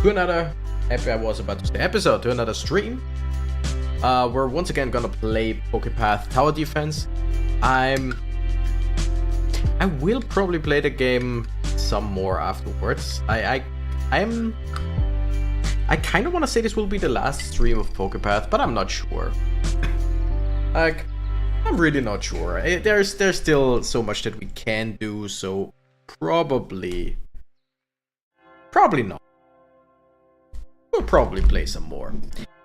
to another episode, to another stream. We're once again gonna play PokéPath Tower Defense. I will probably play the game some more afterwards. I kind of want to say this will be the last stream of PokéPath, but I'm not sure. Like, I'm really not sure. There's still so much that we can do, so probably not. We'll probably play some more.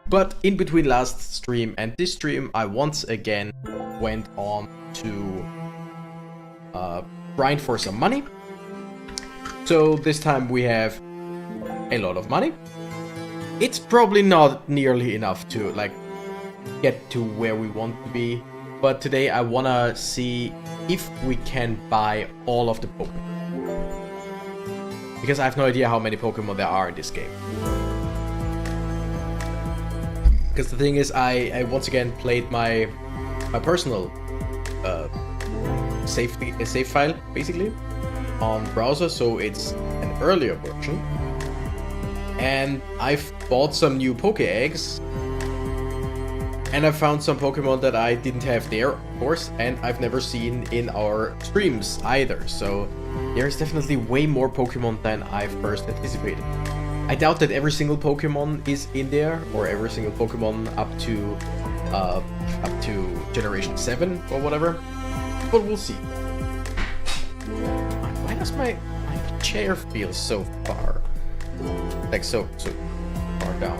But in between last stream and this stream, I once again went on to grind for some money. So this time we have a lot of money. It's probably not nearly enough to like get to where we want to be, but today I wanna see if we can buy all of the Pokemon, because I have no idea how many Pokemon there are in this game. Because the thing is, I once again played my personal save file basically on browser, so it's an earlier version, and I've bought some new Poke Eggs, and I found some Pokemon that I didn't have there, of course, and I've never seen in our streams either. So there's definitely way more Pokemon than I first anticipated. I doubt that every single Pokemon is in there, or every single Pokemon up to Generation 7 or whatever, but we'll see. Why does my chair feel so far? Like so far down.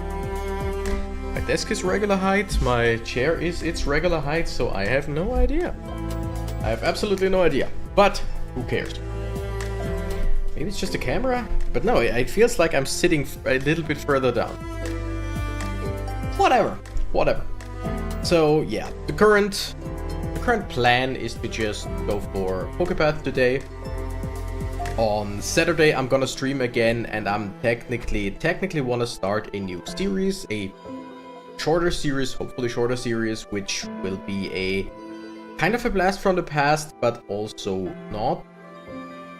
My desk is regular height, my chair is its regular height, so I have no idea. I have absolutely no idea, but who cares? Maybe it's just a camera? But no, it feels like I'm sitting a little bit further down. Whatever. So yeah, the current plan is to just go for PokéPath today. On Saturday I'm gonna stream again, and I'm technically wanna start a new series, a shorter series, hopefully shorter series, which will be a kind of a blast from the past, but also not.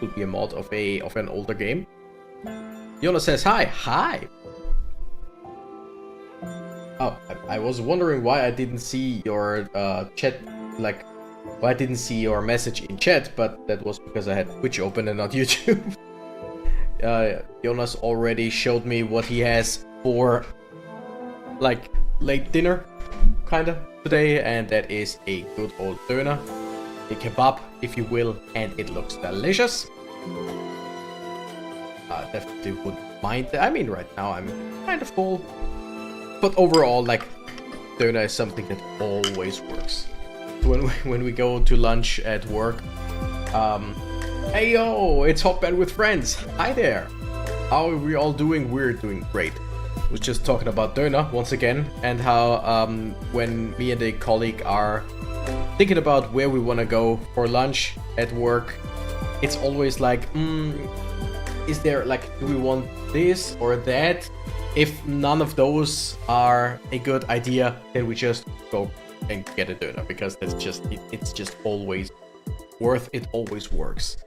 It will be a mod of an older game. Jonas says hi. Oh, I was wondering why I didn't see your chat, like why I didn't see your message in chat, but that was because I had Twitch open and not YouTube. Jonas already showed me what he has for like late dinner kinda today, and that is a good old döner, a kebab if you will, and it looks delicious. Definitely wouldn't mind that. I mean, right now I'm kind of full, but overall, like, döner is something that always works. When we go to lunch at work, hey yo, it's Hotband with Friends. Hi there. How are we all doing? We're doing great. Was just talking about döner once again, and how when me and a colleague are thinking about where we want to go for lunch at work, it's always like, is there like, do we want this or that? If none of those are a good idea, then we just go and get a döner, because that's just it's just always it always works.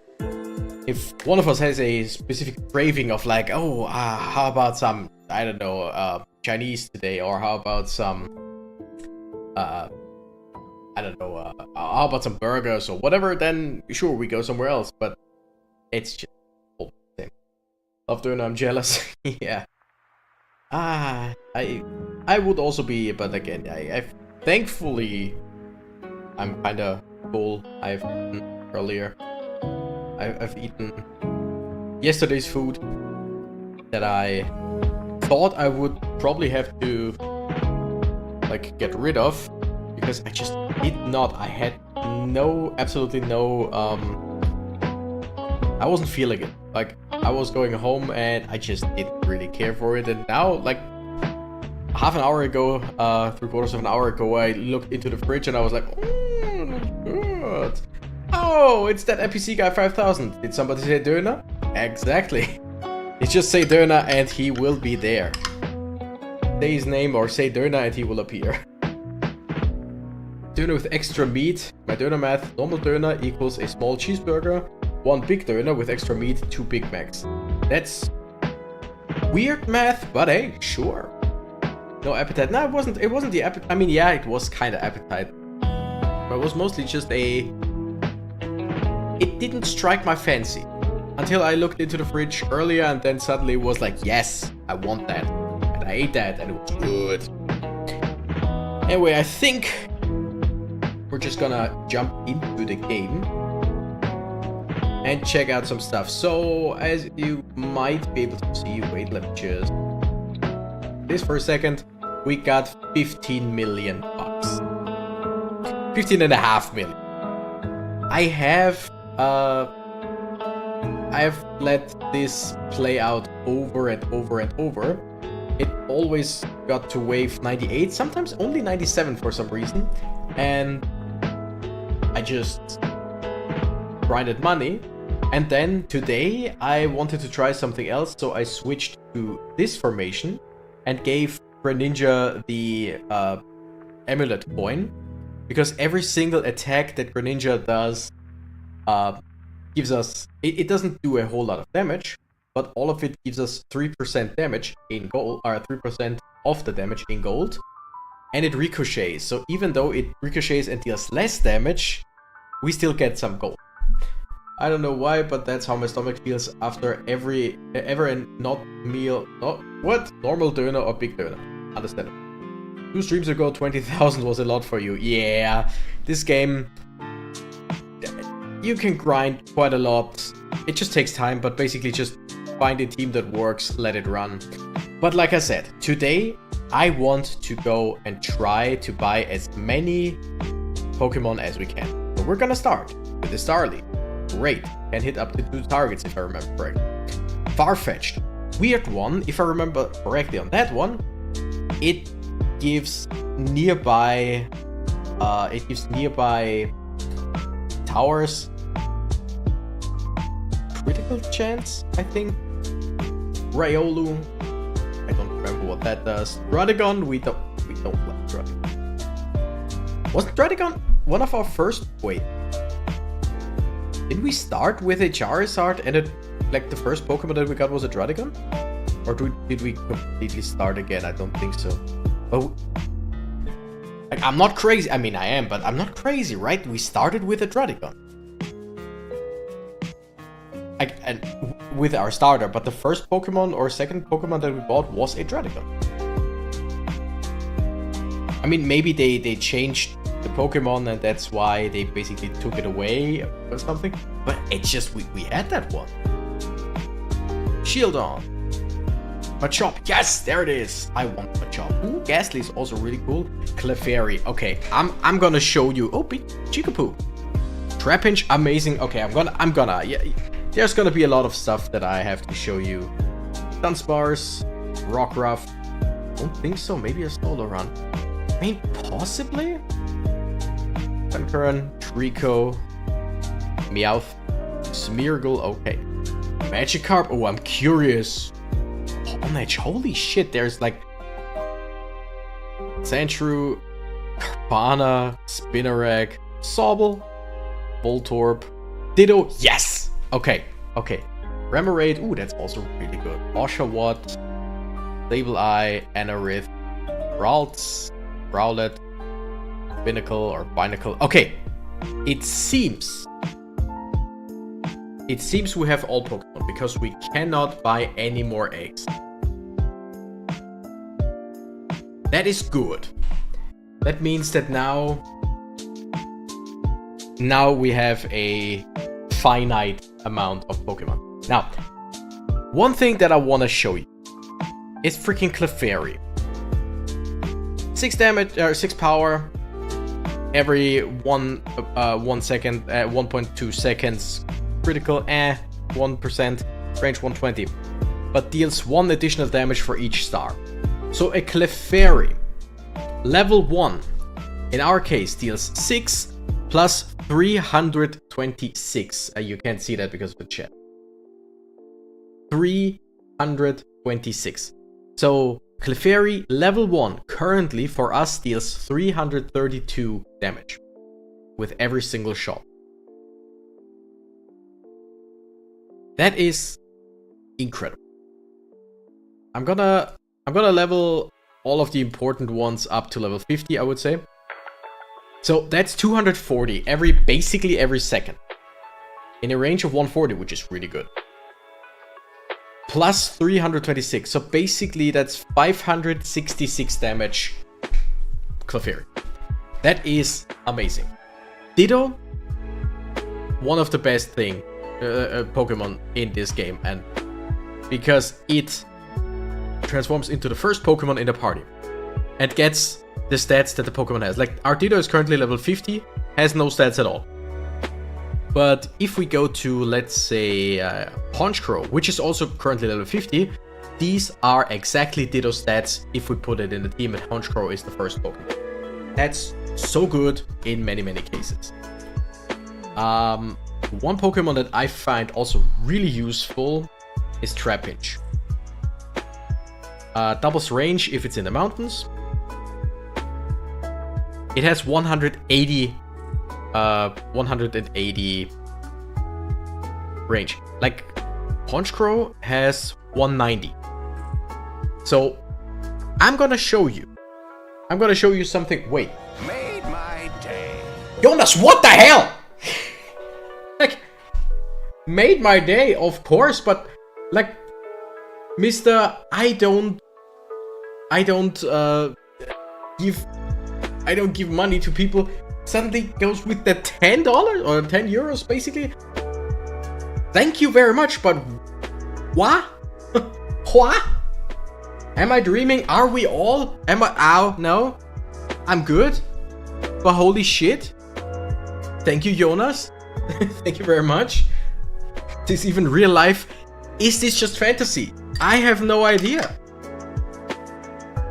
If one of us has a specific craving of like, oh, how about some, I don't know, Chinese today, or how about some, I don't know, how about some burgers or whatever, then sure, we go somewhere else, but it's just all the same. Love döner, I'm jealous. Yeah. I would also be, but again, thankfully, I'm kinda full. I've eaten earlier. I've eaten yesterday's food that I thought I would probably have to like get rid of, because I just did not. I had absolutely no, I wasn't feeling it. Like, I was going home and I just didn't really care for it, and now, like, half an hour ago, 3/4 of an hour ago, I looked into the fridge and I was like, good. Oh, it's that NPC guy 5000. Did somebody say döner? Exactly. It's just say döner and he will be there. Say his name or say döner and he will appear. Döner with extra meat. My döner math, normal döner equals a small cheeseburger, one big döner with extra meat, 2 Big Macs. That's Weird math, but hey, sure. No appetite. No, it wasn't the appetite. I mean, yeah, it was kind of appetite. But it was mostly just it didn't strike my fancy. Until I looked into the fridge earlier and then suddenly it was like, yes, I want that. And I ate that and it was good. Anyway, I think we're just gonna jump into the game and check out some stuff. So, as you might be able to see, wait, let me just... this for a second. We got 15 million bucks. 15.5 million. I have let this play out over and over and over. It always got to wave 98, sometimes only 97 for some reason. And I just grinded money. And then today I wanted to try something else, so I switched to this formation and gave Greninja the amulet coin, because every single attack that Greninja does gives us, it doesn't do a whole lot of damage, but all of it gives us 3% damage in gold, or 3% of the damage in gold, and it ricochets. So even though it ricochets and deals less damage, we still get some gold. I don't know why, but that's how my stomach feels after every normal döner or big döner. Understand it. 2 streams ago, 20,000 was a lot for you. Yeah, this game, you can grind quite a lot. It just takes time, but basically just find a team that works, let it run. But like I said, today I want to go and try to buy as many Pokemon as we can. So we're gonna start with the Star League. Great, can hit up to 2 targets if I remember correctly. Far-fetched. Weird one, if I remember correctly on that one, it gives nearby towers critical chance, I think. Riolu, I don't remember what that does. Druddigon, we don't like Druddigon. Wasn't Druddigon one of our first? Wait. Did we start with a Charizard and the first Pokemon that we got was a Druddigon? Or did we completely start again? I don't think so. Oh, like, I'm not crazy. I mean, I am, but I'm not crazy, right? We started with a Druddigon. And with our starter, but the first Pokemon or second Pokemon that we bought was a Druddigon. I mean, maybe they changed the Pokemon and that's why they basically took it away or something. But it's just, we had that one. Shieldon. Machop. Yes, there it is. I want Machop. Ooh, Ghastly is also really cool. Clefairy. Okay, I'm gonna show you. Oh, big Chikapoo. Trapinch, amazing. Okay, I'm gonna. Yeah, there's gonna be a lot of stuff that I have to show you. Dunsparce, Rockruff. Don't think so. Maybe a solo run. I mean, possibly. Concurrent, Trico, Meowth, Smeargle. Okay, Magikarp. Oh, I'm curious. Honedge, holy shit, there's like Sandshrew, Carpana, Spinarak, Sobble, Voltorb, Ditto, yes! Okay. Remoraid, ooh, that's also really good. Oshawott, Sableye, Anorith, Ralts, Rowlet, Binacle. Okay, it seems we have all Pokemon because we cannot buy any more eggs. That is good. That means that now we have a finite amount of Pokemon. Now, one thing that I want to show you is freaking Clefairy. 6 damage, 6 power every 1 second, 1.2 seconds. Critical, 1%, range 120, but deals 1 additional damage for each star. So a Clefairy, level 1, in our case, deals 6 plus 326. You can't see that because of the chat. 326. So Clefairy, level 1, currently for us deals 332 damage with every single shot. That is incredible. I'm gonna level all of the important ones up to level 50, I would say. So that's 240 basically every second. In a range of 140, which is really good. Plus 326. So basically that's 566 damage Clefairy. That is amazing. Ditto, one of the best Pokemon in this game, and because it transforms into the first Pokemon in the party and gets the stats that the Pokemon has. Like, our Ditto is currently level 50, has no stats at all. But if we go to, let's say, Honchkrow, which is also currently level 50, these are exactly Ditto stats if we put it in the team, and Honchkrow is the first Pokemon. That's so good in many, many cases. One Pokemon that I find also really useful is Trapinch. Doubles range if it's in the mountains. It has 180 range. Like, Honchkrow has 190. So I'm gonna show you something. Wait. Made my day. Jonas, what the hell? Like, made my day, of course, but like, Mr. I don't give money to people, suddenly goes with the $10 or 10 euros basically. Thank you very much, but what? What? Am I dreaming? Are we all? Ow, no. I'm good. But holy shit. Thank you, Jonas. Thank you very much. Is this even real life? Is this just fantasy? I have no idea.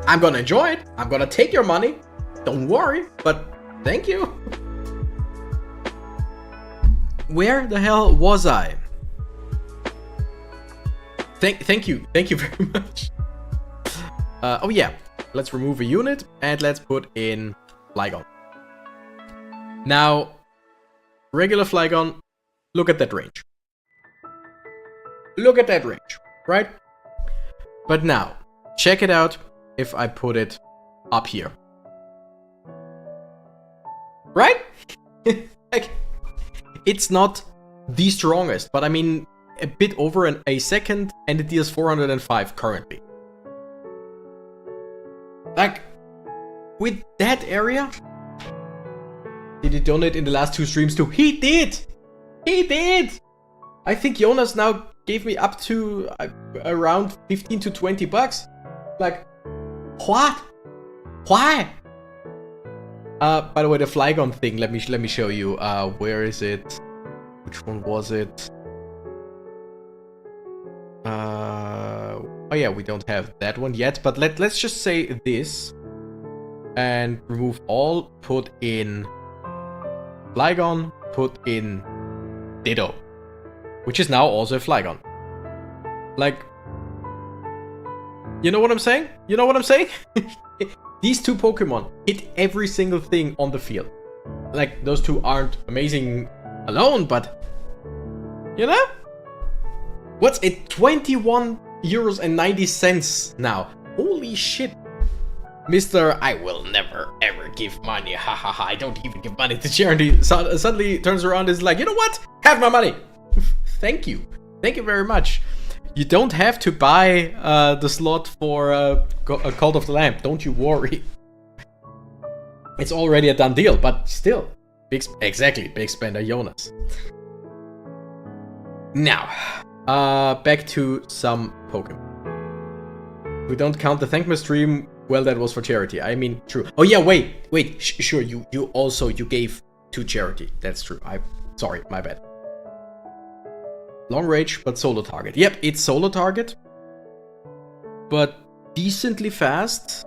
I'm gonna enjoy it. I'm gonna take your money. Don't worry, but thank you. Where the hell was I? Thank you very much. Oh yeah, let's remove a unit and let's put in Flygon. Now, regular Flygon, look at that range. Look at that range, right? But now, check it out if I put it up here. Right? Like, it's not the strongest, but I mean, a bit over a second, and it deals 405 currently. Like, with that area, did he donate in the last 2 streams too? He did! He did! I think Jonas now gave me up to around 15 to 20 bucks. Like, what? Why? By the way, the Flygon thing, let me show you. Where is it? Which one was it? Oh yeah, we don't have that one yet, but let's just say this and remove all, put in Flygon, put in Ditto, which is now also a Flygon. Like, you know what I'm saying? You know what I'm saying? These 2 Pokemon hit every single thing on the field. Like, those 2 aren't amazing alone, but you know? What's it? 21 euros and 90 cents now. Holy shit. Mr. I will never ever give money. Ha ha ha. I don't even give money to charity. Suddenly turns around and is like, you know what? Have my money. Thank you. Thank you very much. You don't have to buy the slot for Cult of the Lamb. Don't you worry. It's already a done deal, but still. Big spender Jonas. Now, back to some Pokemon. We don't count the Thank Me stream. Well, that was for charity. I mean, true. Oh yeah, wait. Sure, you gave to charity. That's true. Sorry, my bad. Long range, but solo target. Yep, it's solo target, but decently fast.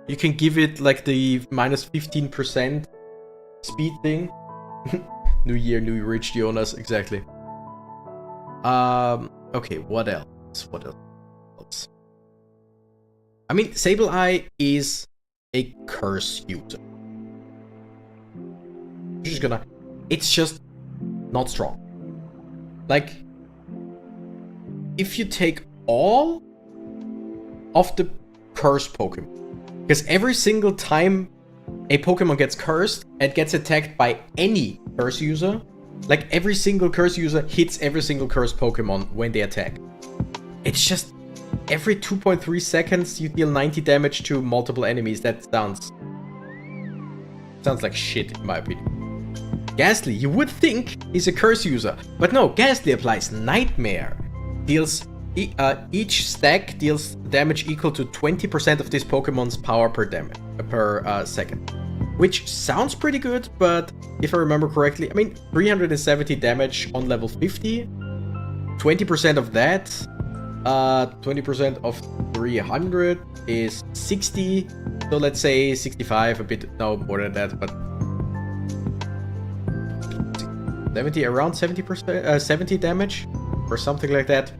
You can give it like the minus 15% speed thing. New year, new rich Jonas, exactly. Okay, what else? What else? I mean, Sableye is a curse user. It's just not strong. Like, if you take all of the cursed Pokemon. Because every single time a Pokemon gets cursed and gets attacked by any curse user, like every single curse user hits every single cursed Pokemon when they attack. It's just every 2.3 seconds you deal 90 damage to multiple enemies. That sounds like shit in my opinion. Ghastly, you would think he's a curse user, but no, Ghastly applies Nightmare. Deals each stack deals damage equal to 20% of this Pokemon's power per second. Which sounds pretty good, but if I remember correctly, I mean 370 damage on level 50. 20% of that, 20% of 300 is 60. So let's say 65, a bit, no more than that, but 70, around 70%, 70 damage or something like that.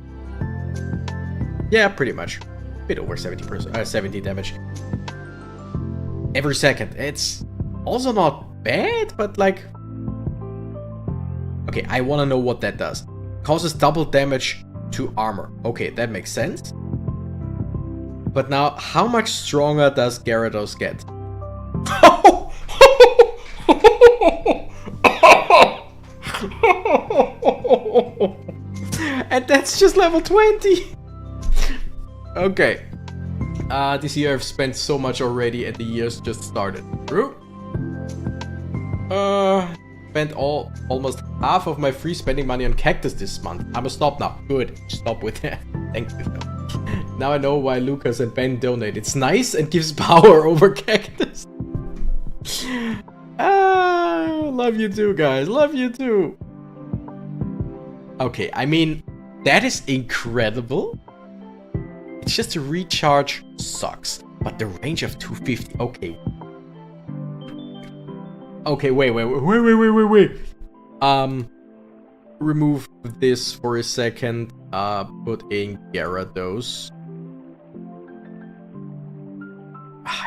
Yeah, pretty much. A bit over 70%, 70 damage every second. It's also not bad, but like, okay, I want to know what that does. Causes double damage to armor. Okay, that makes sense. But now, how much stronger does Gyarados get? And that's just level 20. Okay. This year I've spent so much already and the year's just started. True. Spent almost half of my free spending money on Cactus this month. I'm a stop now. Good. Stop with that. Thank you. Now I know why Lucas and Ben donate. It's nice and gives power over Cactus. Love you too, guys. Love you too. Okay, I mean, that is incredible. It's just a recharge sucks. But the range of 250, okay. Okay, wait. Remove this for a second. Put in Gyarados.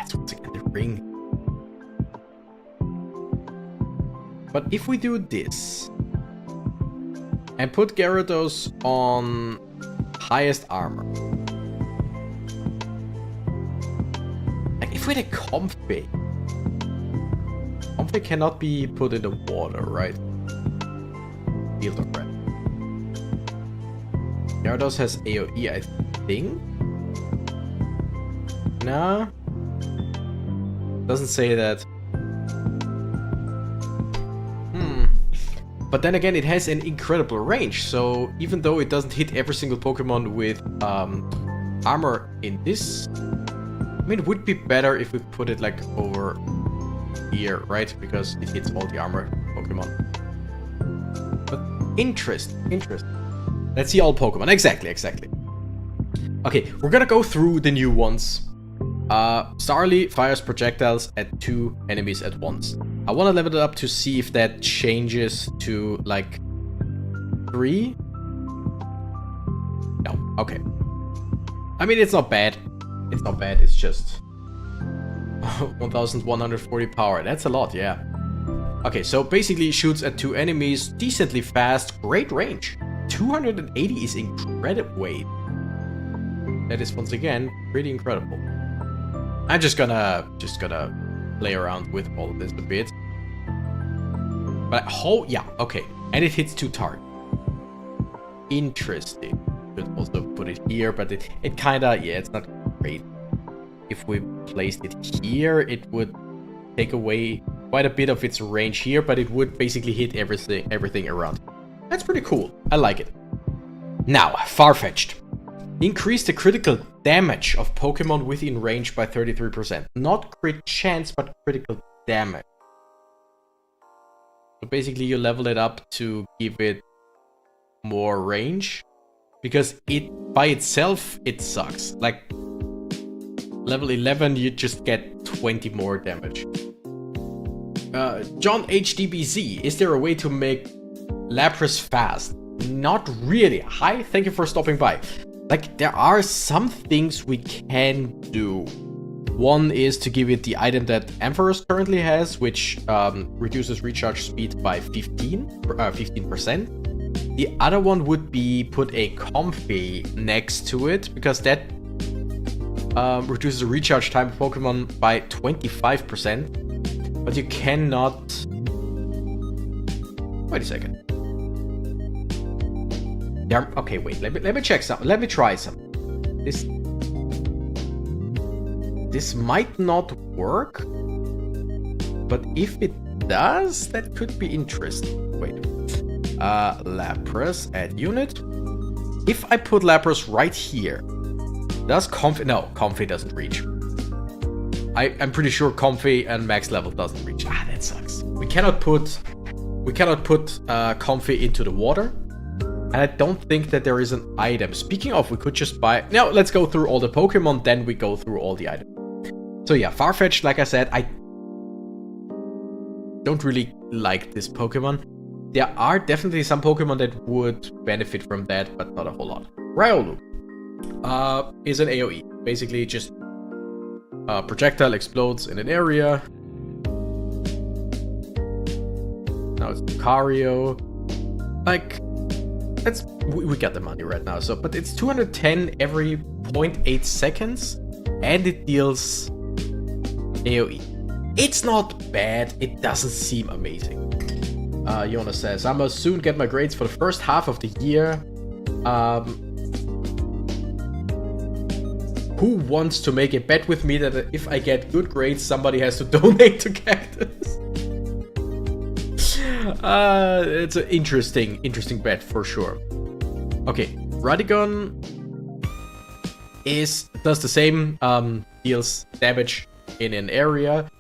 It's once again the ring. But if we do this and put Gyarados on highest armor, like if we had a Comfey cannot be put in the water, right? Field of Red. Gyarados has AoE, I think. Nah. Doesn't say that. But then again, it has an incredible range, so even though it doesn't hit every single Pokemon with armor in this, I mean, it would be better if we put it like over here, right? Because it hits all the armor Pokemon. But interest. Let's see all Pokemon. Exactly. Okay, we're gonna go through the new ones. Starly fires projectiles at 2 enemies at once. I want to level it up to see if that changes to like 3. No, okay. I mean, it's not bad. It's just 1140 power. That's a lot, yeah. Okay, so basically it shoots at 2 enemies, decently fast, great range. 280 is incredible weight. That is once again pretty incredible. I'm just gonna play around with all of this a bit. But yeah, okay. And it hits 2 targets. Interesting. Could also put it here, but it kinda, yeah, it's not great. If we placed it here, it would take away quite a bit of its range here, but it would basically hit everything around. That's pretty cool. I like it. Now, Farfetch'd. Increase the critical damage of Pokemon within range by 33%. Not crit chance, but critical damage. So basically you level it up to give it more range. Because it, by itself, it sucks. Like, level 11, you just get 20 more damage. John HDBZ, is there a way to make Lapras fast? Not really. Hi, thank you for stopping by. Like, there are some things we can do. One is to give it the item that Ampharos currently has, which reduces recharge speed by 15%. The other one would be put a Comfey next to it, because that reduces the recharge time of Pokemon by 25%. But you cannot... Wait a second. Okay, wait. Let me check something. Let me try something. This might not work. But if it does, that could be interesting. Wait. Lapras, add unit. If I put Lapras right here, does Comfy... No, Comfy doesn't reach. I'm pretty sure Comfy and max level doesn't reach. Ah, that sucks. We cannot put Comfy into the water. And I don't think that there is an item. Speaking of, we could just buy... No, let's go through all the Pokemon, then we go through all the items. So yeah, Farfetch'd, like I said, I don't really like this Pokemon. There are definitely some Pokemon that would benefit from that, but not a whole lot. Riolu is an AoE. Basically, just a projectile explodes in an area. Now it's Lucario. Like, we got the money right now. So, but it's 210 every 0.8 seconds, and it deals AoE. It's not bad. It doesn't seem amazing. Jonas says, I must soon get my grades for the first half of the year. Who wants to make a bet with me that if I get good grades, somebody has to donate to Cactus? It's an interesting bet for sure. Okay, Radigon does the same, deals damage in an area.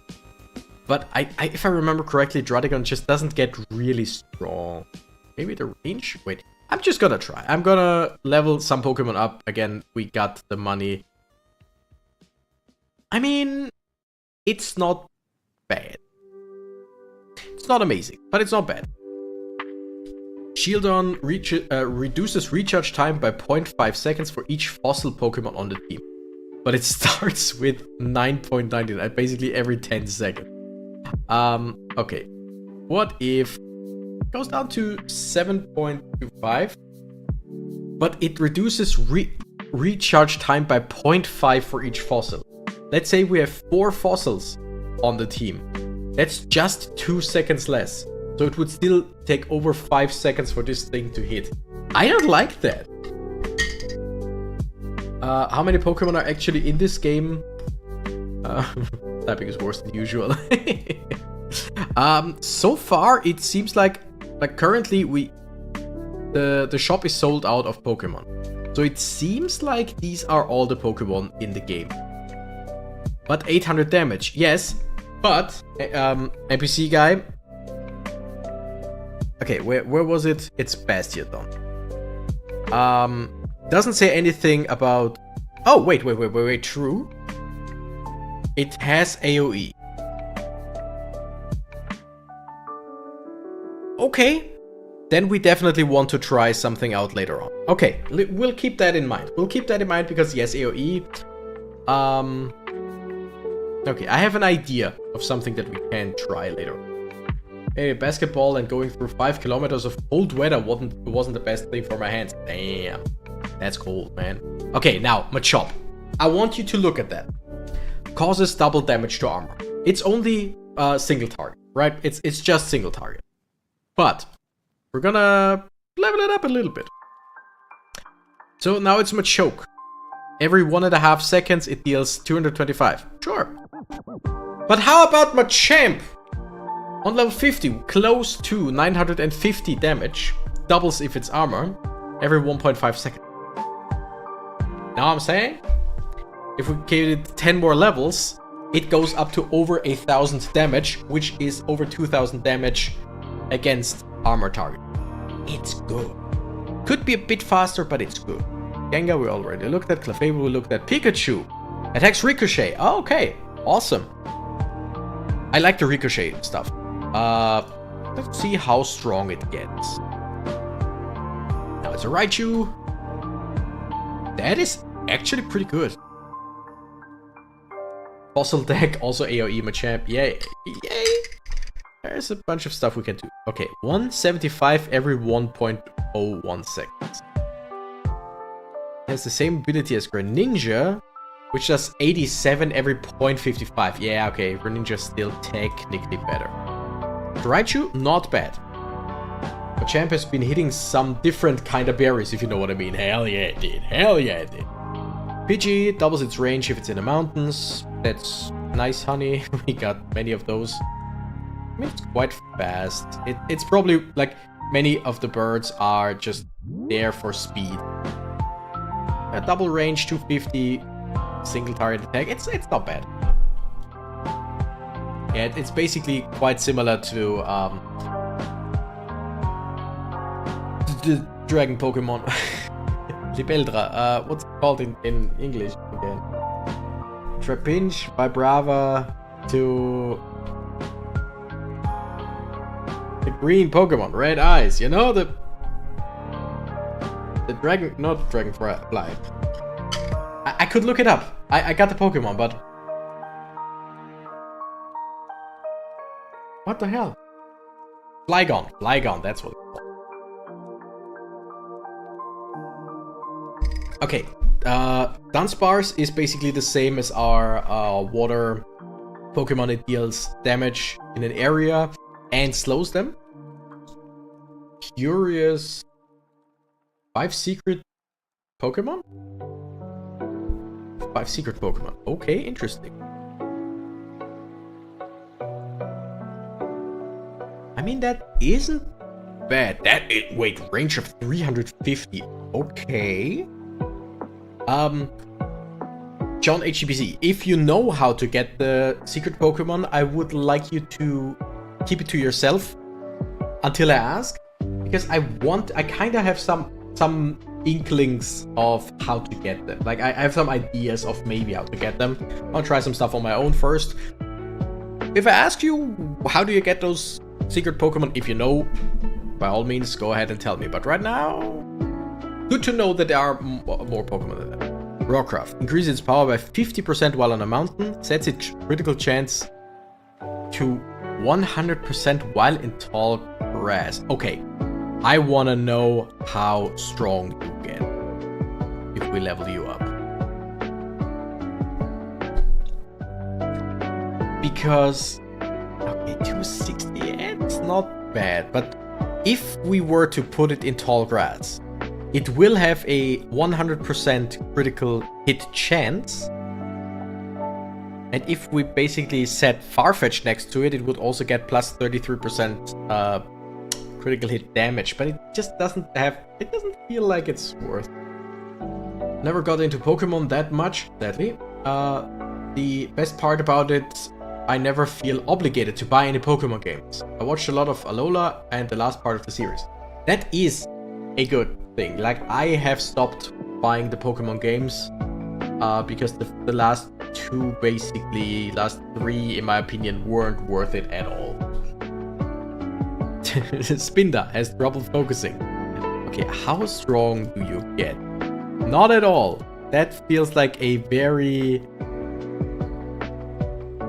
But if I remember correctly, Druddigon just doesn't get really strong. Maybe the range? Wait, I'm just gonna try. I'm gonna level some Pokemon up. Again, we got the money. I mean, it's not bad. It's not amazing, but it's not bad. Shieldon reduces recharge time by 0.5 seconds for each fossil Pokemon on the team. But it starts with 9.99, basically every 10 seconds. Okay. What if it goes down to 7.25, but it reduces recharge time by 0.5 for each fossil. Let's say we have 4 fossils on the team. That's just 2 seconds less. So it would still take over 5 seconds for this thing to hit. I don't like that. How many Pokemon are actually in this game? Typing is worse than usual. So far, it seems like currently the shop is sold out of Pokemon. So it seems like these are all the Pokemon in the game. But 800 damage, yes. But NPC guy. Okay, where was it? It's Bastiodon. Doesn't say anything about... Oh, wait, true. It has AoE. Okay. Then we definitely want to try something out later on. Okay, we'll keep that in mind. We'll keep that in mind because yes, AoE. Okay, I have an idea of something that we can try later. Hey, basketball and going through 5 kilometers of cold weather wasn't the best thing for my hands. Damn. That's cold, man. Okay, now, Machop. I want you to look at that. Causes double damage to armor. It's only single target, right? It's just single target. But we're gonna level it up a little bit. So now it's Machoke. Every 1.5 seconds it deals 225. Sure. But how about Machamp? On level 50, close to 950 damage. Doubles if it's armor. Every 1.5 seconds. Now I'm saying, if we give it 10 more levels, it goes up to over 1,000 damage, which is over 2,000 damage against armor target. It's good. Could be a bit faster, but it's good. Gengar we already looked at. Clefable we looked at. Pikachu attacks Ricochet. Oh, okay, awesome. I like the Ricochet stuff. Let's see how strong it gets. Now it's a Raichu. That is actually pretty good. Fossil deck, also AoE Machamp. Yay. Yay. There's a bunch of stuff we can do. Okay, 175 every 1.01 seconds. It has the same ability as Greninja, which does 87 every 0.55. Yeah, okay, Greninja's still technically better. Raichu, not bad. But Champ has been hitting some different kind of berries, if you know what I mean. Hell yeah, it did. Hell yeah, it did. Pidgey doubles its range if it's in the mountains. That's nice, honey. We got many of those. I mean, it's quite fast. It's probably, like, many of the birds are just there for speed. A double range, 250, single target attack. It's not bad. Yeah, it's basically quite similar to the dragon Pokemon. Libeldra. What's it called in English again? Trapinch, Vibrava to the green Pokemon, red eyes. You know, the dragon, not dragonfly. I could look it up. I got the Pokemon, but what the hell? Flygon, that's what it's called. Okay, Dunsparce is basically the same as our water Pokemon. It deals damage in an area and slows them. Curious. 5 secret Pokemon? 5 secret Pokemon. Okay, interesting. I mean, that isn't bad. Wait, range of 350. Okay. John HGBC, if you know how to get the secret Pokemon, I would like you to keep it to yourself until I ask, because I kind of have some inklings of how to get them. Like, I have some ideas of maybe how to get them. I'll try some stuff on my own first. If I ask you, how do you get those secret Pokemon? If you know, by all means, go ahead and tell me. But right now, good to know that there are more Pokemon than that. Rockcraft increases its power by 50% while on a mountain, sets its critical chance to 100% while in tall grass. Okay, I want to know how strong you get if we level you up. Because, okay, 260, it's not bad, but if we were to put it in tall grass, it will have a 100% critical hit chance. And if we basically set Farfetch next to it, it would also get plus 33% critical hit damage. But it just doesn't feel like it's worth. Never got into Pokemon that much, sadly. The best part about it, I never feel obligated to buy any Pokemon games. I watched a lot of Alola and the last part of the series. That is a good thing. Like, I have stopped buying the Pokemon games because the last three, in my opinion, weren't worth it at all. Spinda has trouble focusing. Okay, how strong do you get? Not at all. That feels like a very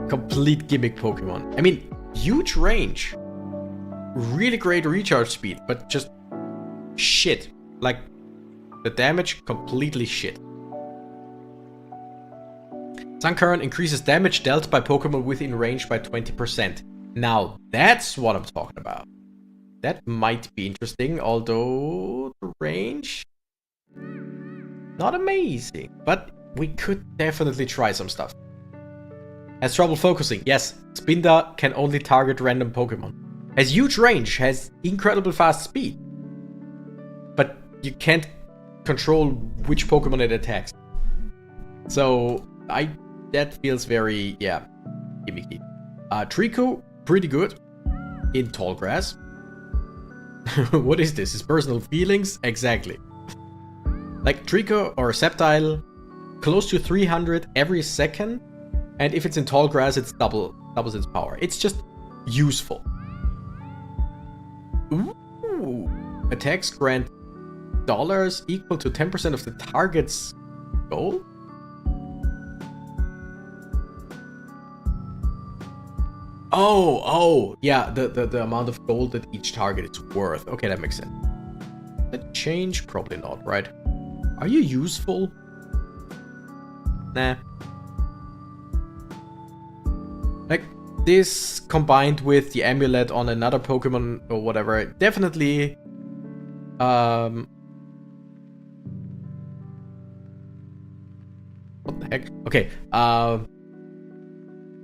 complete gimmick Pokemon. I mean, huge range, really great recharge speed, but just shit. Like, the damage, completely shit. Sunkern increases damage dealt by Pokemon within range by 20%. Now, that's what I'm talking about. That might be interesting, although the range, not amazing. But we could definitely try some stuff. Has trouble focusing. Yes, Spinda can only target random Pokemon. Has huge range, has incredible fast speed. But you can't control which Pokemon it attacks. So, that feels very, yeah, gimmicky. Trico, pretty good in tall grass. What is this? His personal feelings? Exactly. Like, Trico or Sceptile, close to 300 every second. And if it's in tall grass, it's doubles its power. It's just useful. Ooh. Attacks grant dollars equal to 10% of the target's goal? Oh, yeah, the amount of gold that each target is worth. Okay, that makes sense. That change? Probably not, right? Are you useful? Nah. Like, this combined with the amulet on another Pokemon or whatever, definitely... What the heck? Okay,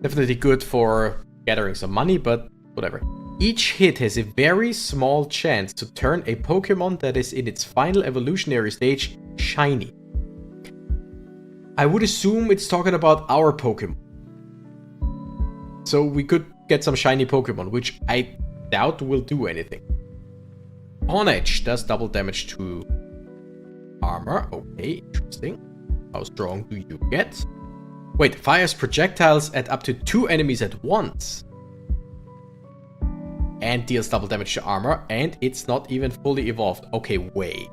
definitely good for gathering some money, but whatever. Each hit has a very small chance to turn a Pokemon that is in its final evolutionary stage shiny. I would assume it's talking about our Pokemon. So we could get some shiny Pokemon, which I doubt will do anything. On Edge does double damage to armor. Okay, interesting. How strong do you get? Wait, fires projectiles at up to 2 enemies at once. And deals double damage to armor, and it's not even fully evolved. Okay, wait.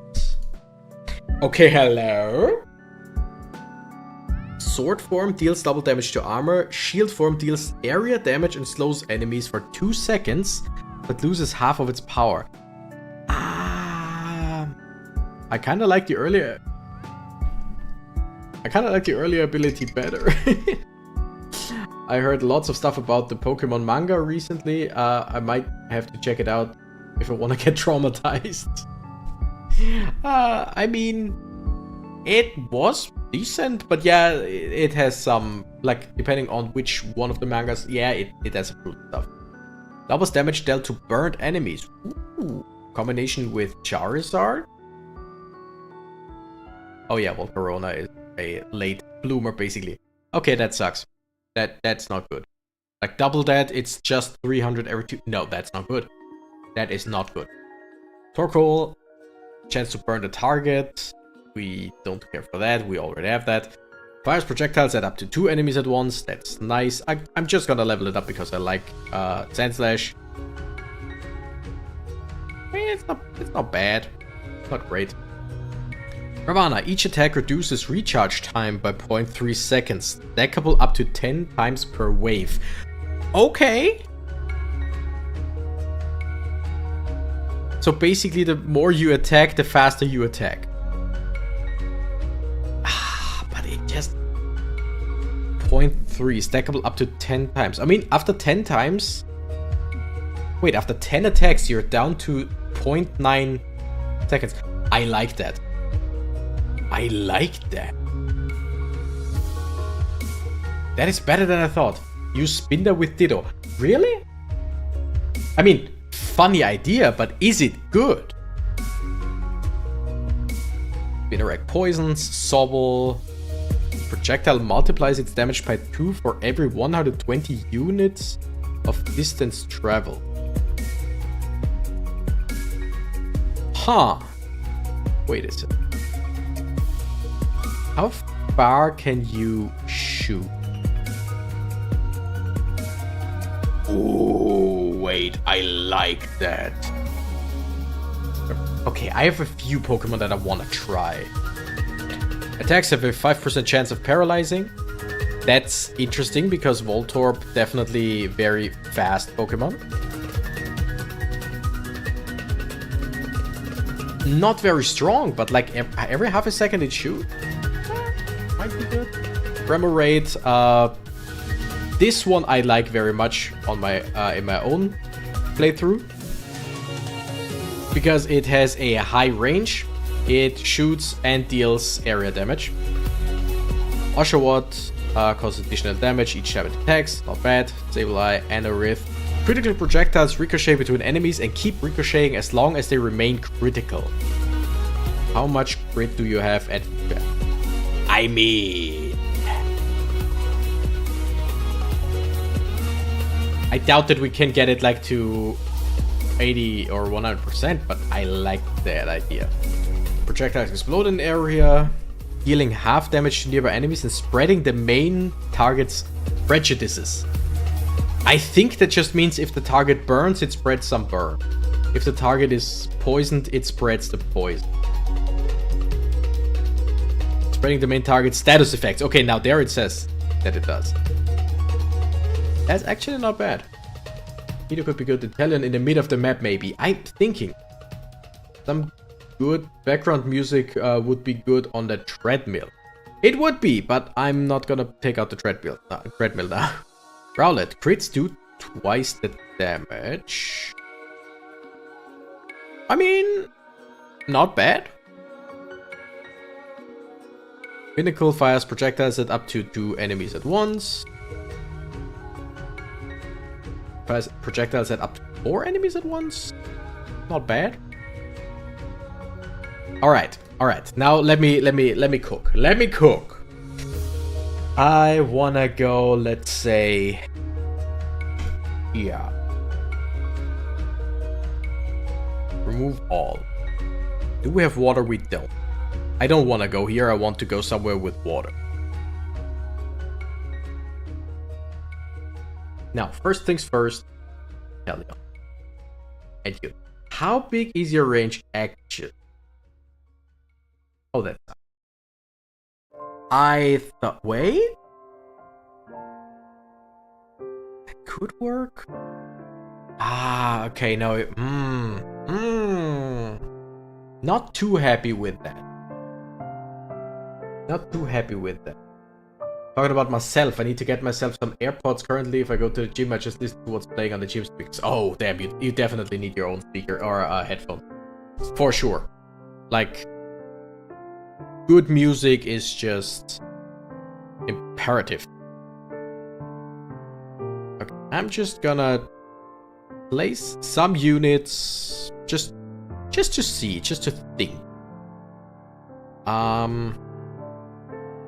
Okay, hello? Sword form deals double damage to armor. Shield form deals area damage and slows enemies for 2 seconds, but loses half of its power. I kinda like the earlier... ability better. I heard lots of stuff about the Pokemon manga recently. I might have to check it out if I want to get traumatized. I mean, it was decent, but yeah, it has some, like, depending on which one of the mangas, yeah, it has some cool stuff. Doubles damage dealt to burnt enemies. Ooh, combination with Charizard? Oh yeah, well, Corona is a late bloomer, basically. Okay, that sucks. That's not good. Like, double that, it's just 300 every 2... No, that's not good. That is not good. Torkoal, chance to burn the target. We don't care for that, we already have that. Fires projectiles at up to 2 enemies at once. That's nice. I'm just gonna level it up because I like Sand Slash. I mean, it's not bad. It's not great. Ravana, each attack reduces recharge time by 0.3 seconds. Stackable up to 10 times per wave. Okay. So basically, the more you attack, the faster you attack. But it just... 0.3, stackable up to 10 times. I mean, after 10 times... Wait, after 10 attacks, you're down to 0.9 seconds. I like that. I like that. That is better than I thought. Use Spinda with Ditto. Really? I mean, funny idea, but is it good? Spinarak poisons, Sobble. Projectile multiplies its damage by 2 for every 120 units of distance travel. Huh. Wait a second. How far can you shoot? Oh, wait, I like that. Okay, I have a few Pokemon that I want to try. Attacks have a 5% chance of paralyzing. That's interesting because Voltorb definitely very fast Pokemon. Not very strong, but like every half a second it shoots. Might be good. Remoraid, this one I like very much on my in my own playthrough because it has a high range, it shoots and deals area damage. Oshawott causes additional damage each time it attacks, not bad. Sableye, Anorith. Critical projectiles ricochet between enemies and keep ricocheting as long as they remain critical. How much crit do you have at... I mean... I doubt that we can get it like to 80 or 100%, but I like that idea. Projectiles explode in area, dealing half damage to nearby enemies and spreading the main target's prejudices. I think that just means if the target burns, it spreads some burn. If the target is poisoned, it spreads the poison. Spreading the main target's status effects. Okay, now there it says that it does. That's actually not bad. Peter could be good Italian in the mid of the map, maybe. I'm thinking some good background music would be good on the treadmill. It would be, but I'm not gonna take out the treadmill now. Rowlet, crits do twice the damage. I mean, not bad. Pinnacle fires projectiles at up to 2 enemies at once. Fires projectiles at up to 4 enemies at once. Not bad. All right. Now let me cook. Let me cook. I wanna go. Let's say, yeah. Remove all. Do we have water? We don't. I don't want to go here. I want to go somewhere with water. Now, first things first. Helion. And you. How big is your range actually? Oh, that's not. I thought. Wait? That could work? Ah, okay, no. Not too happy with that. Not too happy with that. Talking about myself, I need to get myself some AirPods. Currently, if I go to the gym, I just listen to what's playing on the gym speakers. Oh, damn, you definitely need your own speaker or a headphone. For sure. Like, good music is just imperative. Okay, I'm just gonna place some units just to see, just to think.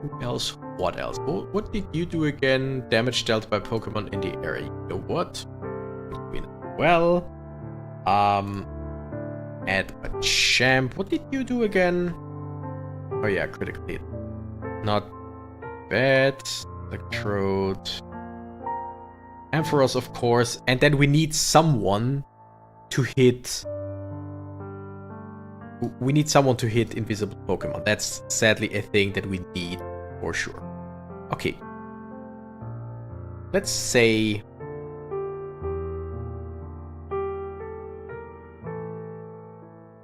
Who else? What else? What did you do again? Damage dealt by Pokemon in the area. You know what? Well, add a champ. What did you do again? Oh yeah, critical hit. Not bad. Electrode. Ampharos, of course. And then we need someone to hit. We need someone to hit invisible Pokemon. That's sadly a thing that we need for sure. Okay. Let's say...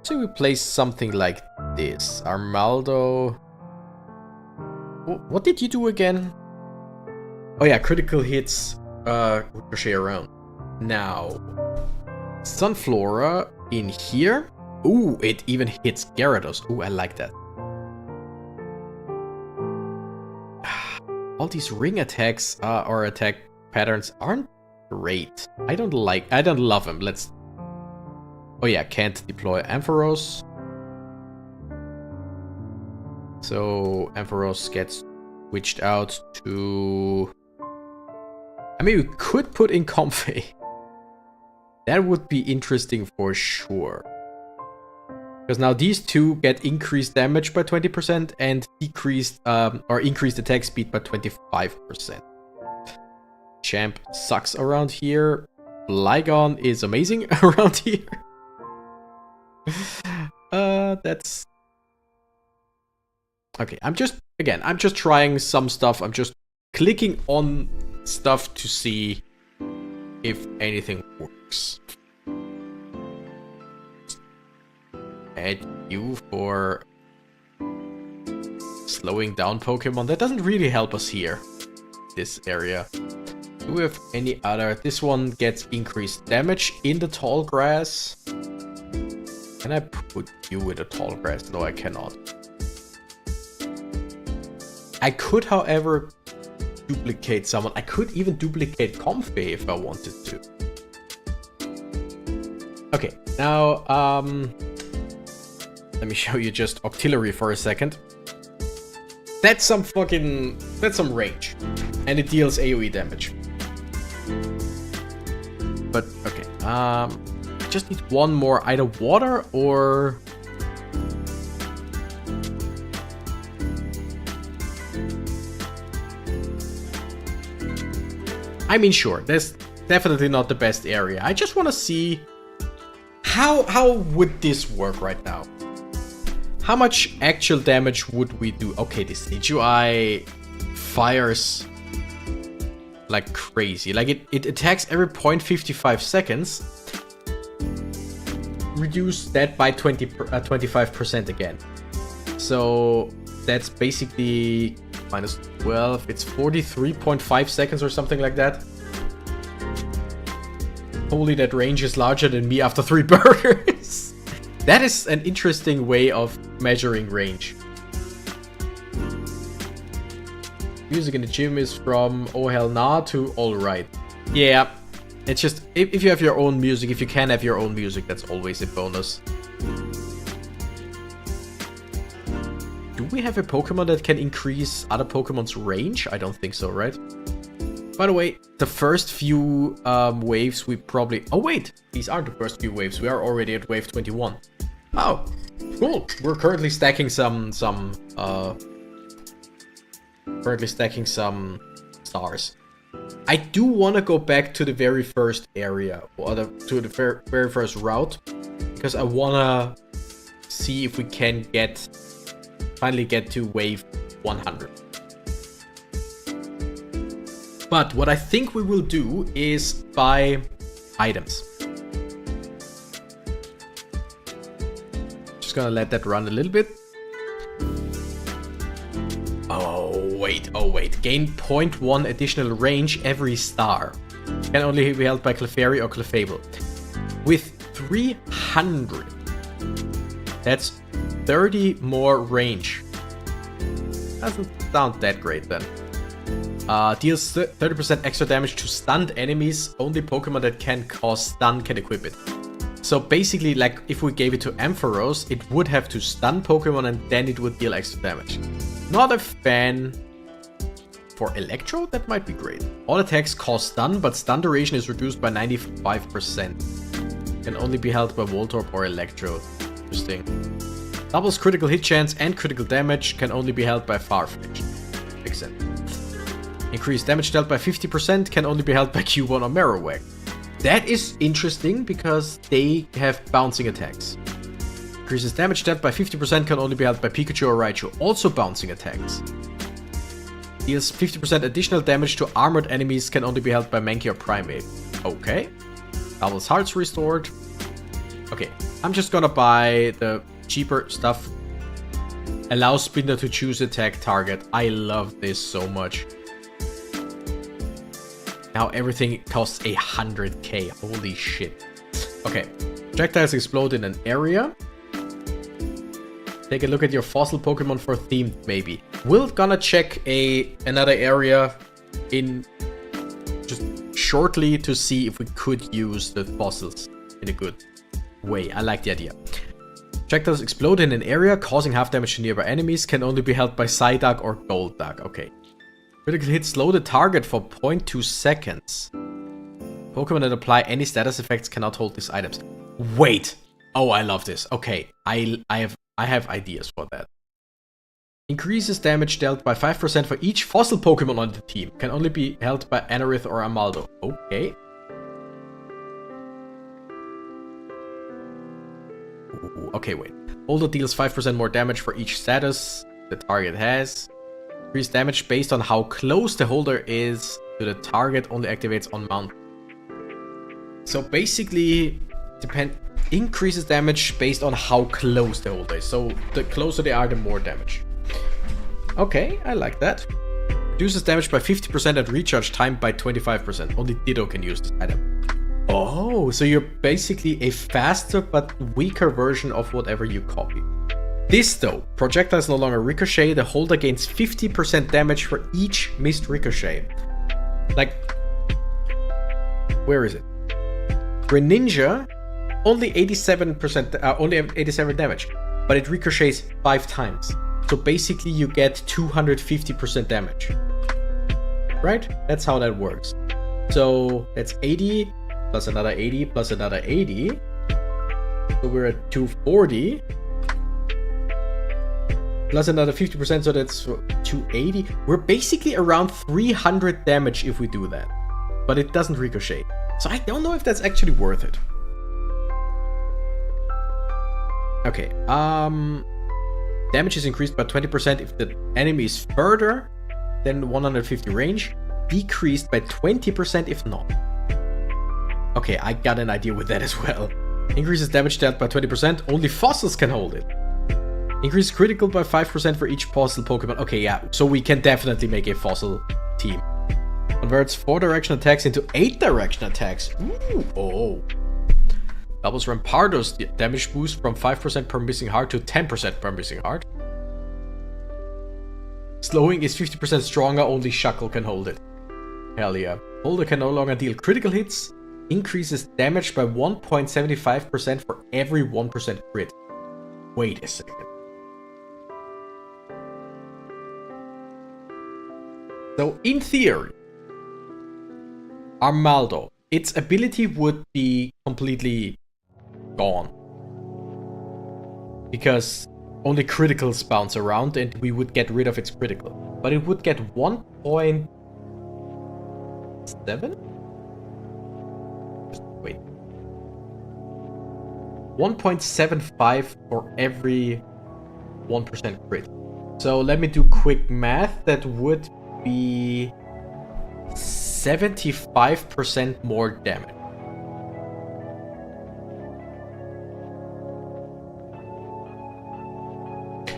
So we place something like this. Armaldo... What did you do again? Oh yeah, critical hits ricochet around. Now... Sunflora in here. Ooh, it even hits Gyarados. Ooh, I like that. All these ring attacks or attack patterns aren't great. I don't love them. Let's... Oh yeah, can't deploy Ampharos. So Ampharos gets switched out to... I mean, we could put in Comfey. That would be interesting for sure. Because now these two get increased damage by 20% and decreased or increased attack speed by 25%. Champ sucks around here. Flygon is amazing around here. That's okay. I'm just trying some stuff. I'm just clicking on stuff to see if anything works. Add you for slowing down Pokemon. That doesn't really help us here, this area. Do we have any other? This one gets increased damage in the tall grass. Can I put you with the tall grass? No, I cannot. I could, however, duplicate someone. I could even duplicate Comfey if I wanted to. Okay, now, let me show you just Octillery for a second. That's some range. And it deals AoE damage. But, okay, just need one more, either water or... I mean, sure, that's definitely not the best area. I just want to see how would this work right now? How much actual damage would we do? Okay, this HUI fires like crazy. Like it attacks every 0.55 seconds. Reduce that by 25% again. So that's basically minus 12. It's 43.5 seconds or something like that. Holy, that range is larger than me after 3 burgers. That is an interesting way of measuring range. Music in the gym is from oh hell nah to alright. Yeah, it's just, if you have your own music, if you can have your own music, that's always a bonus. Do we have a Pokemon that can increase other Pokemon's range? I don't think so, right? By the way, the first few waves we probably... Oh wait, these aren't the first few waves. We are already at wave 21. Oh, cool. We're currently stacking some stars. I do want to go back to the very first area, or to the very first route, because I want to see if we can finally get to wave 100. But what I think we will do is buy items. Just gonna let that run a little bit. Oh wait. Gain 0.1 additional range every star. Can only be held by Clefairy or Clefable. With 300. That's 30 more range. Doesn't sound that great then. Deals 30% extra damage to stunned enemies. Only Pokemon that can cause stun can equip it. So basically, like, if we gave it to Ampharos, it would have to stun Pokemon and then it would deal extra damage. Not a fan. For Electro, that might be great. All attacks cause stun, but stun duration is reduced by 95%. Can only be held by Voltorb or Electro. Interesting. Doubles critical hit chance and critical damage. Can only be held by Farfetch'd. Makes sense. Increased damage dealt by 50%, can only be held by Cubone or Marowak. That is interesting because they have bouncing attacks. Increases damage dealt by 50%, can only be held by Pikachu or Raichu, also bouncing attacks. Deals 50% additional damage to armored enemies, can only be held by Mankey or Primeape. Okay. Doubles hearts restored. Okay, I'm just gonna buy the cheaper stuff. Allow Spinner to choose attack target. I love this so much. Now everything costs 100k. Holy shit. Okay. Projectiles explode in an area. Take a look at your fossil Pokemon for themed, maybe. We're gonna check another area in just shortly to see if we could use the fossils in a good way. I like the idea. Projectiles explode in an area, causing half damage to nearby enemies. Can only be held by Psyduck or Golduck. Okay. Critical hits slow the target for 0.2 seconds. Pokemon that apply any status effects cannot hold these items. Wait! Oh, I love this. Okay, I have ideas for that. Increases damage dealt by 5% for each fossil Pokemon on the team. Can only be held by Anorith or Amaldo. Okay. Ooh, okay, wait. Holder deals 5% more damage for each status the target has. Increased damage based on how close the holder is to the target only activates on mount. So basically, increases damage based on how close the holder is. So the closer they are, the more damage. Okay, I like that. Reduces damage by 50% and recharge time by 25%. Only Ditto can use this item. Oh, so you're basically a faster but weaker version of whatever you copy. This though, projectiles no longer ricochet, the holder gains 50% damage for each missed ricochet. Like, where is it? Greninja, only 87%, only 87 damage, but it ricochets 5 times. So basically you get 250% damage. Right? That's how that works. So that's 80, plus another 80, plus another 80. So we're at 240. Plus another 50%, so that's 280. We're basically around 300 damage if we do that. But it doesn't ricochet. So I don't know if that's actually worth it. Okay, damage is increased by 20% if the enemy is further than 150 range. Decreased by 20% if not. Okay, I got an idea with that as well. Increases damage dealt by 20%. Only fossils can hold it. Increase critical by 5% for each fossil Pokemon. Okay, yeah. So we can definitely make a fossil team. Converts 4 direction attacks into 8 direction attacks. Ooh. Oh. Doubles Rampardo's damage boost from 5% per missing heart to 10% per missing heart. Slowing is 50% stronger, only Shuckle can hold it. Hell yeah. Holder can no longer deal critical hits. Increases damage by 1.75% for every 1% crit. Wait a second. So, in theory, Armaldo, its ability would be completely gone. Because only criticals bounce around and we would get rid of its critical. But it would get 1.7? Just wait. 1.75 for every 1% crit. So let me do quick math. That would be 75% more damage.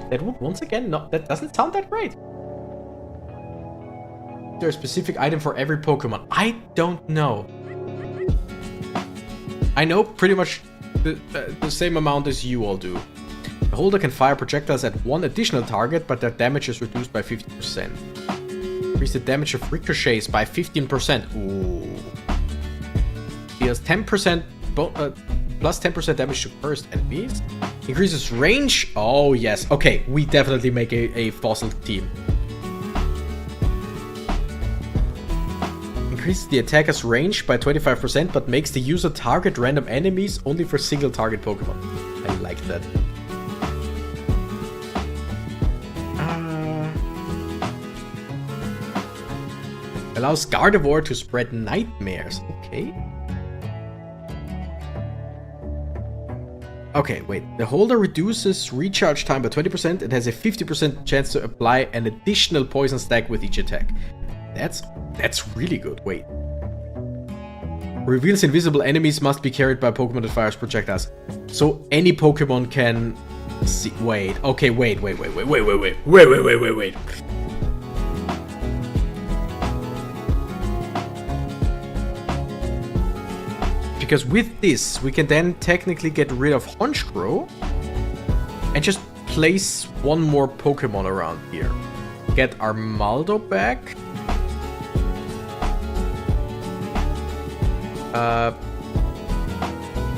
That would once again not. That doesn't sound that great. Is there a specific item for every Pokemon? I don't know. I know pretty much the same amount as you all do. The holder can fire projectiles at one additional target, but their damage is reduced by 50%. Increase the damage of ricochets by 15%. Ooh. Deals 10% plus 10% damage to cursed enemies. Increases range. Oh, yes. Okay, we definitely make a fossil team. Increases the attacker's range by 25%, but makes the user target random enemies only for single target Pokemon. I like that. Allows Gardevoir to spread nightmares. Okay. Okay, wait. The holder reduces recharge time by 20% and has a 50% chance to apply an additional poison stack with each attack. That's really good. Wait. Reveals invisible enemies must be carried by Pokemon that fires projectiles. So any Pokemon can see. Wait. Okay, wait. Because with this, we can then technically get rid of Honchkrow and just place one more Pokemon around here. Get Armaldo back.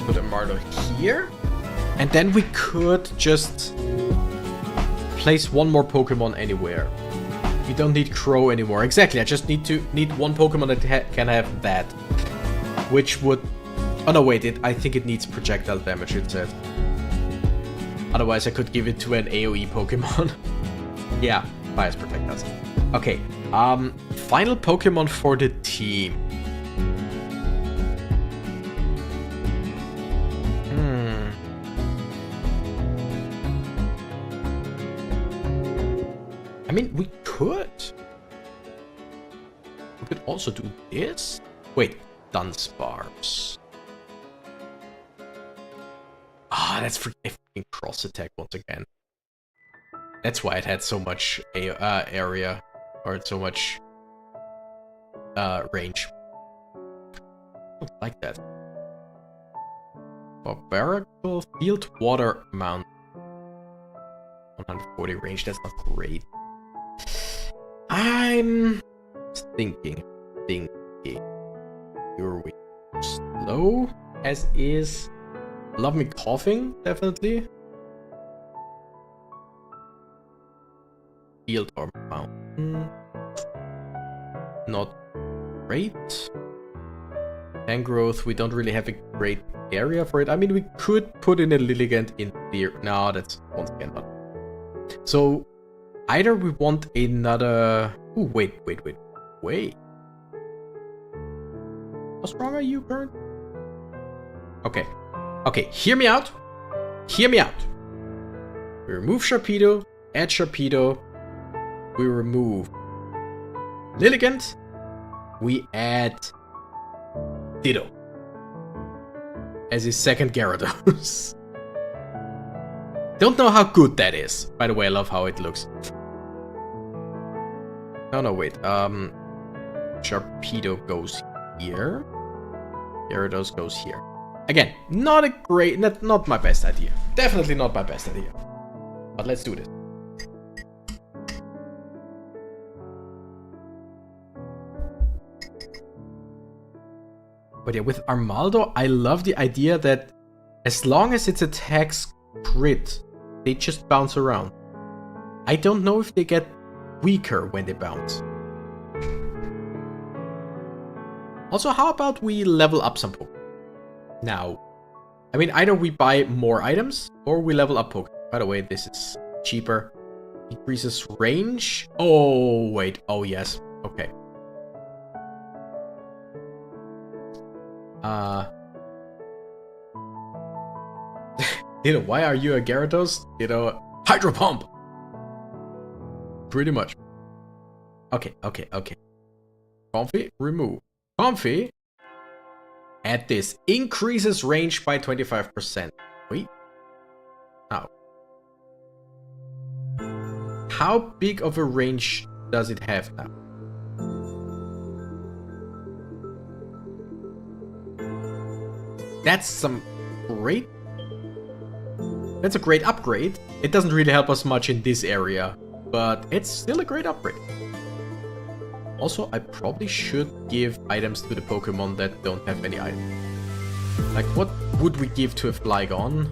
Put Armaldo here. And then we could just place one more Pokemon anywhere. We don't need Crow anymore. Exactly, I just need one Pokemon that can have that. Which would... Oh no, wait, I think it needs projectile damage, it said. Otherwise I could give it to an AoE Pokemon. Yeah, fires projectiles. Okay, final Pokemon for the team. I mean, we could. We could also do this. Wait, Dunsparce. Ah, that's for a freaking cross attack once again. That's why it had so much area, or so much range. Looks like that. Barbarical Field Water Mount. 140 range, that's not great. I'm thinking. You're weak. Slow as is. Love me coughing, definitely. Field or mountain. Not great. Tangrowth, we don't really have a great area for it. I mean, we could put in a Lilligant in there. No, that's once again not. So, either we want another... Ooh, wait. How strong are you, Kurt? Okay, hear me out. We remove Sharpedo, add Sharpedo. We remove Lilligant. We add Ditto as his second Gyarados. Don't know how good that is. By the way, I love how it looks. No, wait. Sharpedo goes here. Gyarados goes here. Again, not a great, not my best idea. Definitely not my best idea. But let's do this. But yeah, with Armaldo, I love the idea that as long as its attacks crit, they just bounce around. I don't know if they get weaker when they bounce. Also, how about we level up some Pokemon? Now, I mean, either we buy more items or we level up Pokemon. By the way, this is cheaper. Increases range. Oh, wait. Oh, yes. Okay. Why are you a Gyarados? Hydro Pump! Pretty much. Okay. Comfy, remove. Comfy. Add this. Increases range by 25%. Wait. Now. How big of a range does it have now? That's a great upgrade. It doesn't really help us much in this area, but it's still a great upgrade. Also, I probably should give items to the Pokemon that don't have any items. Like, what would we give to a Flygon?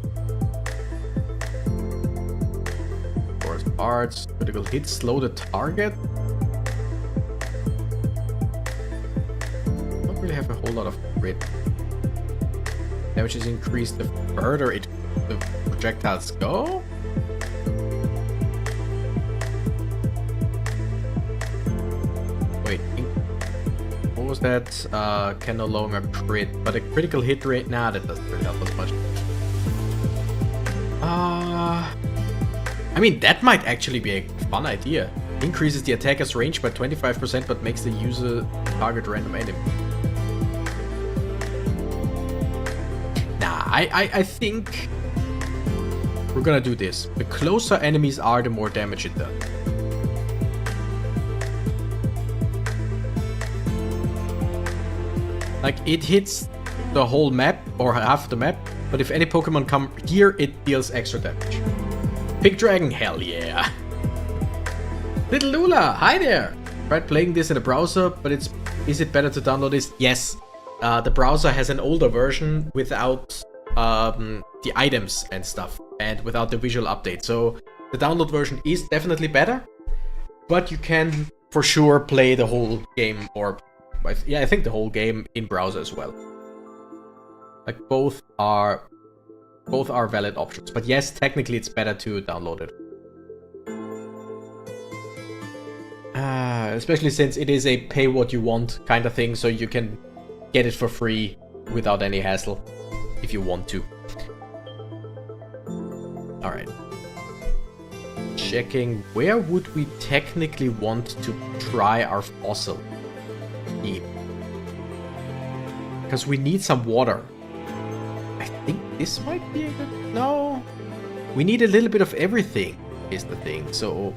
Force Arts, critical hit, slow the target. Don't really have a whole lot of crit. Damage is increased the further the projectiles go. Wait, what was that? Can no longer crit, but a critical hit rate. Nah, that doesn't really help us much. I mean, that might actually be a fun idea. Increases the attacker's range by 25%, but makes the user target random enemy. I think we're gonna do this. The closer enemies are, the more damage it does. Like, it hits the whole map, or half the map, but if any Pokemon come here, it deals extra damage. Pig Dragon, hell yeah. Little Lula, hi there! Tried playing this in the browser, but is it better to download this? Yes. The browser has an older version without the items and stuff, and without the visual update. So the download version is definitely better, but you can for sure play the whole game, or yeah, I think the whole game in browser as well. Like, both are valid options. But yes, technically it's better to download it. Especially since it is a pay what you want kind of thing, so you can get it for free without any hassle if you want to. Alright. Checking, where would we technically want to try our fossil team? Because we need some water. I think this might be a good... No. We need a little bit of everything, is the thing. So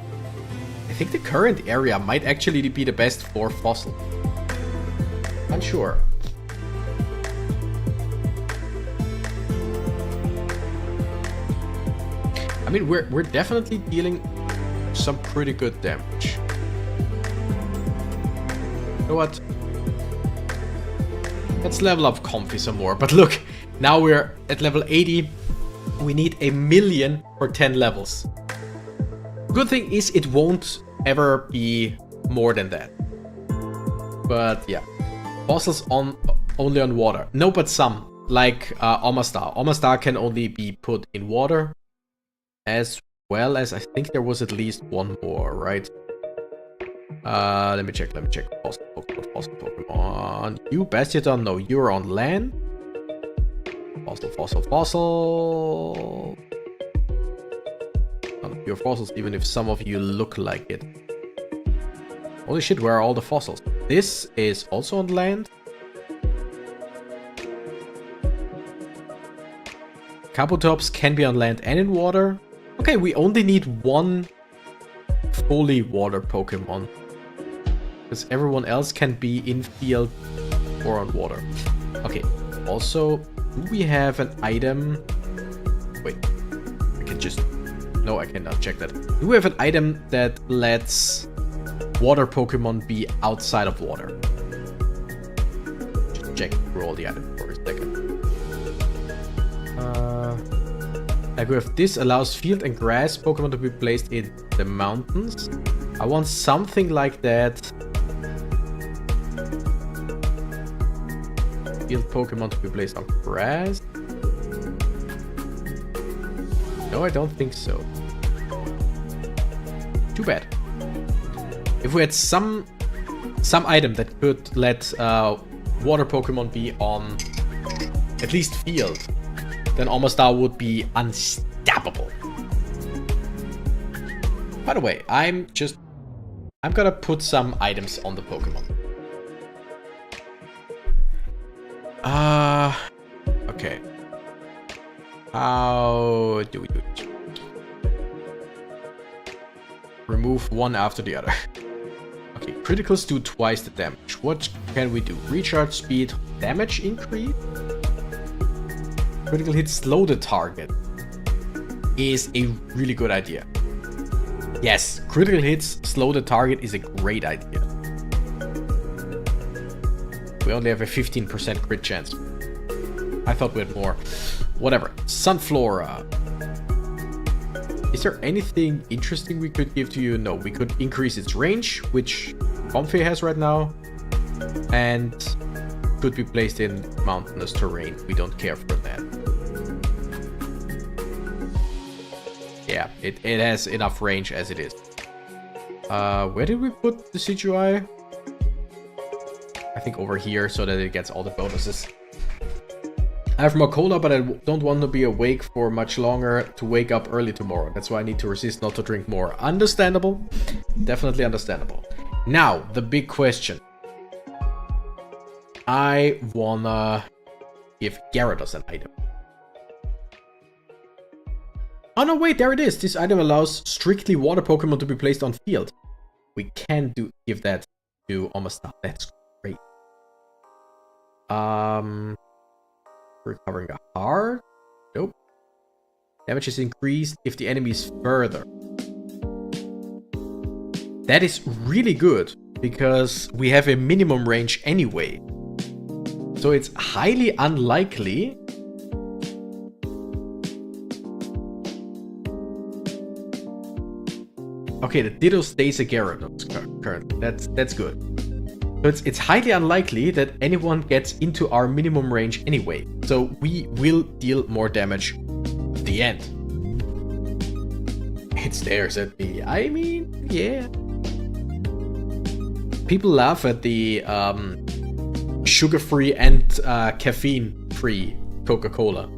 I think the current area might actually be the best for fossil. Unsure. I mean, we're definitely dealing some pretty good damage. You know what? Let's level up Comfy some more. But look, now we're at level 80. We need 1,000,000 for 10 levels. Good thing is it won't ever be more than that. But yeah, fossils only on water. No, but some, like Omastar. Omastar can only be put in water, as well as I think there was at least one more, right? Let me check. Fossil Pokemon. You Bastiodon, no, you're on land. Fossil. None of your fossils, even if some of you look like it. Holy shit, where are all the fossils? This is also on land. Kabutops can be on land and in water. Okay, we only need one fully water Pokemon. Because everyone else can be in field or on water. Okay, also, do we have an item? Wait, I can just... No, I cannot check that. Do we have an item that lets water Pokemon be outside of water? Just check through all the items for a second. Like we have this allows field and grass Pokemon to be placed in the mountains. I want something like that. Field Pokemon to be placed on grass. No, I don't think so. Too bad. If we had some item that could let water Pokemon be on at least field, then Omastar would be unstoppable. By the way, I'm gonna put some items on the Pokemon. Okay. How do we do it? Remove one after the other. Okay, criticals do twice the damage. What can we do? Recharge speed, damage increase? Critical hit slow the target is a really good idea. Yes, critical hits slow the target is a great idea. We only have a 15% crit chance. I thought we had more. Whatever. Sunflora. Is there anything interesting we could give to you? No, we could increase its range, which Comfey has right now. And could be placed in mountainous terrain. We don't care for that. Yeah, it has enough range as it is. Where did we put the CGI? I think over here so that it gets all the bonuses. I have more cola, but I don't want to be awake for much longer to wake up early tomorrow. That's why I need to resist not to drink more. Understandable. Definitely understandable. Now, the big question. I wanna give Gyarados an item. Oh no, wait, there it is. This item allows strictly water Pokemon to be placed on field. We can give that to Omastar. That's great. Recovering a heart? Nope. Damage is increased if the enemy is further. That is really good, because we have a minimum range anyway. So it's highly unlikely okay, the Ditto stays a Gyarados currently. That's good. So it's highly unlikely that anyone gets into our minimum range anyway. So we will deal more damage at the end. It stares at me. I mean, yeah. People laugh at the sugar-free and caffeine-free Coca-Cola.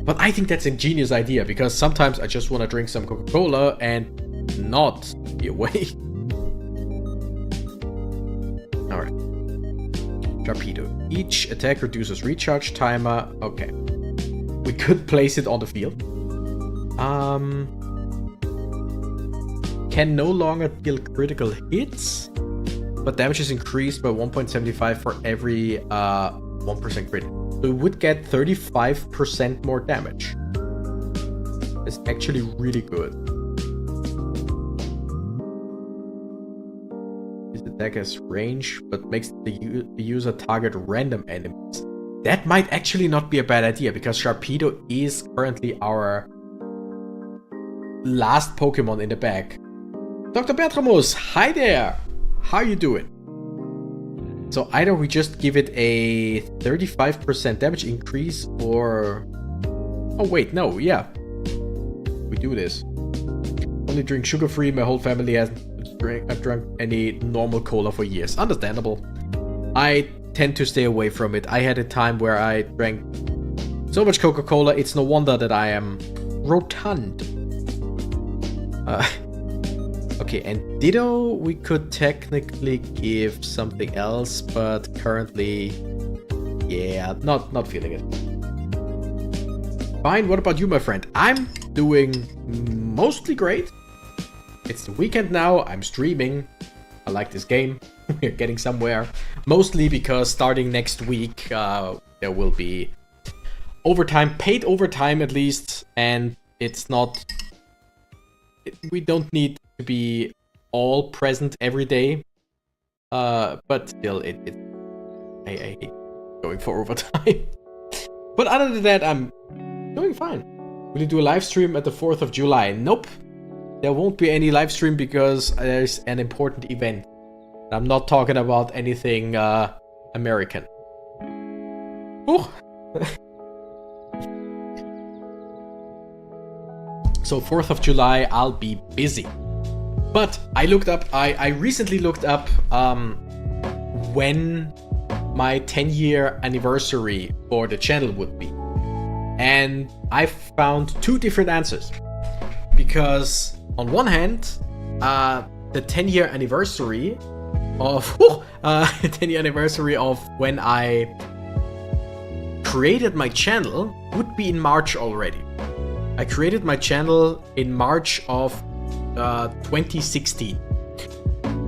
But I think that's a genius idea, because sometimes I just want to drink some Coca-Cola and not be awake. Alright. Torpedo. Each attack reduces recharge timer. Okay. We could place it on the field. Can no longer deal critical hits, but damage is increased by 1.75 for every 1% crit. So we would get 35% more damage. It's actually really good. This attack has range, but makes the user target random enemies. That might actually not be a bad idea, because Sharpedo is currently our last Pokemon in the bag. Dr. Bertramus, hi there! How you doing? So either we just give it a 35% damage increase, or... Oh wait, no, yeah. We do this. Only drink sugar-free, my whole family hasn't drunk any normal cola for years. Understandable. I tend to stay away from it. I had a time where I drank so much Coca-Cola, it's no wonder that I am rotund. Okay, and Ditto, we could technically give something else, but currently, yeah, not feeling it. Fine, what about you, my friend? I'm doing mostly great. It's the weekend now, I'm streaming. I like this game. We're getting somewhere. Mostly because starting next week, there will be overtime, paid overtime at least, and it's not... we don't need to be all present every day. But still, I hate going for overtime. But other than that, I'm doing fine. Will you do a live stream at the 4th of July? Nope. There won't be any live stream because there's an important event. I'm not talking about anything American. Oh. So 4th of July, I'll be busy. But I looked up, I recently looked up when my 10-year anniversary for the channel would be. And I found two different answers. Because on one hand, the 10-year anniversary of 10-year anniversary of when I created my channel would be in March already. I created my channel in March of 2016.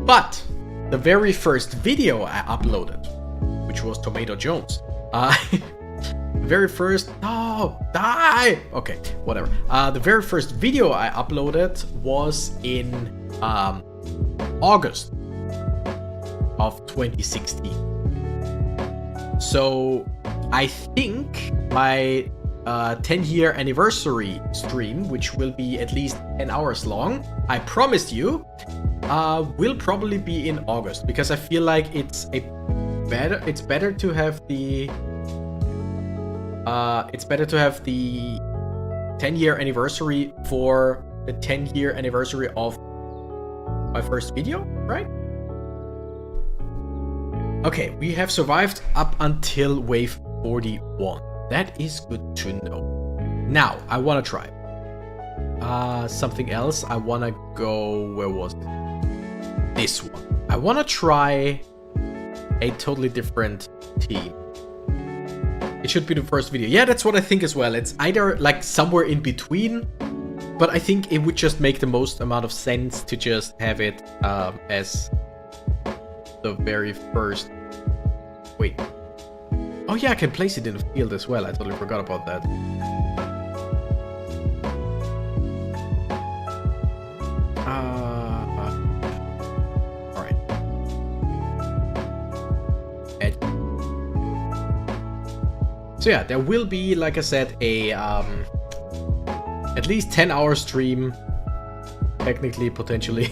But the very first video I uploaded, which was Tomato Jones, very first... oh, die! Okay, whatever. The very first video I uploaded was in August of 2016. So I think my 10-year anniversary stream, which will be at least 10 hours long, I promised you, will probably be in August, because I feel like it's better to have the 10-year anniversary for the 10-year anniversary of my first video, right? Okay, we have survived up until wave 41. That is good to know. Now, I want to try something else. I want to go... where was it? This one. I want to try a totally different team. It should be the first video. Yeah, that's what I think as well. It's either like somewhere in between, but I think it would just make the most amount of sense to just have it as the very first... wait. Oh yeah, I can place it in the field as well. I totally forgot about that. Alright. So yeah, there will be, like I said, a at least 10-hour stream, technically, potentially,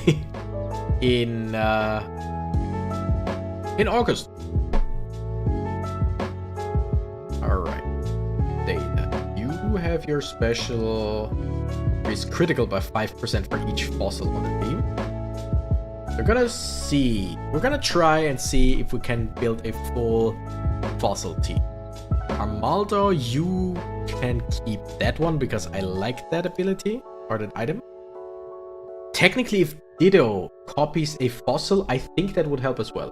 in August. Alright. Data. You have your special increase critical by 5% for each fossil on the team. We're gonna see. We're gonna try and see if we can build a full fossil team. Armaldo, you can keep that one because I like that ability or that item. Technically, if Ditto copies a fossil, I think that would help as well.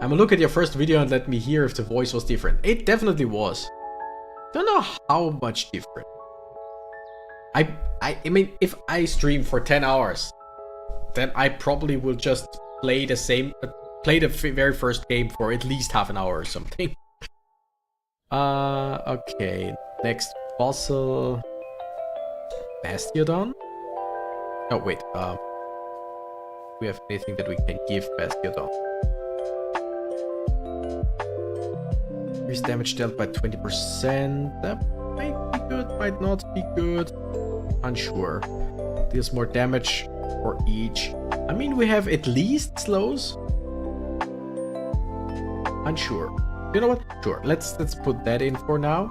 I'm gonna look at your first video and let me hear if the voice was different. It definitely was. Don't know how much different. I mean, if I stream for 10 hours, then I probably will just play the same, play the very first game for at least half an hour or something. Okay. Next fossil. Bastiodon? Oh, wait. We have anything that we can give Bastiodon? Increase damage dealt by 20%. That might be good, might not be good. Unsure. Deals more damage for each. I mean, we have at least slows. Unsure. You know what? Sure. Let's put that in for now.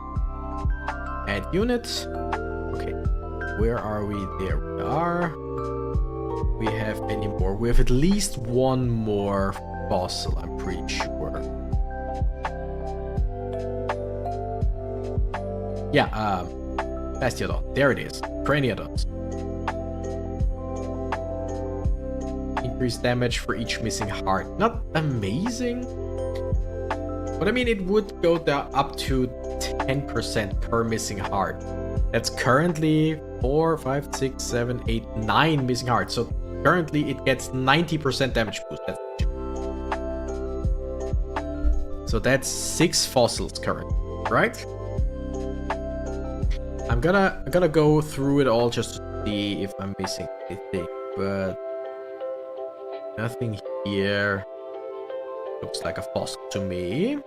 Add unit. Okay. Where are we? There we are. We have any more? We have at least one more fossil, I'm pretty sure. Yeah, Bastiodon. There it is. Craniodons. Increased damage for each missing heart. Not amazing. But I mean, it would go down up to 10% per missing heart. That's currently 4, 5, 6, 7, 8, 9 missing hearts. So currently it gets 90% damage boost. So that's 6 fossils currently, right? I'm gonna go through it all just to see if I'm missing anything, but nothing here looks like a fossil to me.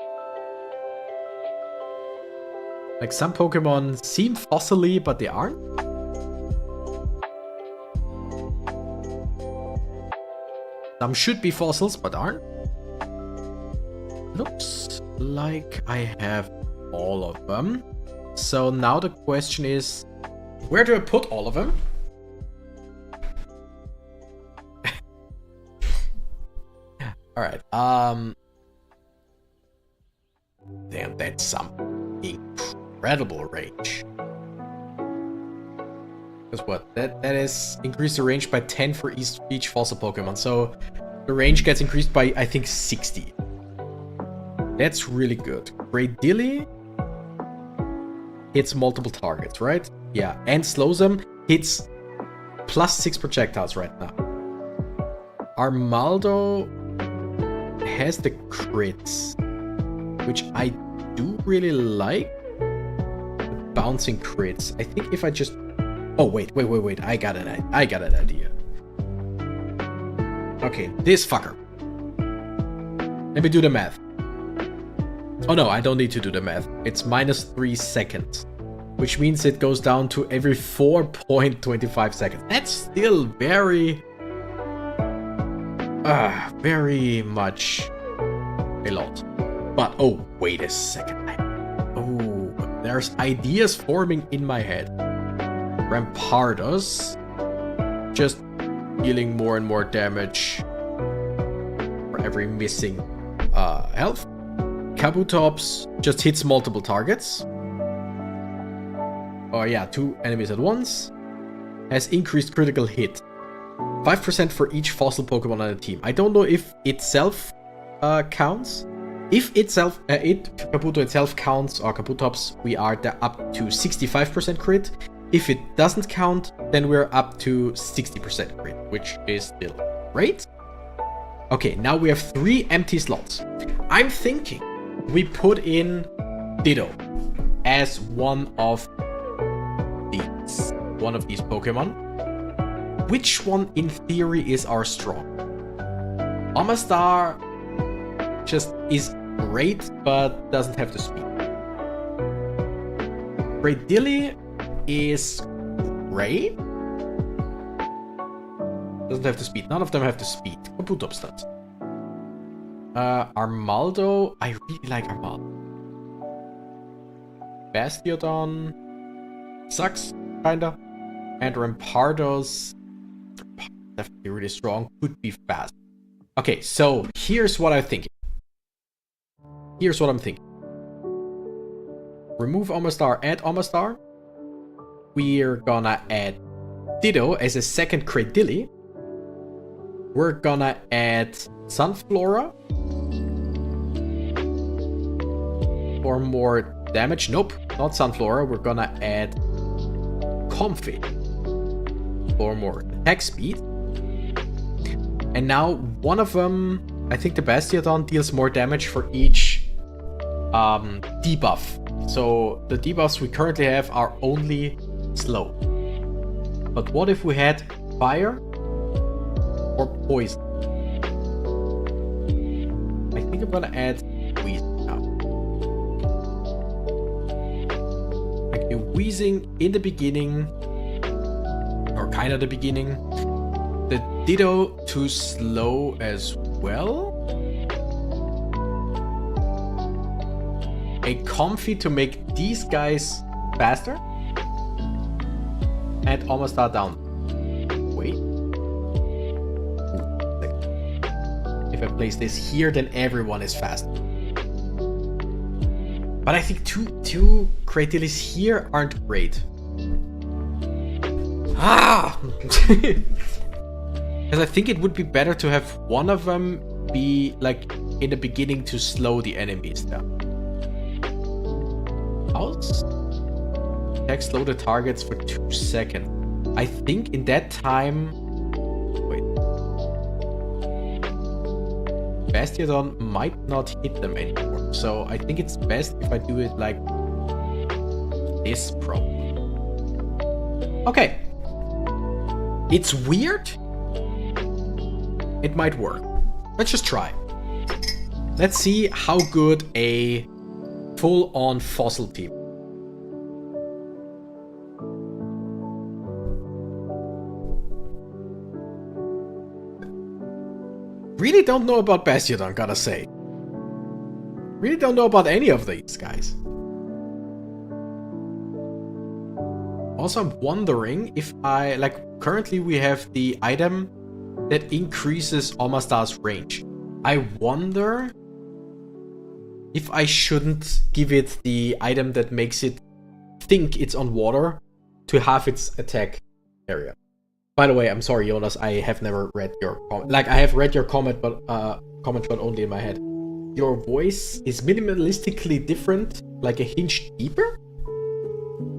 Like some Pokemon seem fossil-y, but they aren't. Some should be fossils, but aren't. Looks like I have all of them. So now the question is, where do I put all of them? Alright, damn, that's some incredible range. Because what? That is increase the range by 10 for each fossil Pokemon. So the range gets increased by, I think, 60. That's really good. Great Dilly hits multiple targets, right? Yeah, and slows them. Hits +6 projectiles right now. Armaldo has the crits, which I do really like. The bouncing crits. I think if I just... Oh, wait. I got an idea. Okay, this fucker. Let me do the math. Oh no, I don't need to do the math. It's -3 seconds, which means it goes down to every 4.25 seconds. That's still very much a lot. But oh, wait a second. Oh, there's ideas forming in my head. Rampardos just dealing more and more damage for every missing health. Kabutops just hits multiple targets. Oh yeah, 2 enemies at once. Has increased critical hit. 5% for each fossil Pokemon on the team. I don't know if itself counts. If Kabuto itself counts, or Kabutops, we are up to 65% crit. If it doesn't count, then we're up to 60% crit, which is still great. Okay, now we have 3 empty slots. I'm thinking we put in Ditto as one of these Pokemon. Which one in theory is our strong? Omastar just is great, but doesn't have the speed. Great Dilly is great. Doesn't have the speed. None of them have the speed. Kabutops does. Armaldo. I really like Armaldo. Bastiodon sucks, kinda. And Rampardos, definitely really strong. Could be fast. Okay, so here's what I'm thinking. Remove Omastar, add Omastar. We're gonna add Ditto as a second Cradilly. We're gonna add Sunflora for more damage. Nope, not Sunflora. We're gonna add Comfy for more attack speed. And now one of them, I think the Bastiodon, deals more damage for each debuff. So the debuffs we currently have are only slow. But what if we had fire or poison? I think I'm gonna add Wheezing now. Like the Wheezing in the beginning, or kind of the beginning. The Ditto too slow as well. A Comfy to make these guys faster. And Omastar down. Wait. If I place this here, then everyone is fast. But I think two Cradillys here aren't great. Because I think it would be better to have one of them be like in the beginning to slow the enemies down. House? Attack slow the targets for 2 seconds. I think in that time... Wait. Bastiodon might not hit them anymore. So I think it's best if I do it like this, probably. Okay. It's weird. It might work. Let's just try. Let's see how good a full-on fossil team. Really don't know about Bastiodon, gotta say. Really don't know about any of these guys. Also, I'm wondering if I... Like, currently we have the item that increases Omastar's range. I wonder if I shouldn't give it the item that makes it think it's on water to half its attack area. By the way, I'm sorry, Jonas, I have never read your comment. Like, I have read your comment, but only in my head. Your voice is minimalistically different, like a hinge deeper?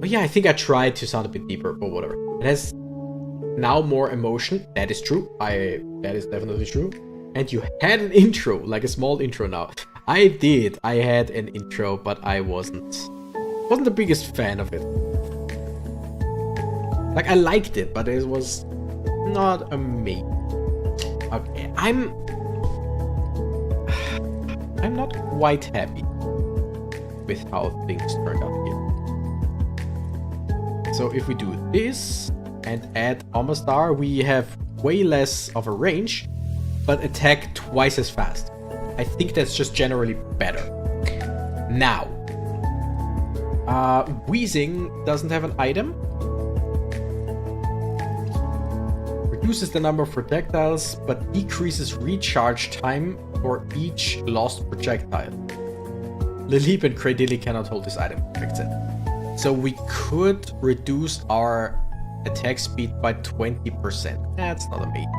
Oh yeah, I think I tried to sound a bit deeper, but whatever. It has now more emotion. That is true. That is definitely true. And you had an intro, like a small intro now. I did. I had an intro, but I wasn't the biggest fan of it. Like, I liked it, but it was not amazing. Okay, I'm not quite happy with how things turned out here. So if we do this and add Omastar, we have way less of a range, but attack twice as fast. I think that's just generally better. Now, Wheezing doesn't have an item. Reduces the number of projectiles, but decreases recharge time for each lost projectile. Lilip and Cradilly cannot hold this item. So we could reduce our attack speed by 20%. That's not amazing.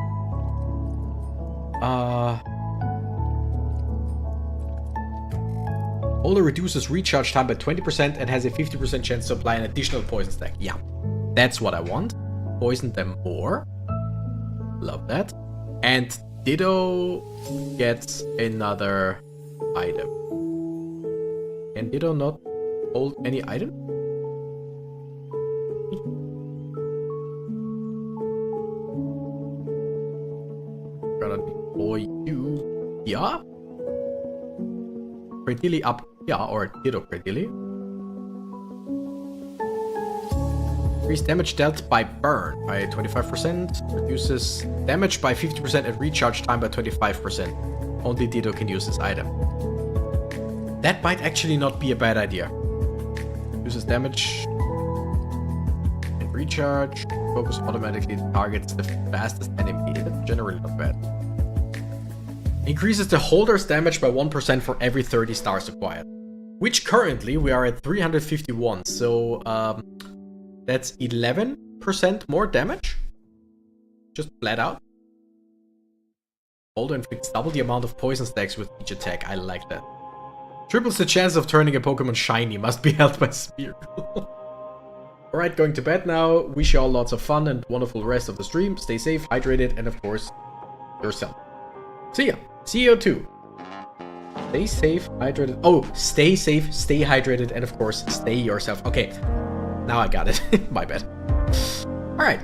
Holder reduces recharge time by 20% and has a 50% chance to apply an additional poison stack. Yeah, that's what I want. Poison them more. Love that. And Ditto gets another item. Can Ditto not hold any item? Gonna deploy you. Yeah. Cradilly up. Yeah, or Ditto Cradilly. Increase damage dealt by burn by 25%. Reduces damage by 50% and recharge time by 25%. Only Ditto can use this item. That might actually not be a bad idea. Uses damage and recharge. Focus automatically targets the fastest enemy. That's generally not bad. Increases the holder's damage by 1% for every 30 stars acquired. Which currently we are at 351. So that's 11% more damage. Just flat out. Holder inflicts double the amount of poison stacks with each attack. I like that. Triples the chance of turning a Pokemon shiny. Must be held by Spear. Alright, going to bed now. Wish you all lots of fun and wonderful rest of the stream. Stay safe, hydrated, and of course, yourself. See ya. See you too. Stay safe, hydrated. Oh, stay safe, stay hydrated, and of course, stay yourself. Okay, now I got it. My bad. Alright.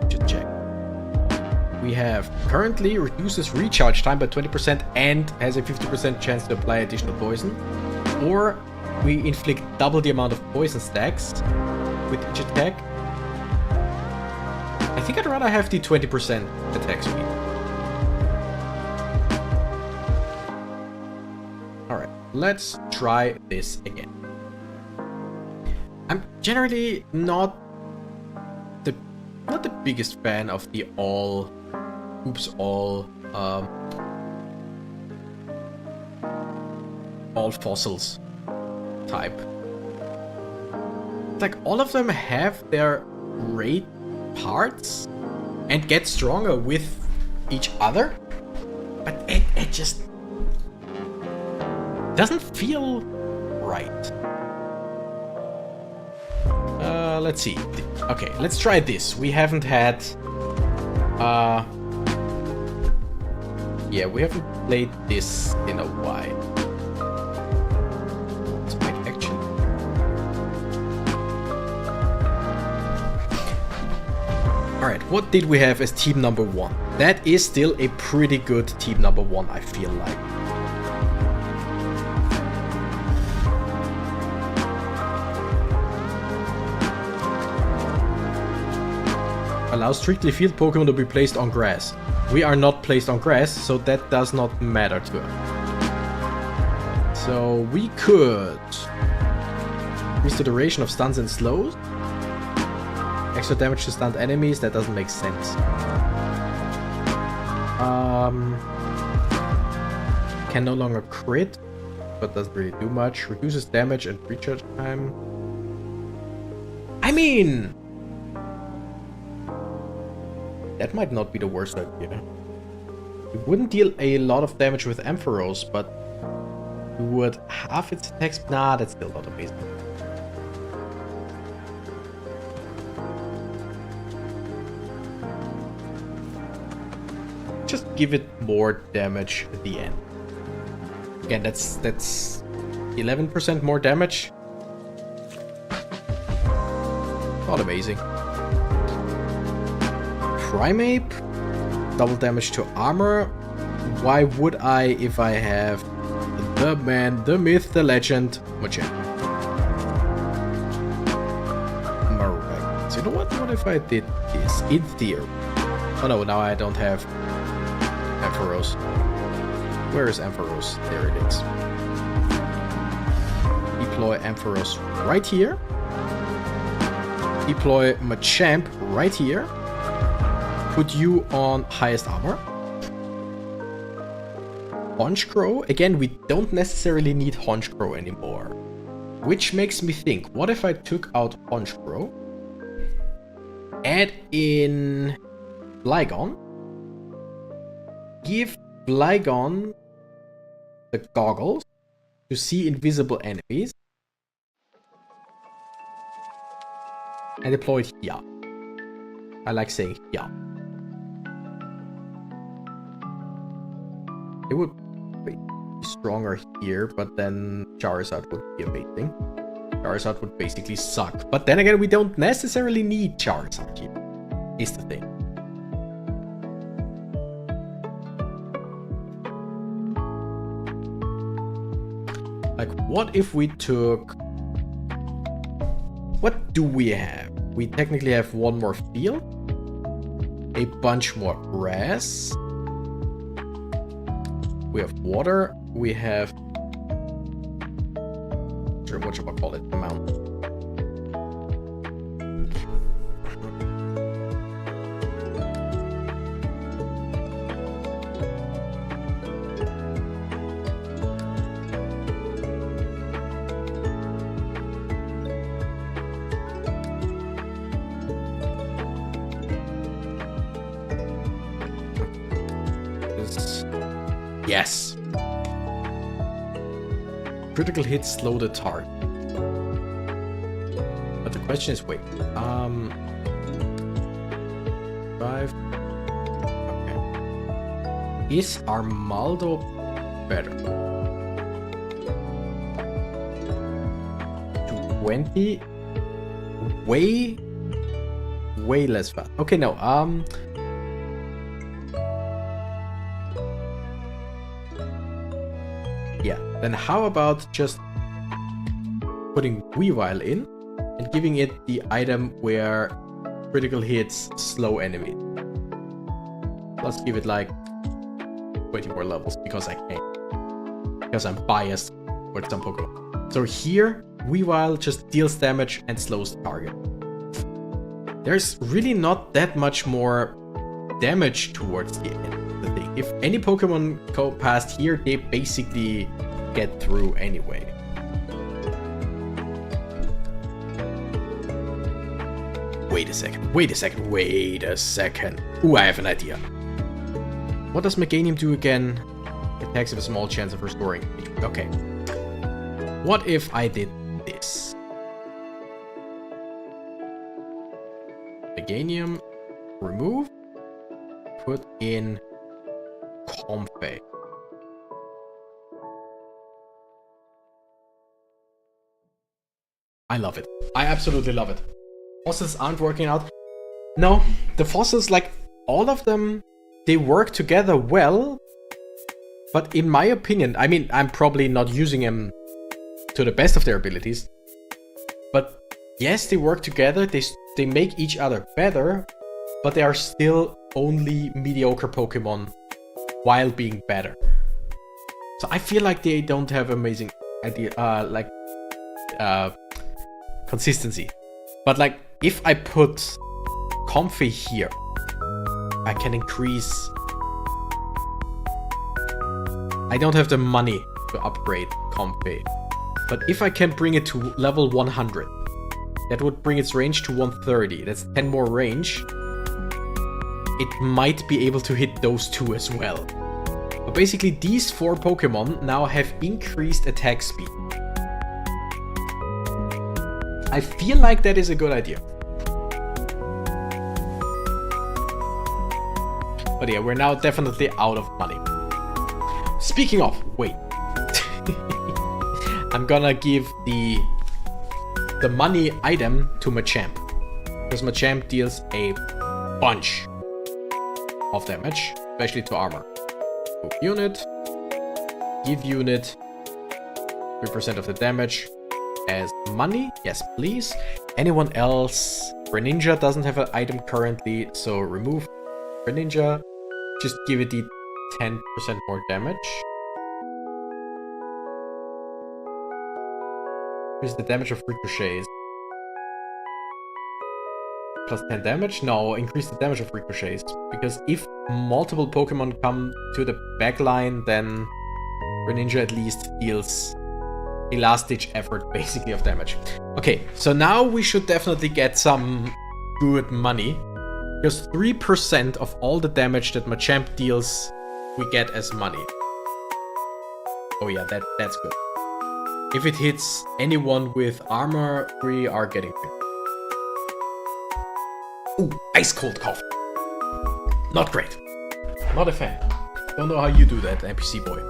Just check. We have currently reduces recharge time by 20% and has a 50% chance to apply additional poison. Or we inflict double the amount of poison stacks with each attack. I think I'd rather have the 20% attack speed. Alright, let's try this again. I'm generally not the biggest fan of the all fossils type. Like, all of them have their great parts and get stronger with each other, But it just doesn't feel right. Let's see. Okay, let's try this. We haven't had... yeah, we haven't played this in a while. Spike action. Alright, what did we have as team number 1? That is still a pretty good team number 1, I feel like. Allow strictly field Pokemon to be placed on grass. We are not placed on grass, so that does not matter to us. So we could increase the duration of stuns and slows. Extra damage to stunned enemies, that doesn't make sense. Can no longer crit, but doesn't really do much. Reduces damage and recharge time. I mean... that might not be the worst idea. It wouldn't deal a lot of damage with Ampharos, but it would half its attacks. Nah, that's still not amazing. Just give it more damage at the end. Again, that's 11% more damage. Not amazing. Primeape, double damage to armor. Why would I if I have the man, the myth, the legend, Machamp? Marowak. So you know what? What if I did this in theory? Oh no, now I don't have Ampharos. Where is Ampharos? There it is. Deploy Ampharos right here. Deploy Machamp right here. Put you on highest armor. Honchkrow. Again, we don't necessarily need Honchkrow anymore. Which makes me think, what if I took out Honchkrow? Add in Flygon. Give Flygon the goggles to see invisible enemies. And deploy it here. I like saying here. It would be stronger here, but then Charizard would be amazing. Charizard would basically suck. But then again, we don't necessarily need Charizard here, is the thing. Like, what if we took... what do we have? We technically have one more field. A bunch more grass. We have water. We have... sure, what should I call it? The mountain. Yes. Critical hits slow the target. But the question is, wait. 5. Okay. Is Armaldo better? 20. Way less fast. Okay, no. Yeah, then how about just putting Weavile in and giving it the item where critical hits slow enemies. Let's give it like 20 more levels because I can. Because I'm biased with some Pokemon. So here, Weavile just deals damage and slows the target. There's really not that much more damage towards the end. The thing. If any Pokemon go past here, they basically get through anyway. Wait a second. Ooh, I have an idea. What does Meganium do again? Attacks have a small chance of restoring. Okay. What if I did this? Meganium, remove, put in Comfey. I love it. I absolutely love it. Fossils aren't working out. No, the fossils, like, all of them, they work together well. But in my opinion, I mean, I'm probably not using them to the best of their abilities. But yes, they work together. They make each other better. But they are still only mediocre Pokemon while being better. So I feel like they don't have amazing consistency. But like, if I put Comfey here, I can increase. I don't have the money to upgrade Comfey, but if I can bring it to level 100, that would bring its range to 130. That's 10 more range. It might be able to hit those two as well. But basically, these 4 Pokemon now have increased attack speed. I feel like that is a good idea. But yeah, we're now definitely out of money. Speaking of, wait. I'm gonna give the money item to Machamp. Because Machamp deals a bunch of damage, especially to armor. Move unit, give unit 3% of the damage as money. Yes, please. Anyone else? Greninja doesn't have an item currently, so remove Greninja. Just give it the 10% more damage. Here's the damage of ricochets. Plus 10 damage? No, increase the damage of ricochets. Because if multiple Pokemon come to the back line, then Greninja at least deals a last-ditch effort, basically, of damage. Okay, so now we should definitely get some good money. Because 3% of all the damage that Machamp deals, we get as money. Oh yeah, that's good. If it hits anyone with armor, we are getting it. Ooh, ice cold coffee. Not great. Not a fan. Don't know how you do that, NPC boy.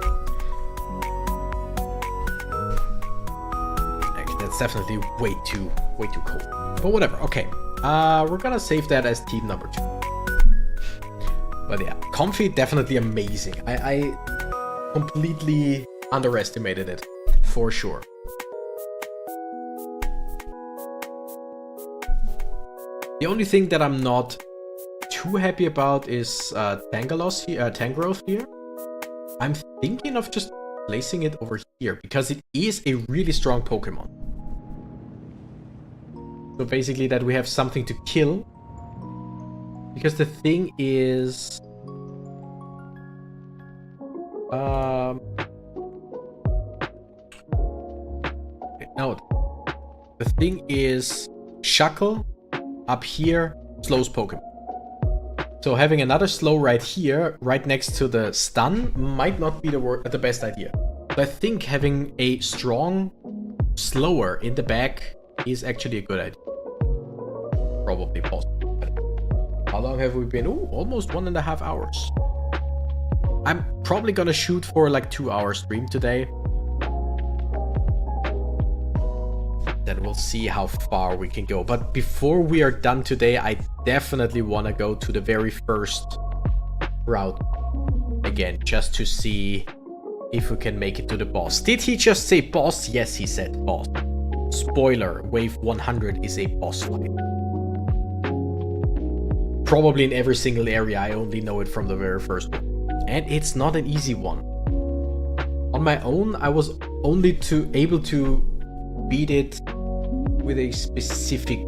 Actually, that's definitely way too cold. But whatever, okay. We're gonna save that as team number 2. But yeah, Comfey definitely amazing. I completely underestimated it, for sure. The only thing that I'm not too happy about is Tangrowth here. I'm thinking of just placing it over here, because it is a really strong Pokemon. So basically that we have something to kill. Because the thing is... no. The thing is... Shackle up here slows Pokemon. So having another slow right here, right next to the stun, might not be the best idea. So I think having a strong slower in the back is actually a good idea. Probably possible. How long have we been? Ooh, almost 1.5 hours. I'm probably gonna shoot for like 2-hour stream today. Then we'll see how far we can go. But before we are done today, I definitely want to go to the very first route again, just to see if we can make it to the boss. Did he just say boss? Yes, he said boss. Spoiler, wave 100 is a boss fight. Probably in every single area, I only know it from the very first one. And it's not an easy one. On my own, I was only able to beat it with a specific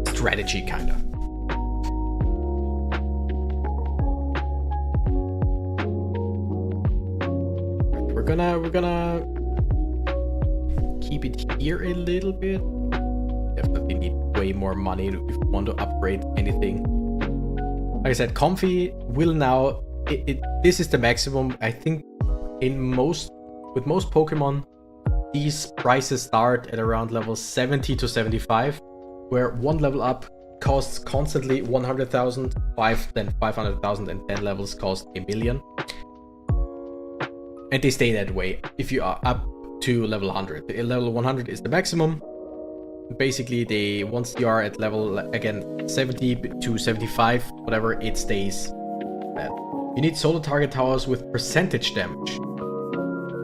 strategy, kind of. We're gonna keep it here a little bit. Definitely need way more money if we want to upgrade anything. like I said, Comfy will now... This is the maximum, I think, with most Pokemon. These prices start at around level 70 to 75, where one level up costs constantly 100,000, 5, then 500,000, and 10 levels cost a million. And they stay that way if you are up to level 100. Level 100 is the maximum. Basically, once you are at level, again, 70 to 75, whatever, it stays that. You need solo target towers with percentage damage.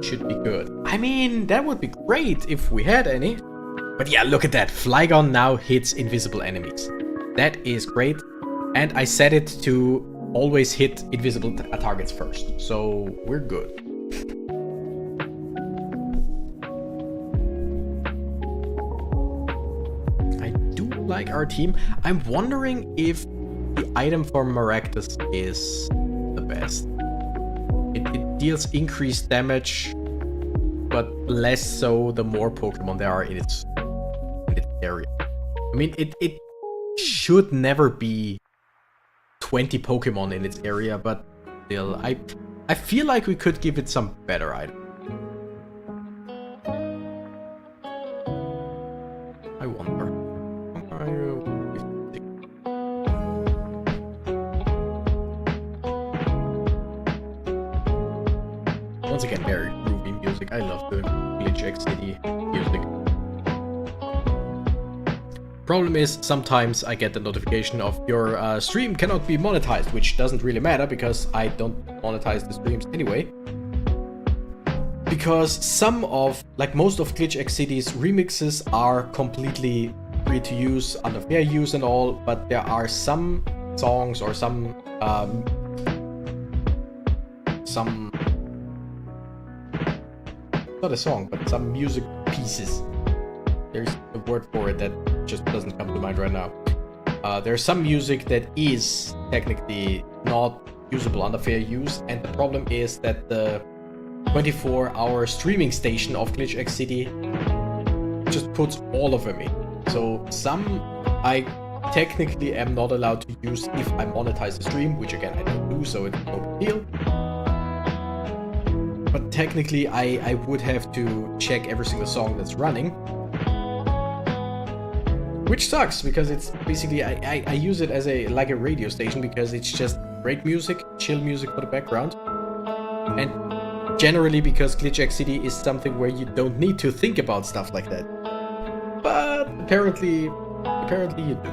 Should be good. I mean, that would be great if we had any. But yeah, look at that. Flygon now hits invisible enemies. That is great. And I set it to always hit invisible targets first. So we're good. I do like our team. I'm wondering if the item for Maractus is the best. It deals increased damage, but less so the more Pokemon there are in its area. I mean, it should never be 20 Pokemon in its area, but still, I feel like we could give it some better item. I wonder. Once again, very groovy music. I love the Glitch X CD music. Problem is, sometimes I get the notification of your stream cannot be monetized, which doesn't really matter because I don't monetize the streams anyway. Because some of, like most of Glitch X CD's remixes are completely free to use, under fair use and all, but there are some songs or some not a song, but some music pieces. There's a word for it that just doesn't come to mind right now. There's some music that is technically not usable under fair use, and the problem is that the 24-hour streaming station of Glitch X CD just puts all of them in. So some I technically am not allowed to use if I monetize the stream, which again I don't do, so it's no big deal. But technically I would have to check every single song that's running. Which sucks, because it's basically, I use it as like a radio station, because it's just great music, chill music for the background. And generally because Glitch X CD is something where you don't need to think about stuff like that. But apparently you do.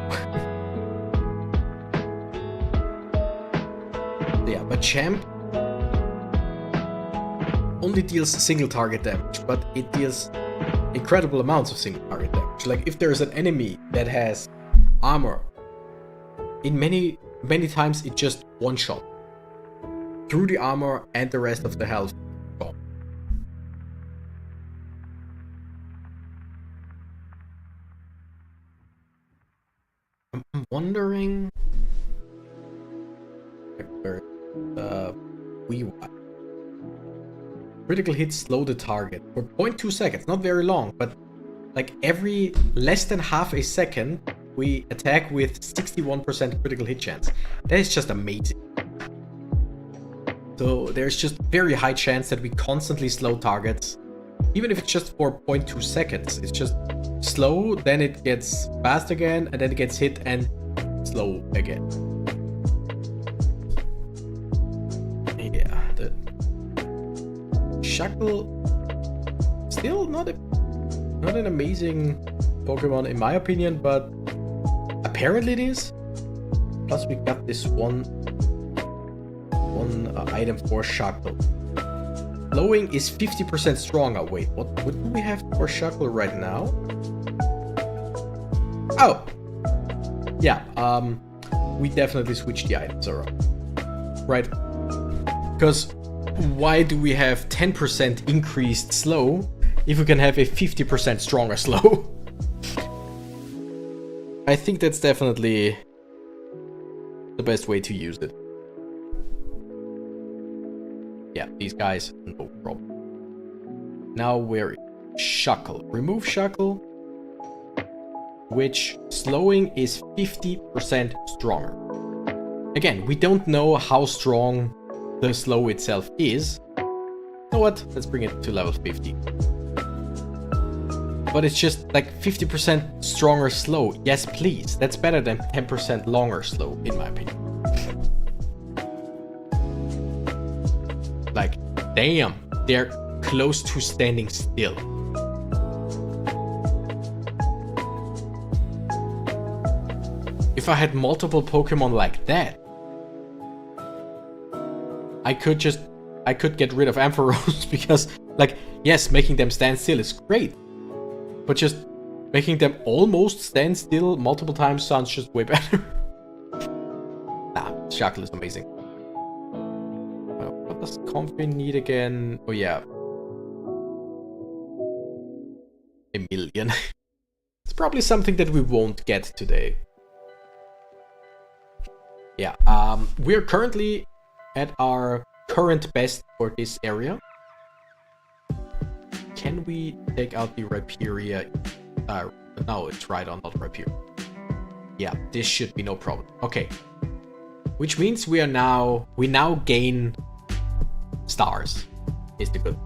Yeah, but Champ only deals single target damage, but it deals incredible amounts of single target damage. Like if there's an enemy that has armor, in many times it just one shot through the armor and the rest of the health gone. I'm wondering where critical hits slow the target for 0.2 seconds, not very long, but like every less than half a second we attack with 61% critical hit chance. That is just amazing. So there's just very high chance that we constantly slow targets, even if it's just for 0.2 seconds. It's just slow, then it gets fast again, and then it gets hit and slow again. Yeah, the Shuckle, still not an amazing Pokemon in my opinion, but apparently it is. Plus we got this one item for Shuckle. Slowing is 50% stronger. Wait, what do we have for Shuckle right now? Oh! Yeah, we definitely switched the items around. Right? Because why do we have 10% increased slow if we can have a 50% stronger slow? I think that's definitely the best way to use it. Yeah, these guys, no problem. Now we're Shuckle. Remove Shuckle, which slowing is 50% stronger. Again, we don't know how strong the slow itself is. You know what? Let's bring it to level 50. But it's just like 50% stronger slow. Yes, please. That's better than 10% longer slow, in my opinion. Like, damn, they're close to standing still. If I had multiple Pokemon like that, I could get rid of Ampharos because, like, yes, making them stand still is great, but just making them almost stand still multiple times sounds just way better. Nah, Shackle is amazing. What does Comfy need again? Oh yeah, a million. It's probably something that we won't get today. Yeah, we're currently at our current best for this area. Can we take out the Rhyperior? No, it's Rhydon, not Rhyperior. Yeah, this should be no problem. Okay, which means we now gain stars. Is the good.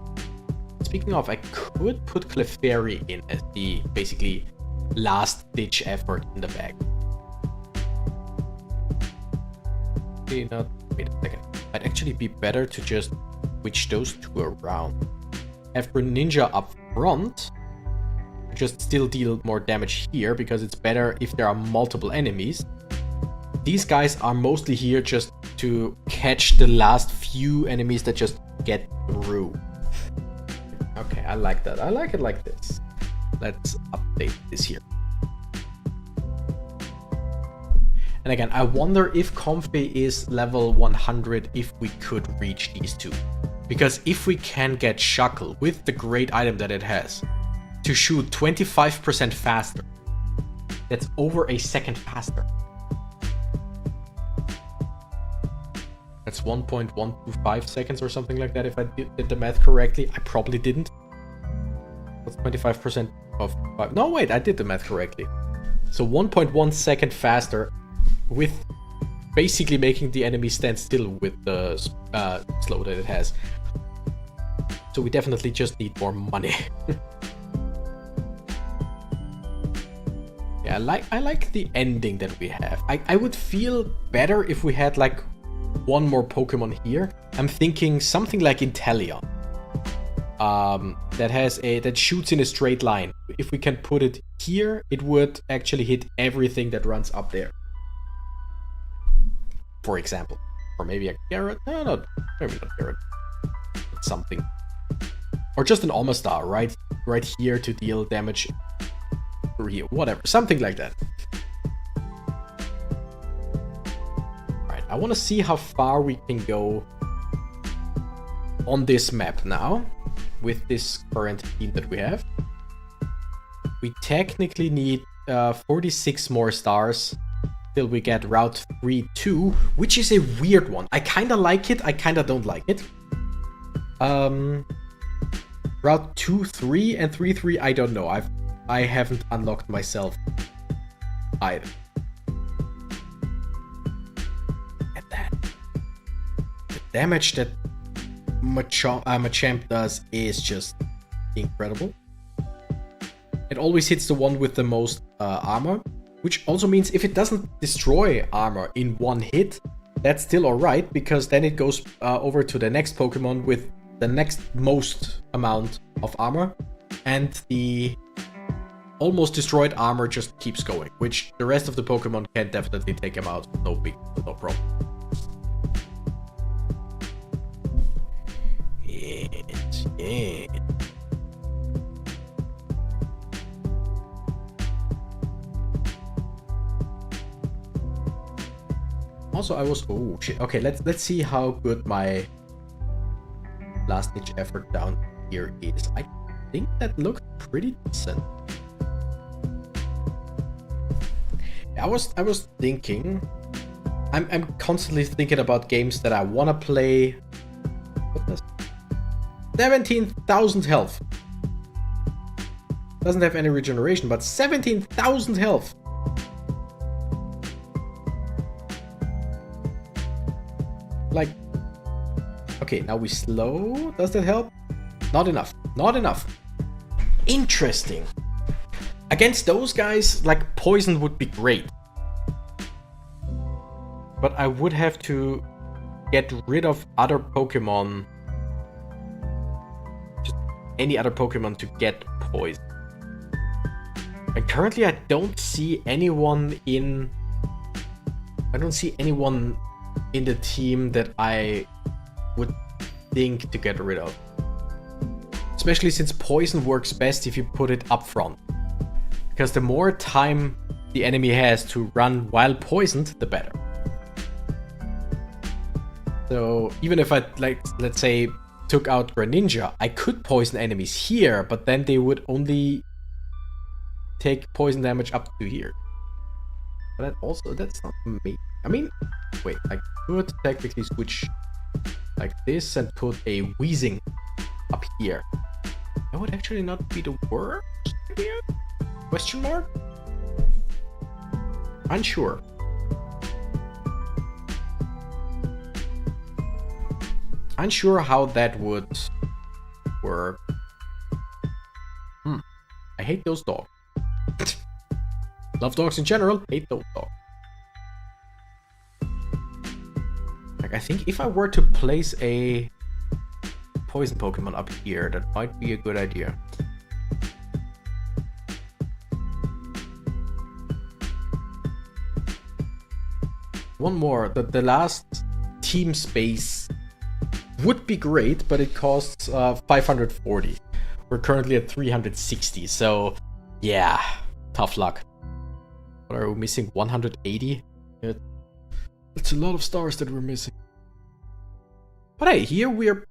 Speaking of, I could put Clefairy in as the basically last ditch effort in the bag. Wait a second. Might actually be better to just switch those two around. Have Greninja up front, just still deal more damage here because it's better if there are multiple enemies. These guys are mostly here just to catch the last few enemies that just get through. Okay, I like that. I like it like this. Let's update this here. And again, I wonder if Comfy is level 100 if we could reach these two. Because if we can get Shackle with the great item that it has to shoot 25% faster, that's over a second faster. That's 1.125 seconds or something like that if I did the math correctly. I probably didn't. What's 25% of 5? No, wait, I did the math correctly. So 1.1 second faster, with basically making the enemy stand still with the slow that it has. So we definitely just need more money. Yeah, I like the ending that we have. I would feel better if we had like one more Pokemon here. I'm thinking something like Inteleon. That shoots in a straight line. If we can put it here, it would actually hit everything that runs up there. For example. Or maybe a Garrett. No, maybe not Garrett. It's something. Or just an Omastar, right here to deal damage through here. Whatever. Something like that. Alright, I want to see how far we can go on this map now. With this current team that we have. We technically need 46 more stars till we get Route 3-2, which is a weird one. I kind of like it, I kind of don't like it. Route 2-3 and 3-3, I don't know. I haven't unlocked myself either. And that. The damage that Machamp does is just incredible. It always hits the one with the most armor, which also means if it doesn't destroy armor in one hit, that's still alright, because then it goes over to the next Pokemon with the next most amount of armor, and the almost destroyed armor just keeps going, which the rest of the Pokemon can definitely take him out. No problem. Yeah. Also, I was... Oh, shit. Okay, let's see how good my last-ditch effort down here is. I think that looked pretty decent. I was thinking... I'm constantly thinking about games that I want to play. What does... 17,000 health. Doesn't have any regeneration, but 17,000 health. like... Okay, now we slow. Does that help? Not enough. Not enough. Interesting. Against those guys, like, poison would be great. But I would have to get rid of other Pokemon. Just any other Pokemon to get poison. And currently I don't see anyone in... I don't see anyone in the team that I would think to get rid of. Especially since poison works best if you put it up front. Because the more time the enemy has to run while poisoned, the better. So even if I, like, let's say, took out Greninja, I could poison enemies here, but then they would only take poison damage up to here. But that's not me. I mean, wait, I could technically switch like this and put a Wheezing up here. That would actually not be the worst idea? Question mark? Unsure. Unsure how that would work. I hate those dogs. Love dogs in general, hate those dogs. Like, I think if I were to place a poison Pokemon up here, that might be a good idea. One more, the last team space would be great, but it costs 540. We're currently at 360, so yeah, tough luck. What are we missing? 180? It's a lot of stars that we're missing. But hey, here we're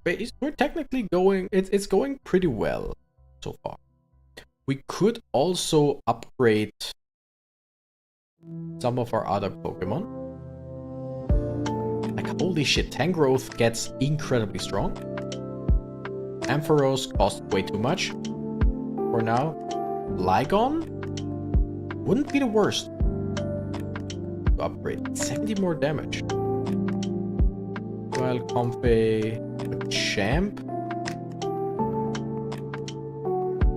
technically going, it's going pretty well so far. We could also upgrade some of our other Pokemon. Like, holy shit, Tangrowth gets incredibly strong. Ampharos costs way too much for now. Lygon wouldn't be the worst to upgrade. 70 more damage. Well, Comfey, Champ.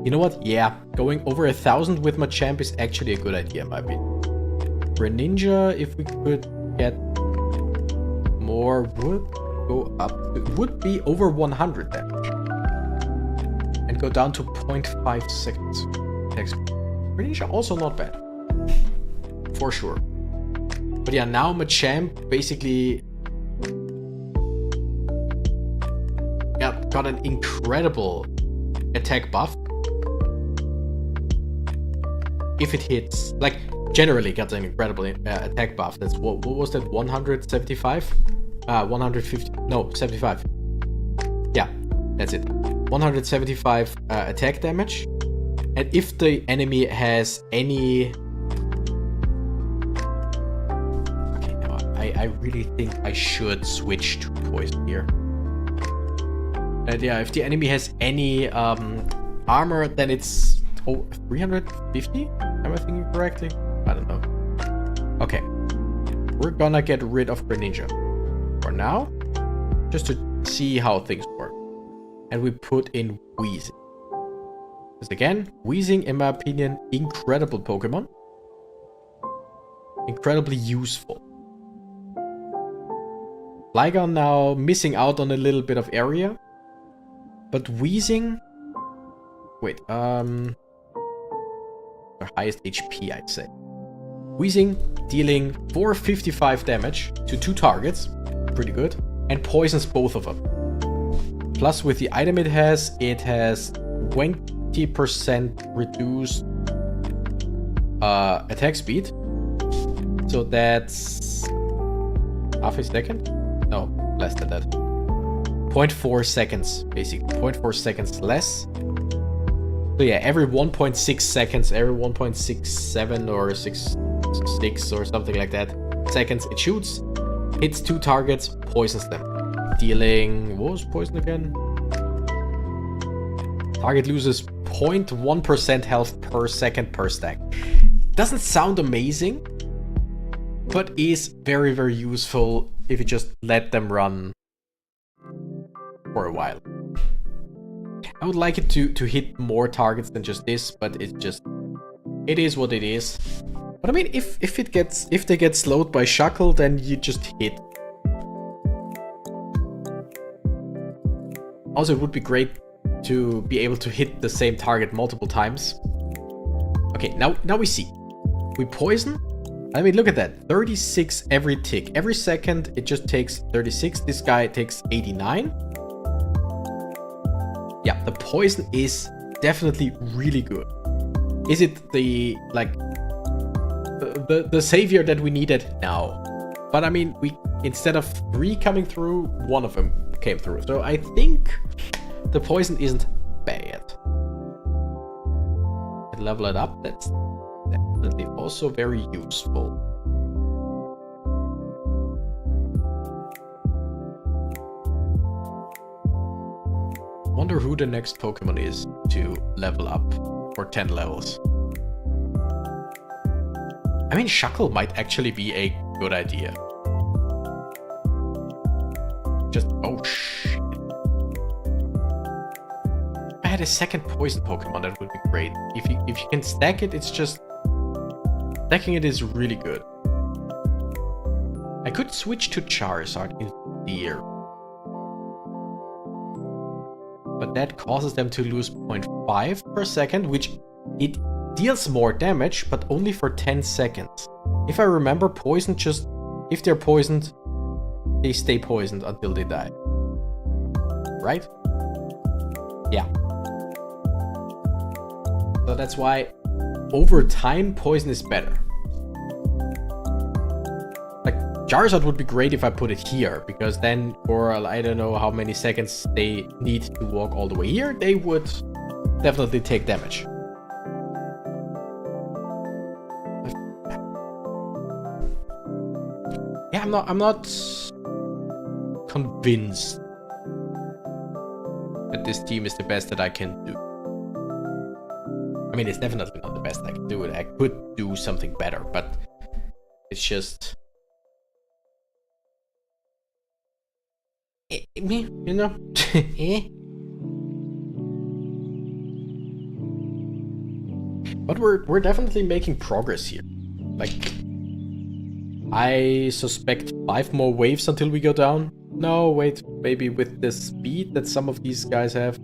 You know what? Yeah, going over 1,000 with Machamp is actually a good idea, in my opinion. Greninja, if we could get more, would go up. It would be over 100 damage. And go down to 0.5 seconds. Greninja also not bad. For sure. But yeah, now Machamp basically got an incredible attack buff. If it hits, like, generally got an incredible attack buff. That's what was that? 175? 150? No, 75. Yeah, that's it. 175 attack damage. And if the enemy has any... Okay, no, I really think I should switch to poison here. And yeah, if the enemy has any armor, then it's 350? Am I thinking correctly? I don't know. Okay. We're gonna get rid of Greninja for now, just to see how things work. And we put in Wheezing. Because again, Wheezing, in my opinion, incredible Pokemon. Incredibly useful. Lygon now missing out on a little bit of area. But Wheezing... Wait, the highest HP, I'd say. Wheezing dealing 455 damage to 2 targets. Pretty good. And poisons both of them. Plus, with the item it has 20% reduced attack speed. So that's half a second? No, less than that. 0.4 seconds, basically. 0.4 seconds less. So yeah, every 1.6 seconds, every 1.67 or 6 or something like that seconds, it shoots, hits 2 targets, poisons them. Dealing... What was poison again? Target loses 0.1% health per second per stack. Doesn't sound amazing, but is very, very useful if you just let them run for a while. I would like it to hit more targets than just this, but it is what it is. But I mean, if they get slowed by Shuckle, then you just hit. Also, it would be great to be able to hit the same target multiple times. Okay, now we see. We poison. I mean, look at that. 36 every tick. Every second, it just takes 36. This guy takes 89. Yeah, the poison is definitely really good. Is it the, like, the savior that we needed? No. But I mean, instead of 3 coming through, 1 of them came through. So I think the poison isn't bad. And level it up, that's definitely also very useful. Wonder who the next Pokemon is to level up for 10 levels. I mean, Shuckle might actually be a good idea. Just, oh shit. If I had a second poison Pokemon, that would be great. If you can stack it, it's just... Stacking it is really good. I could switch to Charizard in theory. But that causes them to lose 0.5 per second, which it deals more damage, but only for 10 seconds. If I remember, poison just... If they're poisoned, they stay poisoned until they die. Right? Yeah. So that's why, over time, poison is better. Like, Charizard would be great if I put it here, because then for, I don't know how many seconds they need to walk all the way here, they would definitely take damage. Yeah, I'm not convinced that this team is the best that I can do. I mean, it's definitely not the best I can do. I could do something better, but it's just... me, you know? But we're definitely making progress here. Like, I suspect 5 more waves until we go down. No, wait, maybe with the speed that some of these guys have.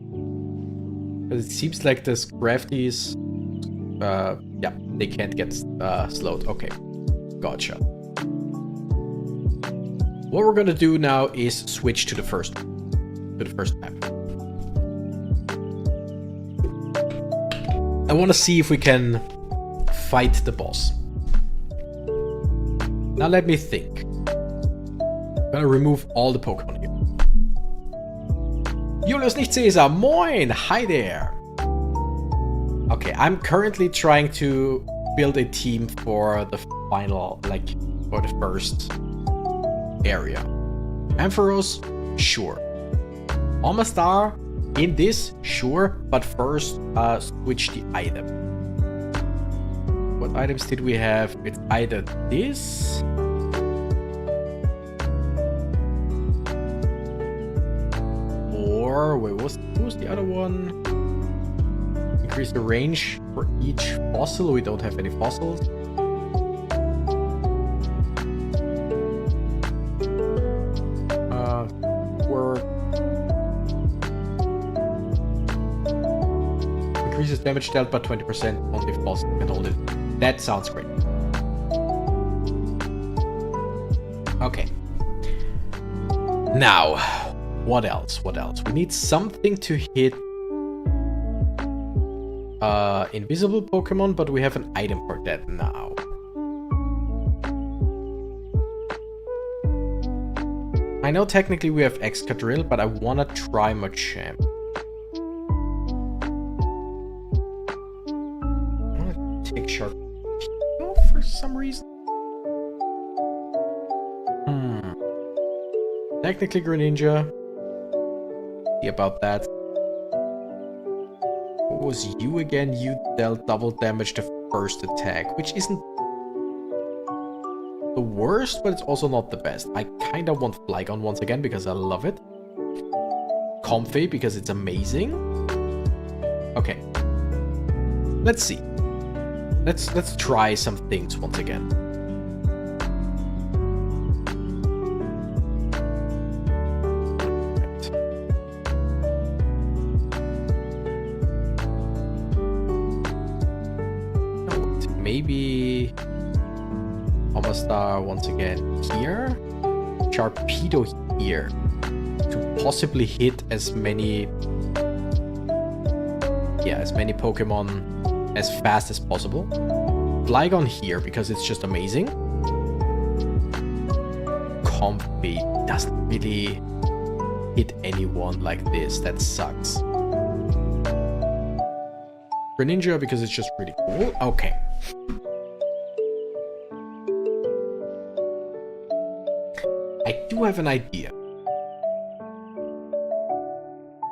But it seems like the Scrafties, yeah, they can't get slowed. Okay, gotcha. What we're gonna do now is switch to the first map. I want to see if we can fight the boss. Now let me think. I'm gonna remove all the Pokemon here. Julius nicht Caesar, moin! Hi there! Okay, I'm currently trying to build a team for the final, like, for the first area. Ampharos, sure. Omastar, in this, sure, but first, switch the item. What items did we have? It's either this... Or, wait, what was the other one? Increase the range for each fossil. We don't have any fossils. Increases damage dealt by 20%. Only fossil can hold it. That sounds great. Okay. Now, what else? What else? We need something to hit invisible Pokemon, but we have an item for that now. I know technically we have Excadrill, but I want to try Machamp. I want to take Sharpedo for some reason. Technically Greninja. See about that. What was you again? You dealt double damage the first attack, which isn't the worst, but it's also not the best. I kind of want Flygon once again because I love it. Comfy because it's amazing. Okay. Let's see. Let's try some things once again. Maybe Omastar once again here. Sharpedo here. To possibly hit as many Pokemon as fast as possible. Flygon here because it's just amazing. Comfy doesn't really hit anyone like this. That sucks. Greninja because it's just really cool. Okay. I do have an idea.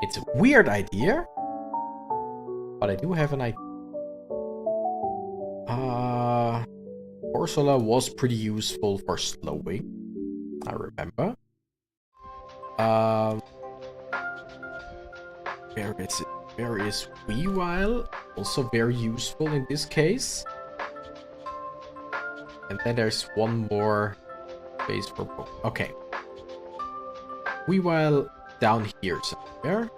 It's a weird idea, but I do have an idea. Corsola was pretty useful for slowing, I remember. Where is it? Where is Weavile? Also very useful in this case. And then there's one more space for Pokemon. Okay. Weavile down here somewhere.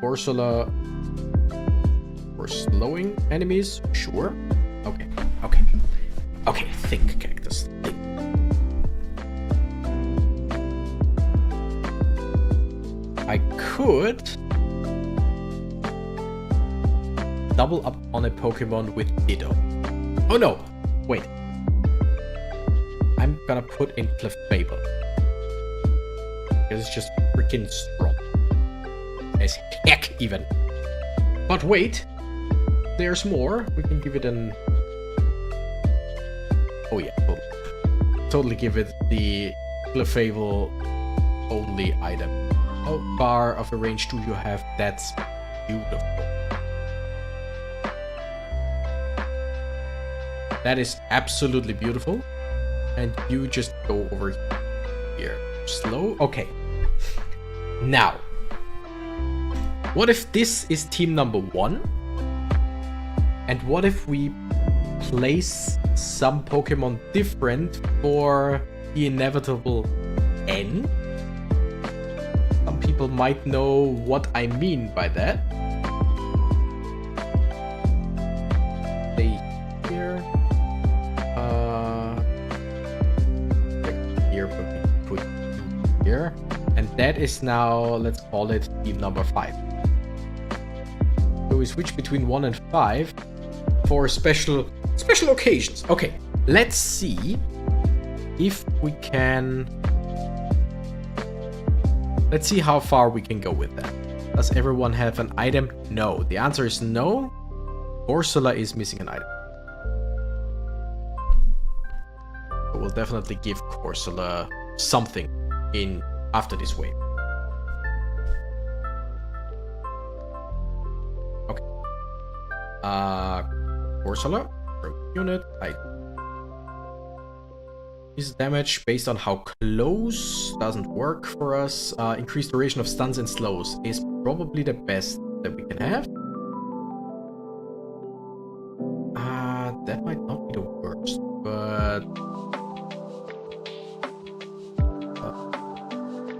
Corsola for slowing enemies? Sure. Okay. Okay. Okay, think, Cactus. Think. I could double up on a Pokemon with Ditto. Oh no! Wait. I'm gonna put in Clefable. Because it's just freaking strong. As heck, even. But wait. There's more. We can give it an... Oh yeah, totally. Totally give it the Clefable only item. How far of a range do you have? That's beautiful. That is absolutely beautiful. And you just go over here. Slow? Okay. Now. What if this is team number 1? And what if we place some Pokemon different for the inevitable end? Some people might know what I mean by that. Stay here. Here, but we put you here. And that is now, let's call it team number 5. So we switch between 1 and 5 for special occasions. Okay, let's see if we can... Let's see how far we can go with that. Does everyone have an item? No. The answer is no. Corsola is missing an item. But we'll definitely give Corsola something in after this wave. Okay. Corsola, unit, Increase damage based on how close doesn't work for us. Increased duration of stuns and slows is probably the best that we can have. That might not be the worst, but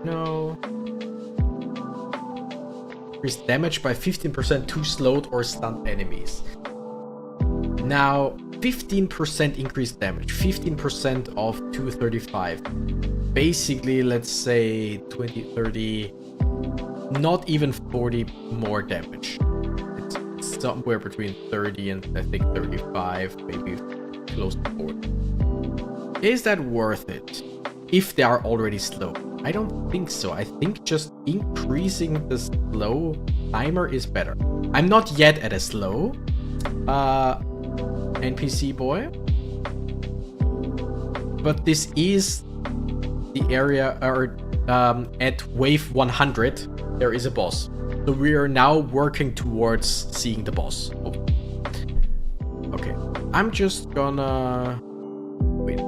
no. Increased damage by 15% to slowed or stunned enemies. Now, 15% increased damage, 15% of 235. Basically, let's say 20, 30, not even 40 more damage. It's somewhere between 30 and I think 35, maybe close to 40. Is that worth it? If they are already slow? I don't think so. I think just increasing the slow timer is better. I'm not yet at a slow. NPC boy, but this is the area, or at wave 100 there is a boss, so we are now working towards seeing the boss. Okay, I'm just gonna... Wait.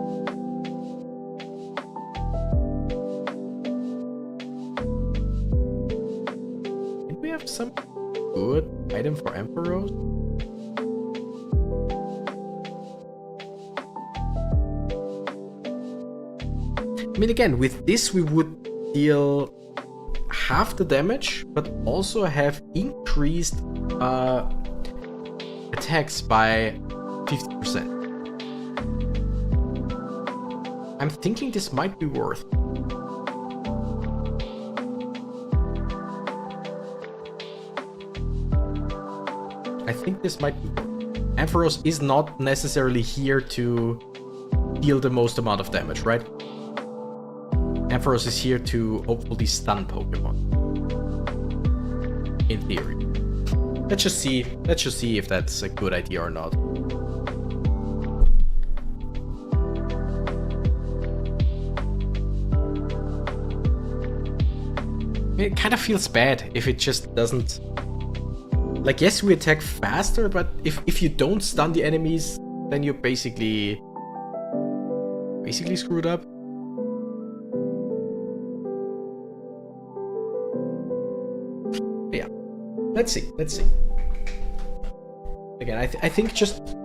Did we have some good item for Ampharos? I mean, again, with this we would deal half the damage, but also have increased attacks by 50%. I'm thinking this might be worth. I think this might be. Ampharos is not necessarily here to deal the most amount of damage, right? Ampharos is here to hopefully stun Pokemon. In theory. Let's just see if that's a good idea or not. It kind of feels bad if it just doesn't... Like, yes, we attack faster, but if you don't stun the enemies, then you're basically screwed up. Yeah, let's see. Again, I think just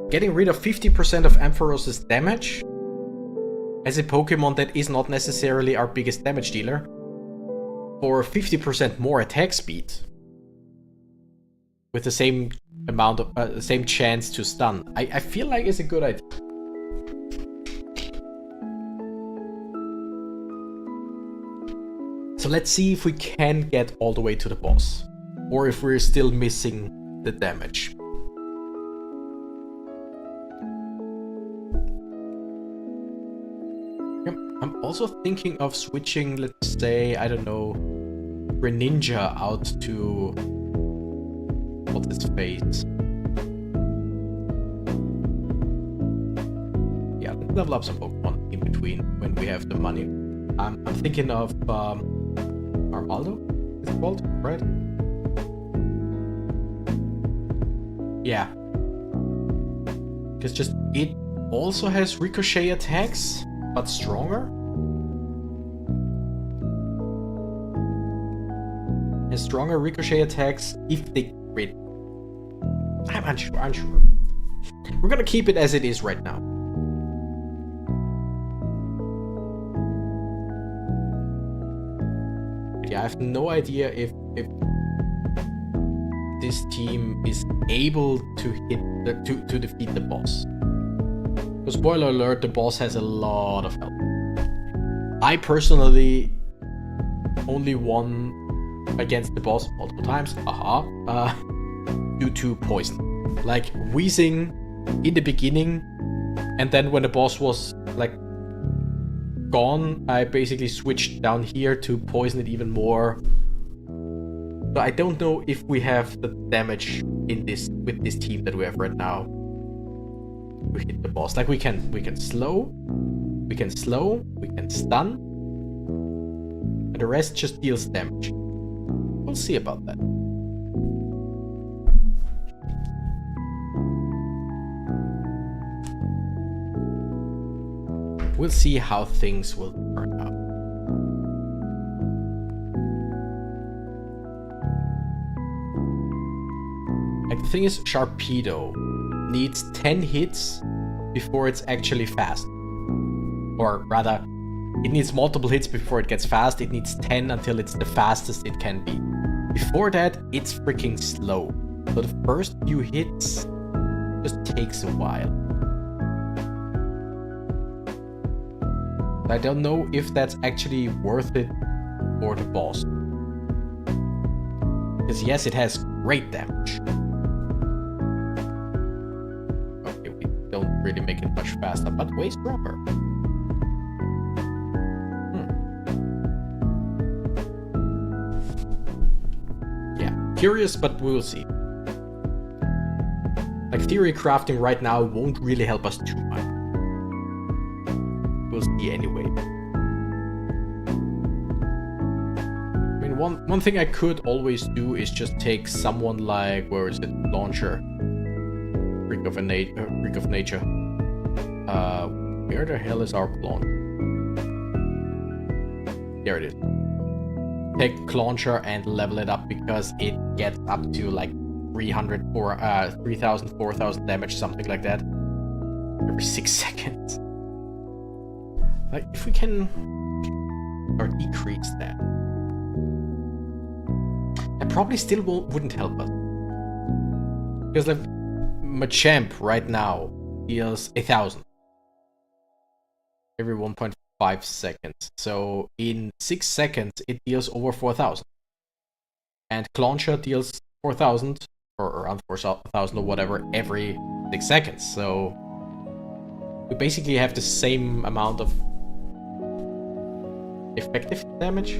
getting rid of 50% of Ampharos' damage as a Pokemon that is not necessarily our biggest damage dealer for 50% more attack speed with the same amount of same chance to stun, I feel like it's a good idea. So let's see if we can get all the way to the boss, or if we're still missing the damage. Yep. I'm also thinking of switching, let's say, I don't know, Greninja out to... what's its face? Yeah, let's level up some Pokemon in between when we have the money. I'm thinking of Armaldo, is it called, right? Yeah. Because just it also has ricochet attacks, but stronger. And stronger ricochet attacks if they crit. I'm unsure. We're gonna keep it as it is right now. But yeah, I have no idea if this team is able to hit to defeat the boss. Because spoiler alert, the boss has a lot of health. I personally only won against the boss multiple times. Due to poison. Like wheezing in the beginning, and then when the boss was like gone, I basically switched down here to poison it even more. So I don't know if we have the damage in this with this team that we have right now. We hit the boss. Like we can slow, we can stun, and the rest just deals damage. We'll see about that. We'll see how things will turn out. Like the thing is, Sharpedo needs 10 hits before it's actually fast. Or rather, it needs multiple hits before it gets fast. It needs 10 until it's the fastest it can be. Before that, it's freaking slow. So the first few hits just takes a while. I don't know if that's actually worth it for the boss. Because yes, it has great damage. Okay, we don't really make it much faster, but way stronger. Yeah, curious, but we will see. Like theory crafting right now won't really help us too much. We'll see anyway. I mean, one thing I could always do is just take someone like, where is it, Launcher. freak of nature. Where the hell is our clone? There it is. Take Clauncher and level it up because it gets up to like 300 or 3,000, 4,000 damage, something like that, every 6 seconds. Like if we can or decrease that, that probably still wouldn't help us because like Machamp right now deals 1,000 every 1.5 seconds. So in 6 seconds, it deals over 4,000. And Clauncher deals 4,000 or around 4,000 or whatever every 6 seconds. So we basically have the same amount of effective damage.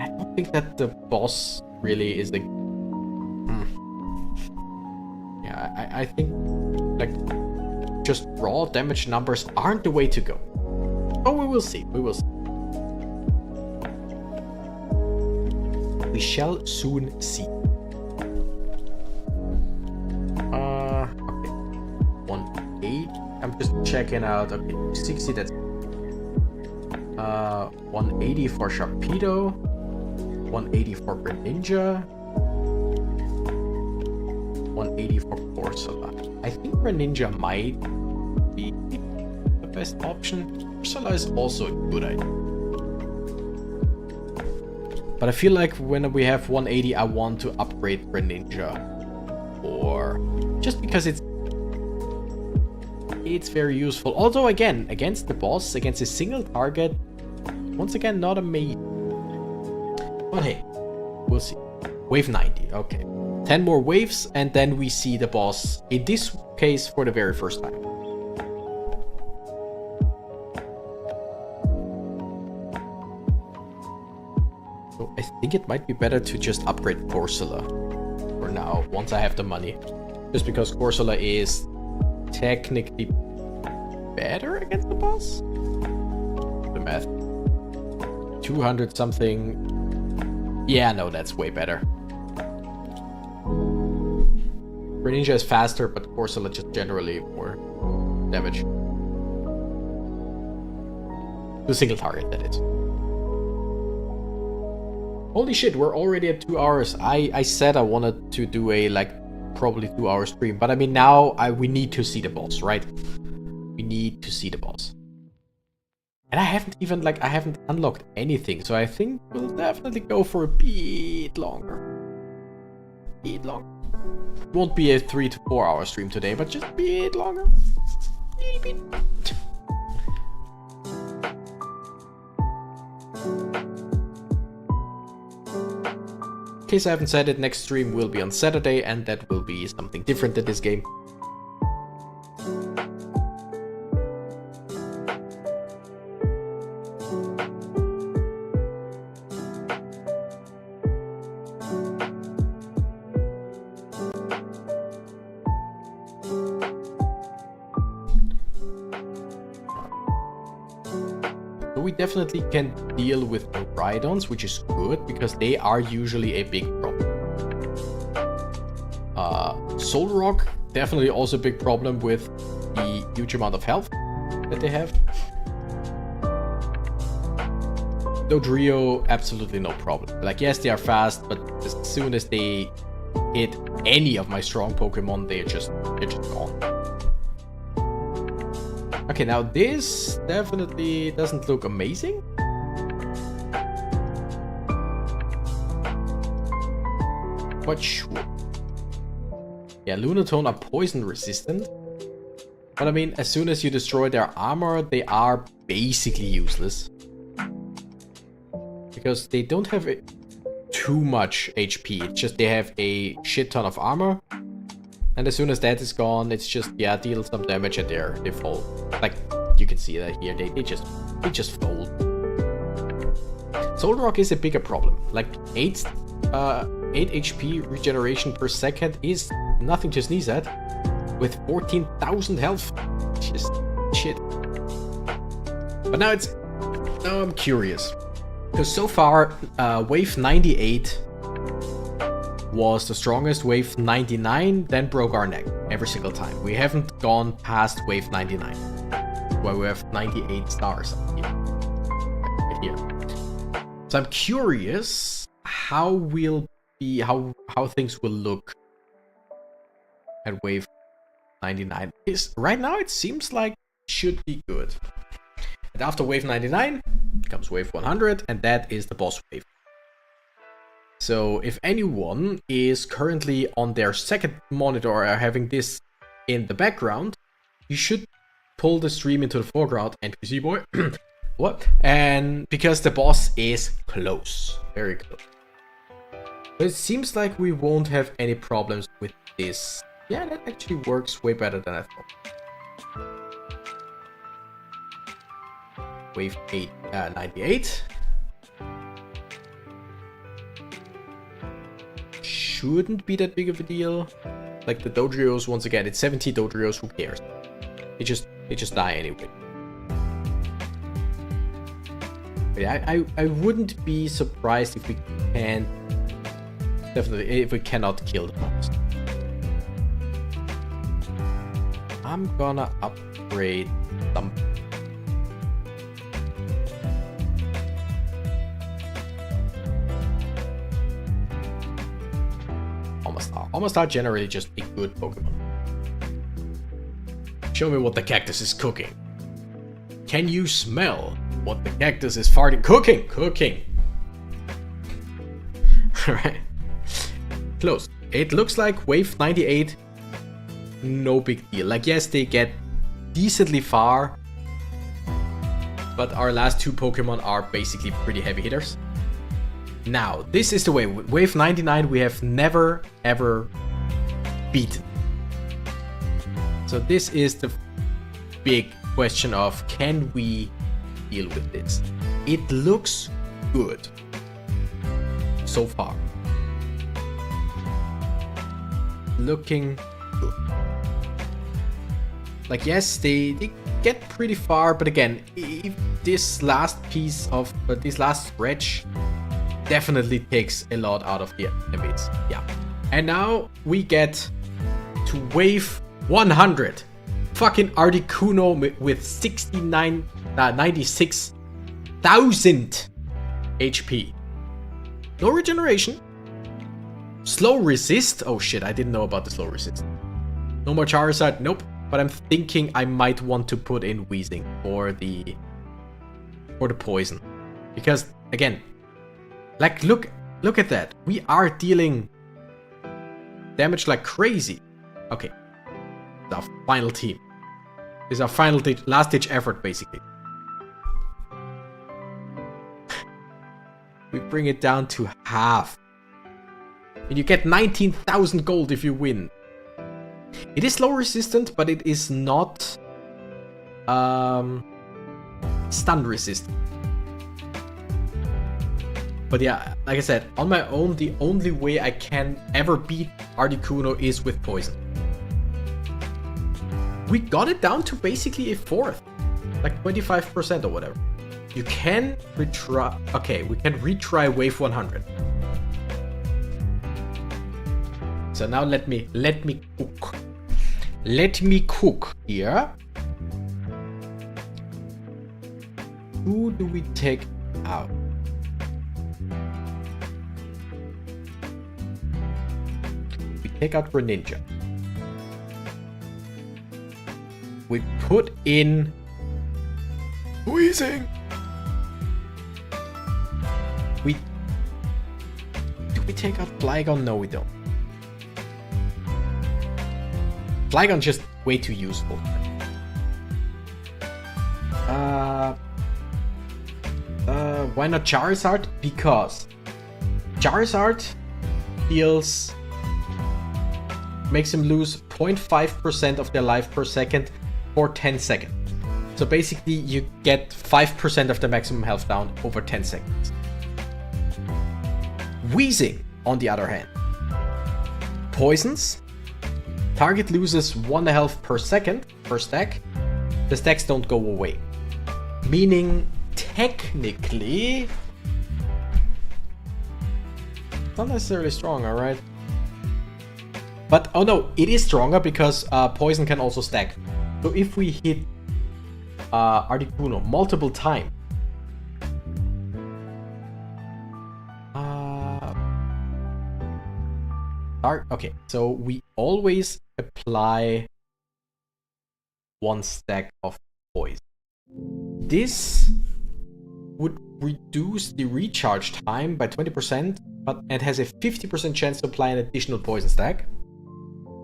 I don't think that the boss really is the... Yeah, I think like just raw damage numbers aren't the way to go. Oh, we will see. We will see. We shall soon see. Okay. 180. I'm just checking out. Okay, 60. That's 180 for Sharpedo. 180 for Greninja. 180 for Corsola. I think Greninja might be the best option. Corsola is also a good idea. But I feel like when we have 180, I want to upgrade Greninja. Or just because it's very useful. Although again, against the boss, against a single target, once again, not amazing. But hey, we'll see. Wave 90, okay. 10 more waves, and then we see the boss, in this case, for the very first time. So I think it might be better to just upgrade Corsola for now, once I have the money. Just because Corsola is technically better against the boss? The math. 200 something. Yeah, no, that's way better. Greninja is faster, but Corsola just generally more damage. To a single target, that is. Holy shit, we're already at 2 hours. I said I wanted to do a, like, probably 2-hour stream. But I mean, now we need to see the boss, right? We need to see the boss. And I haven't even, like, I haven't unlocked anything. So I think we'll definitely go for a bit longer. It won't be a 3 to 4 hour stream today, but just a bit longer. A little bit. In case I haven't said it, next stream will be on Saturday, and that will be something different than this game. Definitely can deal with the Rhydons, which is good because they are usually a big problem. Solrock, definitely also a big problem with the huge amount of health that they have. Dodrio, absolutely no problem. Like, yes, they are fast, but as soon as they hit any of my strong Pokemon, they're just gone. Okay, now this definitely doesn't look amazing. But sure. Yeah, Lunatone are poison resistant. But I mean, as soon as you destroy their armor, they are basically useless. Because they don't have too much HP. It's just they have a shit ton of armor. And as soon as that is gone, it's just, yeah, deal some damage and they fall. Like, you can see that here, they just fold. Solrock is a bigger problem. Like, 8 HP regeneration per second is nothing to sneeze at. With 14,000 health. Just shit. But now I'm curious. Because so far, wave 98 was the strongest, wave 99, then broke our neck every single time. We haven't gone past wave 99. Where we have 98 stars here. Right here. So I'm curious how things will look at wave 99. Right now it seems like it should be good. And after wave 99 comes wave 100, and that is the boss wave. So if anyone is currently on their second monitor or having this in the background, you should pull the stream into the foreground, NPC boy. What? And because the boss is close, very close. So it seems like we won't have any problems with this. Yeah, that actually works way better than I thought. Wave 98. Shouldn't be that big of a deal. Like the Dodrios, once again, it's 70 Dodrios, who cares? They just die anyway. But yeah, I wouldn't be surprised if we can, definitely, if we cannot kill the boss. I'm gonna upgrade some. Almost are generally just a good Pokemon. Show me what the cactus is cooking. Can you smell what the cactus is farting? Cooking. Alright. Close. It looks like wave 98. No big deal. Like, yes, they get decently far. But our last two Pokemon are basically pretty heavy hitters. Now, this is the way. Wave 99 we have never ever beaten. So this is the big question of, can we deal with this? It looks good so far. Looking good. Like, yes, they get pretty far, but again, if this last piece of this last stretch definitely takes a lot out of the enemies. Yeah. And now we get to wave 100. Fucking Articuno with 96,000 HP. No regeneration. Slow resist. Oh shit, I didn't know about the slow resist. No more Charizard. Nope. But I'm thinking I might want to put in Wheezing for the poison. Because again, like, look at that. We are dealing damage like crazy. Okay. It's our final team. This is our final last-ditch effort, basically. We bring it down to half. And you get 19,000 gold if you win. It is slow resistant, but it is not stun resistant. But yeah, like I said, on my own, the only way I can ever beat Articuno is with poison. We got it down to basically a fourth, like 25% or whatever. You can retry. Okay, we can retry wave 100. So now let me cook. Let me cook here. Who do we take out? Take out Greninja. We put in Wheezing. Do we take out Flygon? No, we don't. Flygon's just way too useful. Why not Charizard? Because Charizard makes him lose 0.5% of their life per second for 10 seconds. So basically you get 5% of the maximum health down over 10 seconds. Wheezing, on the other hand, poisons. Target loses 1 health per second per stack. The stacks don't go away. Meaning, technically, it's not necessarily strong, alright? But, oh no, it is stronger because poison can also stack. So if we hit Articuno multiple times, okay, so we always apply 1 stack of poison. This would reduce the recharge time by 20%, but it has a 50% chance to apply an additional poison stack.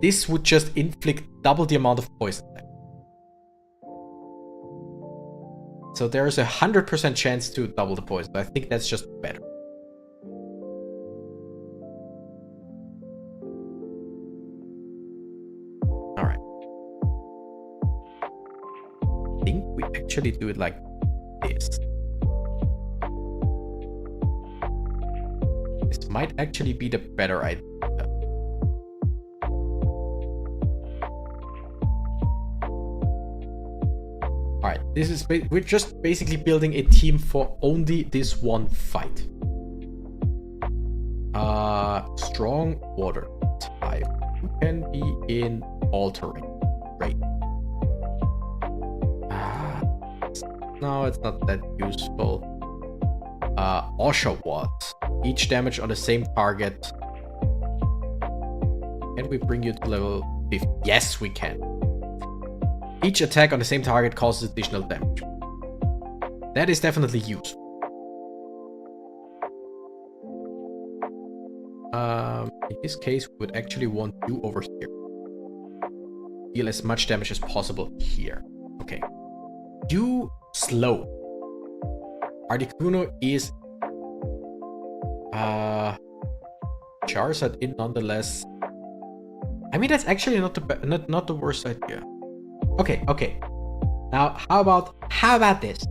This would just inflict double the amount of poison stack. So there's a 100% chance to double the poison. I think that's just better. Alright. I think we actually do it like this. This might actually be the better idea. Alright, this is we're just basically building a team for only this one fight. Strong water type. You can be in all terrain. Great. No, it's not that useful. Oshawott. Each damage on the same target. Can we bring you to level 50? Yes, we can. Each attack on the same target causes additional damage. That is definitely useful. In this case, we would actually want you over here. Deal as much damage as possible here. Okay. You slow. Articuno is Charizard in nonetheless. I mean, that's actually not the worst idea. Okay, okay. Now, how about this?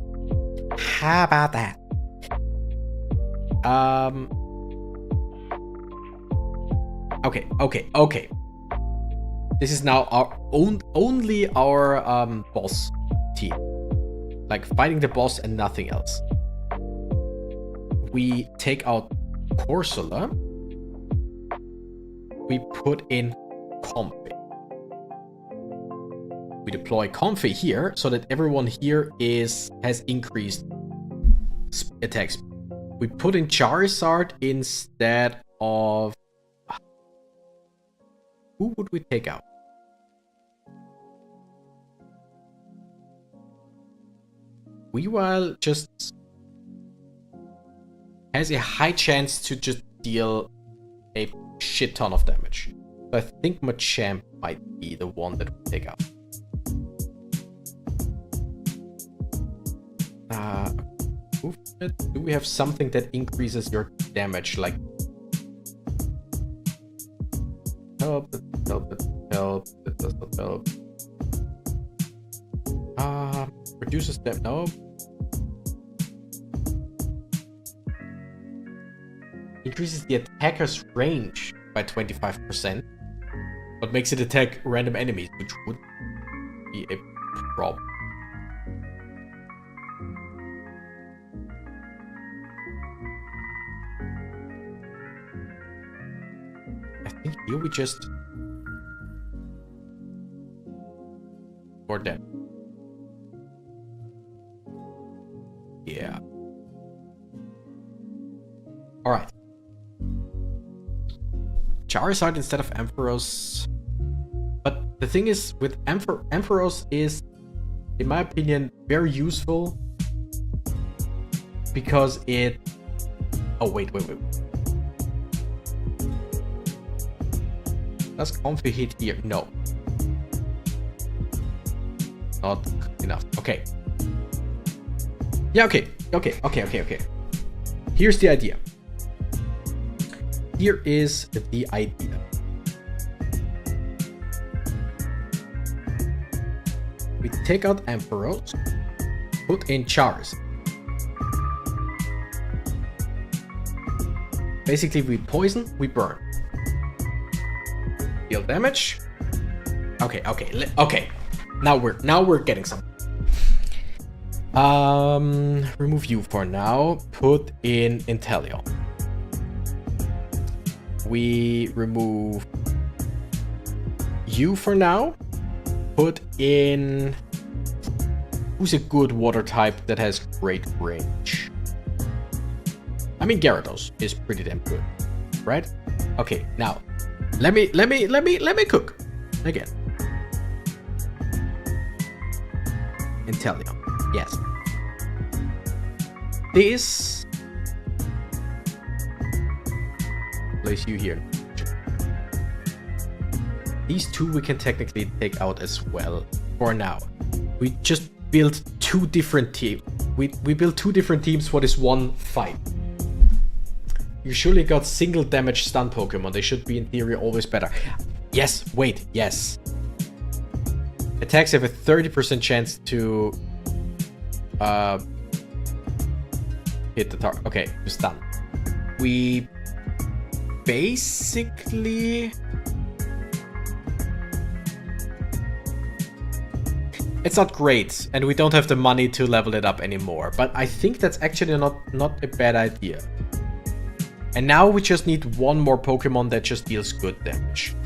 How about that? Okay. This is now our only our boss team. Like fighting the boss and nothing else. We take out Corsola. We put in Comfy. We deploy Comfy here so that everyone here has increased attack speed. We put in Charizard instead of... Who would we take out? Weavile just has a high chance to just deal a shit ton of damage. So I think Machamp might be the one that we take out. Do we have something that increases your damage? Like help, it does not help. Reduces them. No. Increases the attacker's range by 25%, but makes it attack random enemies, which would be a problem. I think here we just... Or dead. Yeah. Alright. Charizard instead of Ampharos. But the thing is, with Ampharos is, in my opinion, very useful. Because it... Oh, wait. Does Comfy hit here? No. Not enough. Okay. Yeah, okay. Here's the idea. Here is the idea. We take out Ampharos, put in Charizard. Basically, we poison, we burn. Deal damage. Okay. Now we're getting something. Remove you for now. Put in Inteleon. We remove you for now. Put in... Who's a good water type that has great range? I mean, Gyarados is pretty damn good, right? Okay, now let me cook again. Inteleon, yes. This place you here. These two we can technically take out as well for now. We just built two different teams. We built two different teams for this one fight. You surely got single damage stun Pokemon. They should be in theory always better. Yes, wait, yes. Attacks have a 30% chance to hit the target. Okay, stun. We basically... It's not great, and we don't have the money to level it up anymore. But I think that's actually not a bad idea. And now we just need one more Pokemon that just deals good damage.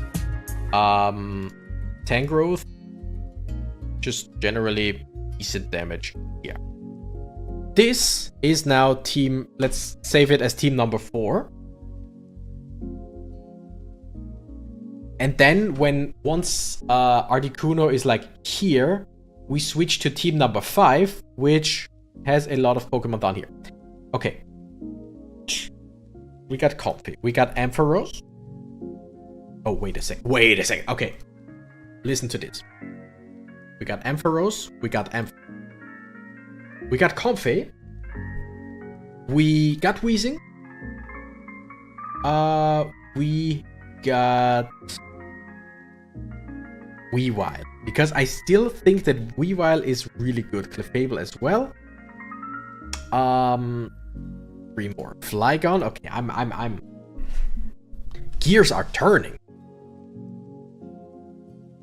Tangrowth, just generally decent damage here. This is now team, let's save it as team number 4. And then once Articuno is like here, we switch to team number 5, which has a lot of Pokemon down here. Okay. We got Comfey. We got Ampharos. Oh, wait a second. Wait a second. Okay. Listen to this. We got Ampharos. We got We got Comfey. We got Weezing. We got Weavile. Because I still think that Weavile is really good. Clefable as well. 3 more. Flygon. Okay, I'm gears are turning.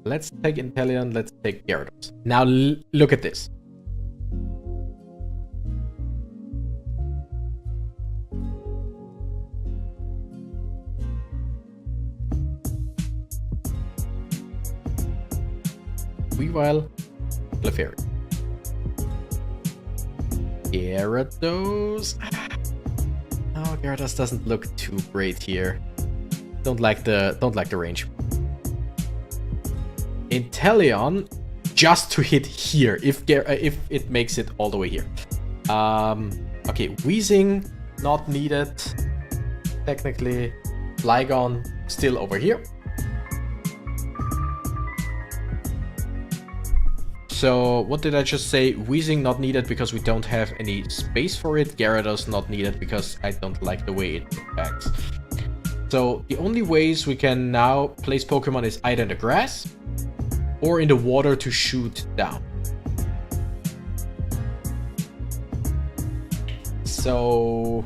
Let's take Inteleon. Let's take Gyarados. Now look at this. Weavile, Clefairy. Gyarados. Oh, Gyarados doesn't look too great here. Don't like the range. Inteleon, just to hit here if it makes it all the way here. Okay, Weezing not needed. Technically, Flygon still over here. So, what did I just say? Weezing not needed because we don't have any space for it. Gyarados not needed because I don't like the way it attacks. So, the only ways we can now place Pokemon is either in the grass or in the water to shoot down. So...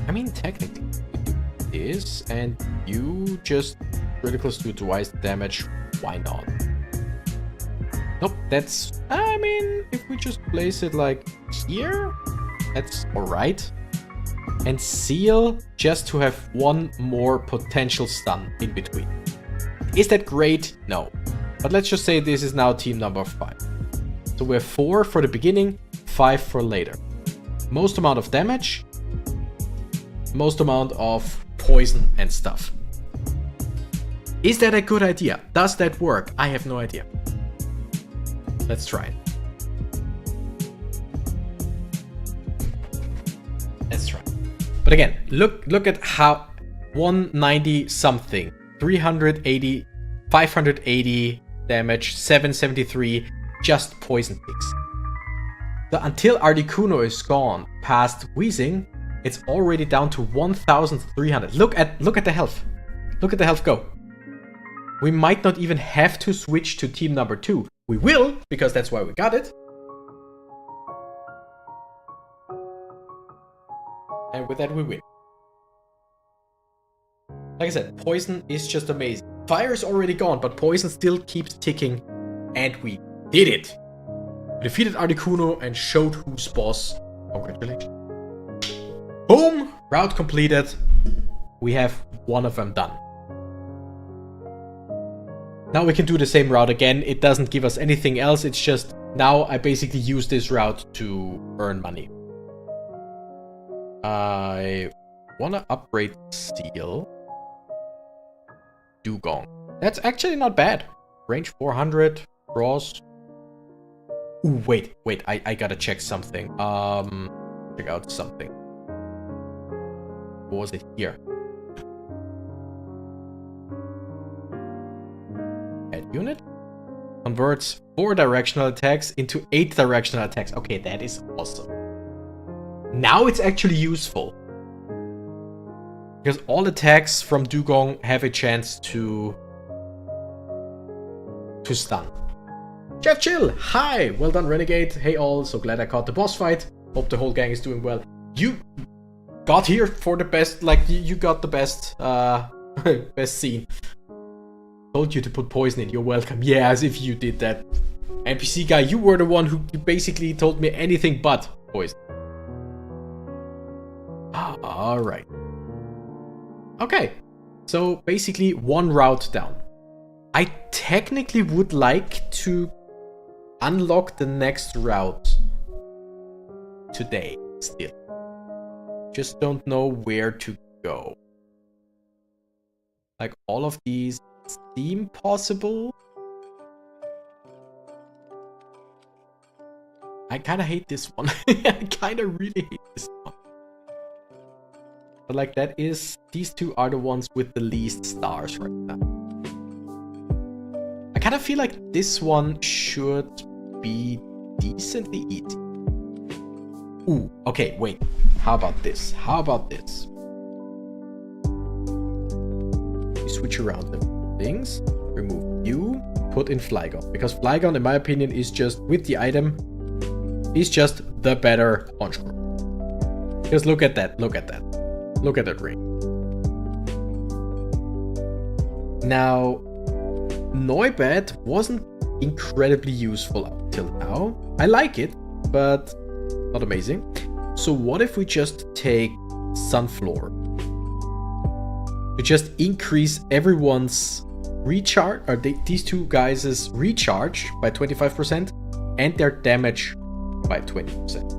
I mean, technically, is and you just criticals do twice damage. Why not? Nope, that's... I mean, if we just place it like here, that's alright. And Seal just to have one more potential stun in between. Is that great? No. But let's just say this is now team number 5. So we have 4 for the beginning, 5 for later. Most amount of damage, most amount of poison and stuff. Is that a good idea? Does that work? I have no idea. Let's try it. Let's try it. But again, look at how 190 something, 380, 580 damage, 773, just poison picks. So until Articuno is gone past Weezing, it's already down to 1,300. Look at the health. Look at the health go. We might not even have to switch to team number 2. We will, because that's why we got it. And with that we win. Like I said, poison is just amazing. Fire is already gone, but poison still keeps ticking. And we did it. We defeated Articuno and showed who's boss. Congratulations. Boom! Route completed. We have one of them done. Now we can do the same route again. It doesn't give us anything else. It's just now I basically use this route to earn money. I want to upgrade Seal. Dugong. That's actually not bad. Range 400. Cross. Ooh, wait. I gotta check something. Check out something. What was it here? Add unit. Converts 4 directional attacks into 8 directional attacks. Okay, that is awesome. Now it's actually useful. Because all attacks from Dugong have a chance to stun. Jeff Chill, hi! Well done, Renegade. Hey all, so glad I caught the boss fight. Hope the whole gang is doing well. You got here for the best, like, you got the best, best scene. Told you to put poison in, you're welcome. Yeah, as if you did that. NPC guy, you were the one who basically told me anything but poison. Alright. Okay, so basically one route down. I technically would like to unlock the next route today still. Just don't know where to go. Like, all of these seem possible. I kind of hate this one. I kind of really hate this one. But like, that is, these two are the ones with the least stars right now. I kind of feel like this one should be decently easy. Ooh, okay, wait. How about this? How about this? You switch around the things, remove you, put in Flygon. Because Flygon, in my opinion, is just, with the item, is just the better Honchkrow. Just look at that, look at that. Look at that ring. Now, Noibat wasn't incredibly useful up till now. I like it, but not amazing. So what if we just take Sunfloor? To just increase everyone's recharge, or these two guys' recharge by 25% and their damage by 20%.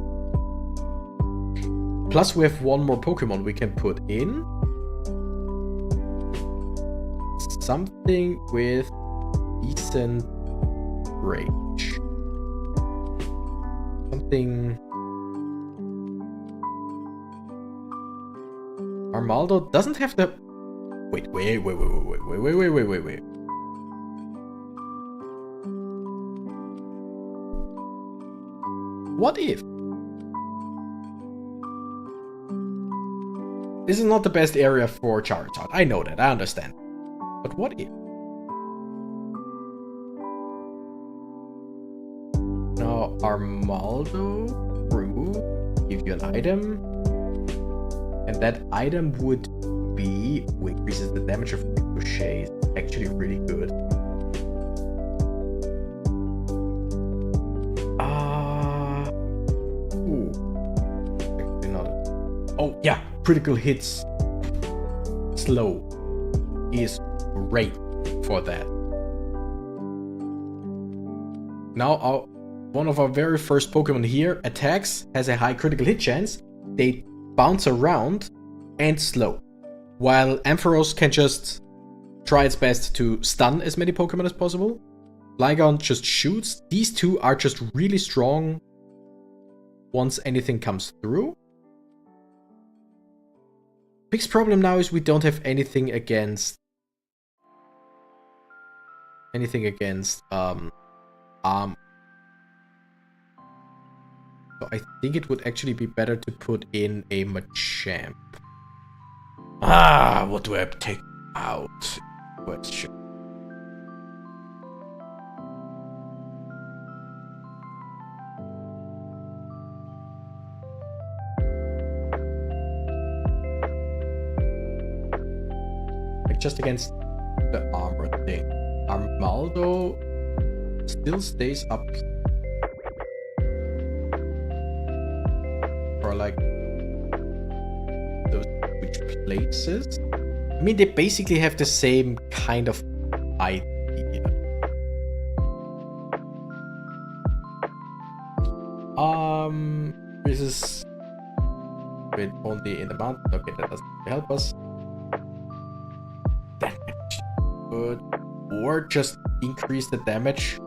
Plus we have one more Pokemon we can put in. Something with decent range. Something... Armaldo doesn't have the... Wait. What if? This is not the best area for Charizard. I know that, I understand. But what if? Now, Armaldo, remove, give you an item. And that item would be, who increases the damage of Ricochet. Actually really good. Actually not. Oh, yeah. Critical hits slow is great for that. Now one of our very first Pokemon here attacks, has a high critical hit chance. They bounce around and slow. While Ampharos can just try its best to stun as many Pokemon as possible. Flygon just shoots. These two are just really strong once anything comes through. Biggest problem now is we don't have anything against arm. So I think it would actually be better to put in a Machamp. What do I take out? Question. Just against the armor thing. Armaldo still stays up. Or like... places. I mean, they basically have the same kind of idea. This is with only in the mountain. Okay, that doesn't help us. Damage. Good. Or just increase the damage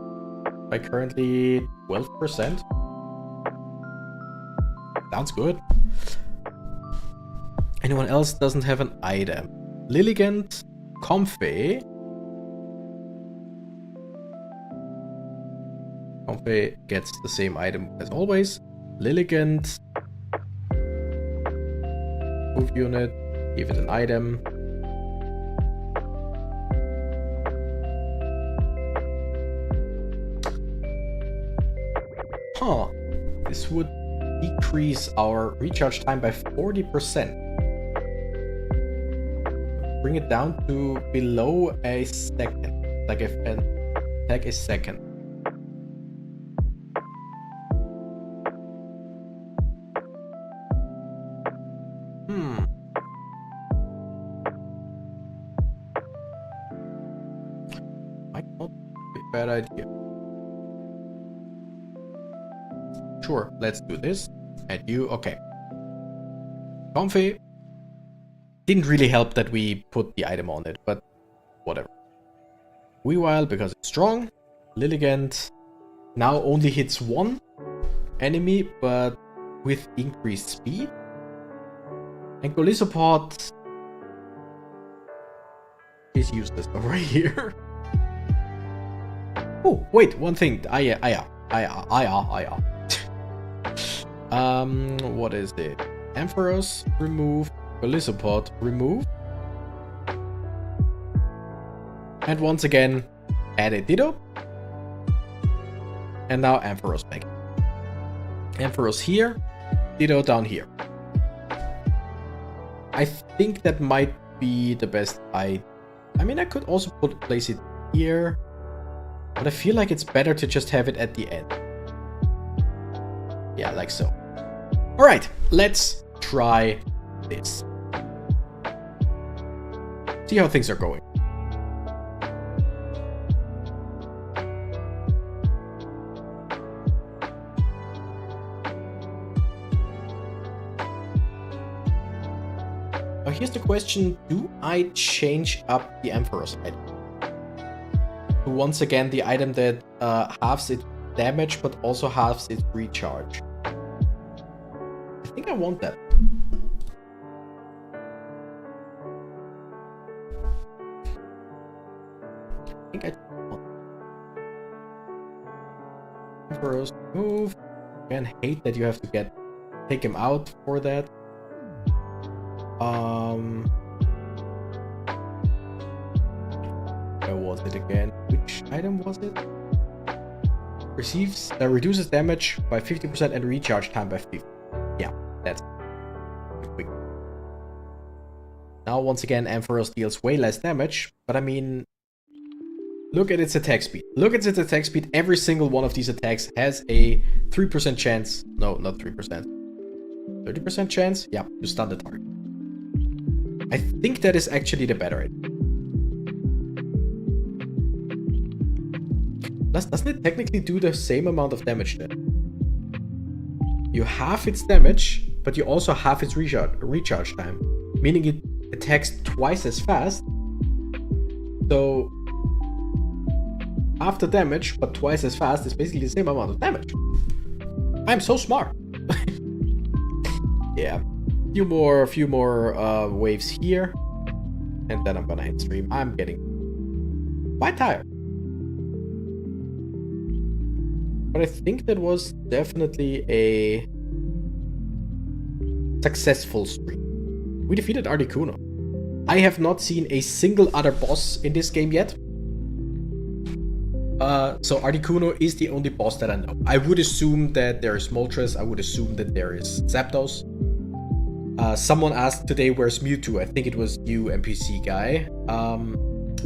by currently 12%. Sounds good. Anyone else doesn't have an item? Lilligant, Comfey. Comfey gets the same item as always. Lilligant. Move unit. Give it an item. Huh. This would decrease our recharge time by 40%. Bring it down to below a second. Like if an attack is second. Might not be a bad idea. Sure, let's do this. And you, okay. Comfy. Didn't really help that we put the item on it, but whatever. Weavile, because it's strong. Lilligant now only hits one enemy, but with increased speed. And Golisopod is useless over here. Oh, wait, one thing. What is it? Ampharos, remove. Golisopod, remove. And once again, add a Ditto. And now Ampharos back. Ampharos here, Ditto down here. I think that might be the best I mean, I could also place it here. But I feel like it's better to just have it at the end. Yeah, like so. Alright, let's try this. See how things are going. Now here's the question, do I change up the Ampharos item? To once again the item that halves its damage but also halves its recharge. I think I want that. I think I want Ampharos move. Again, hate that you have to take him out for that. Where was it again? Which item was it? Reduces damage by 50% and recharge time by 50. Yeah, that's quick. Now once again Ampharos deals way less damage, but I mean, look at its attack speed. Look at its attack speed. Every single one of these attacks has a 3% chance. No, not 3%. 30% chance? Yeah, to stun the target. I think that is actually the better idea. Doesn't it technically do the same amount of damage then? You halve its damage, but you also halve its recharge time. Meaning it attacks twice as fast. So half the damage, but twice as fast is basically the same amount of damage. I'm so smart. Yeah. Few more waves here. And then I'm gonna end stream. I'm getting quite tired. But I think that was definitely a successful stream. We defeated Articuno. I have not seen a single other boss in this game yet. So Articuno is the only boss that I know. I would assume that there is Moltres. I would assume that there is Zapdos. Someone asked today, where's Mewtwo? I think it was you, NPC guy.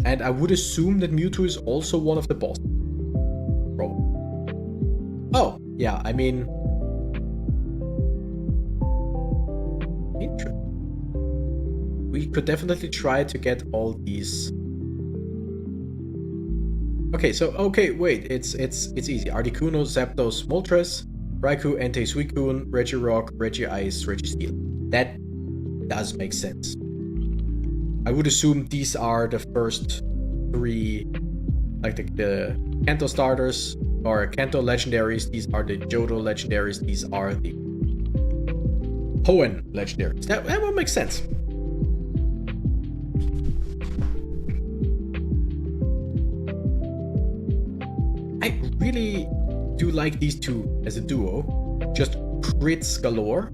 And I would assume that Mewtwo is also one of the bosses. Probably. Oh, yeah, I mean... Interesting. could definitely try to get all these. Okay, so wait, it's easy. Articuno, Zapdos, Moltres, Raikou, Entei, Suicune, Regirock, Regice, Registeel. That does make sense. I would assume these are the first 3, like the Kanto starters or Kanto legendaries. These are the Johto legendaries. These are the Hoenn legendaries. That would make sense. I really do like these two as a duo. Just crits galore.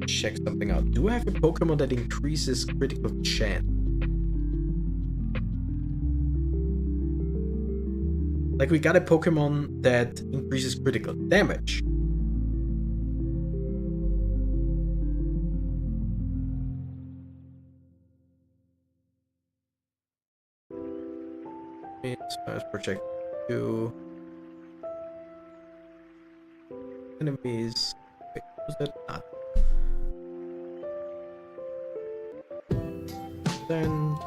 Check something out. Do I have a Pokemon that increases critical chance? Like, we got a Pokemon that increases critical damage. Let's project 2 enemies. Wait, was that not? Then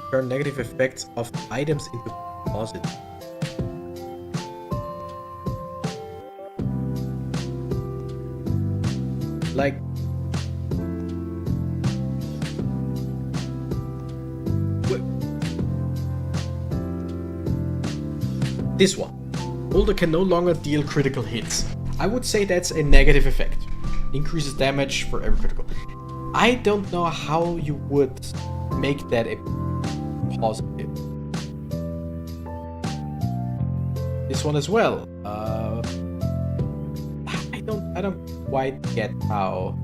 turn negative effects of items into positive. Like, this one. Boulder can no longer deal critical hits. I would say that's a negative effect. Increases damage for every critical. I don't know how you would make that a positive. This one as well. I don't quite get how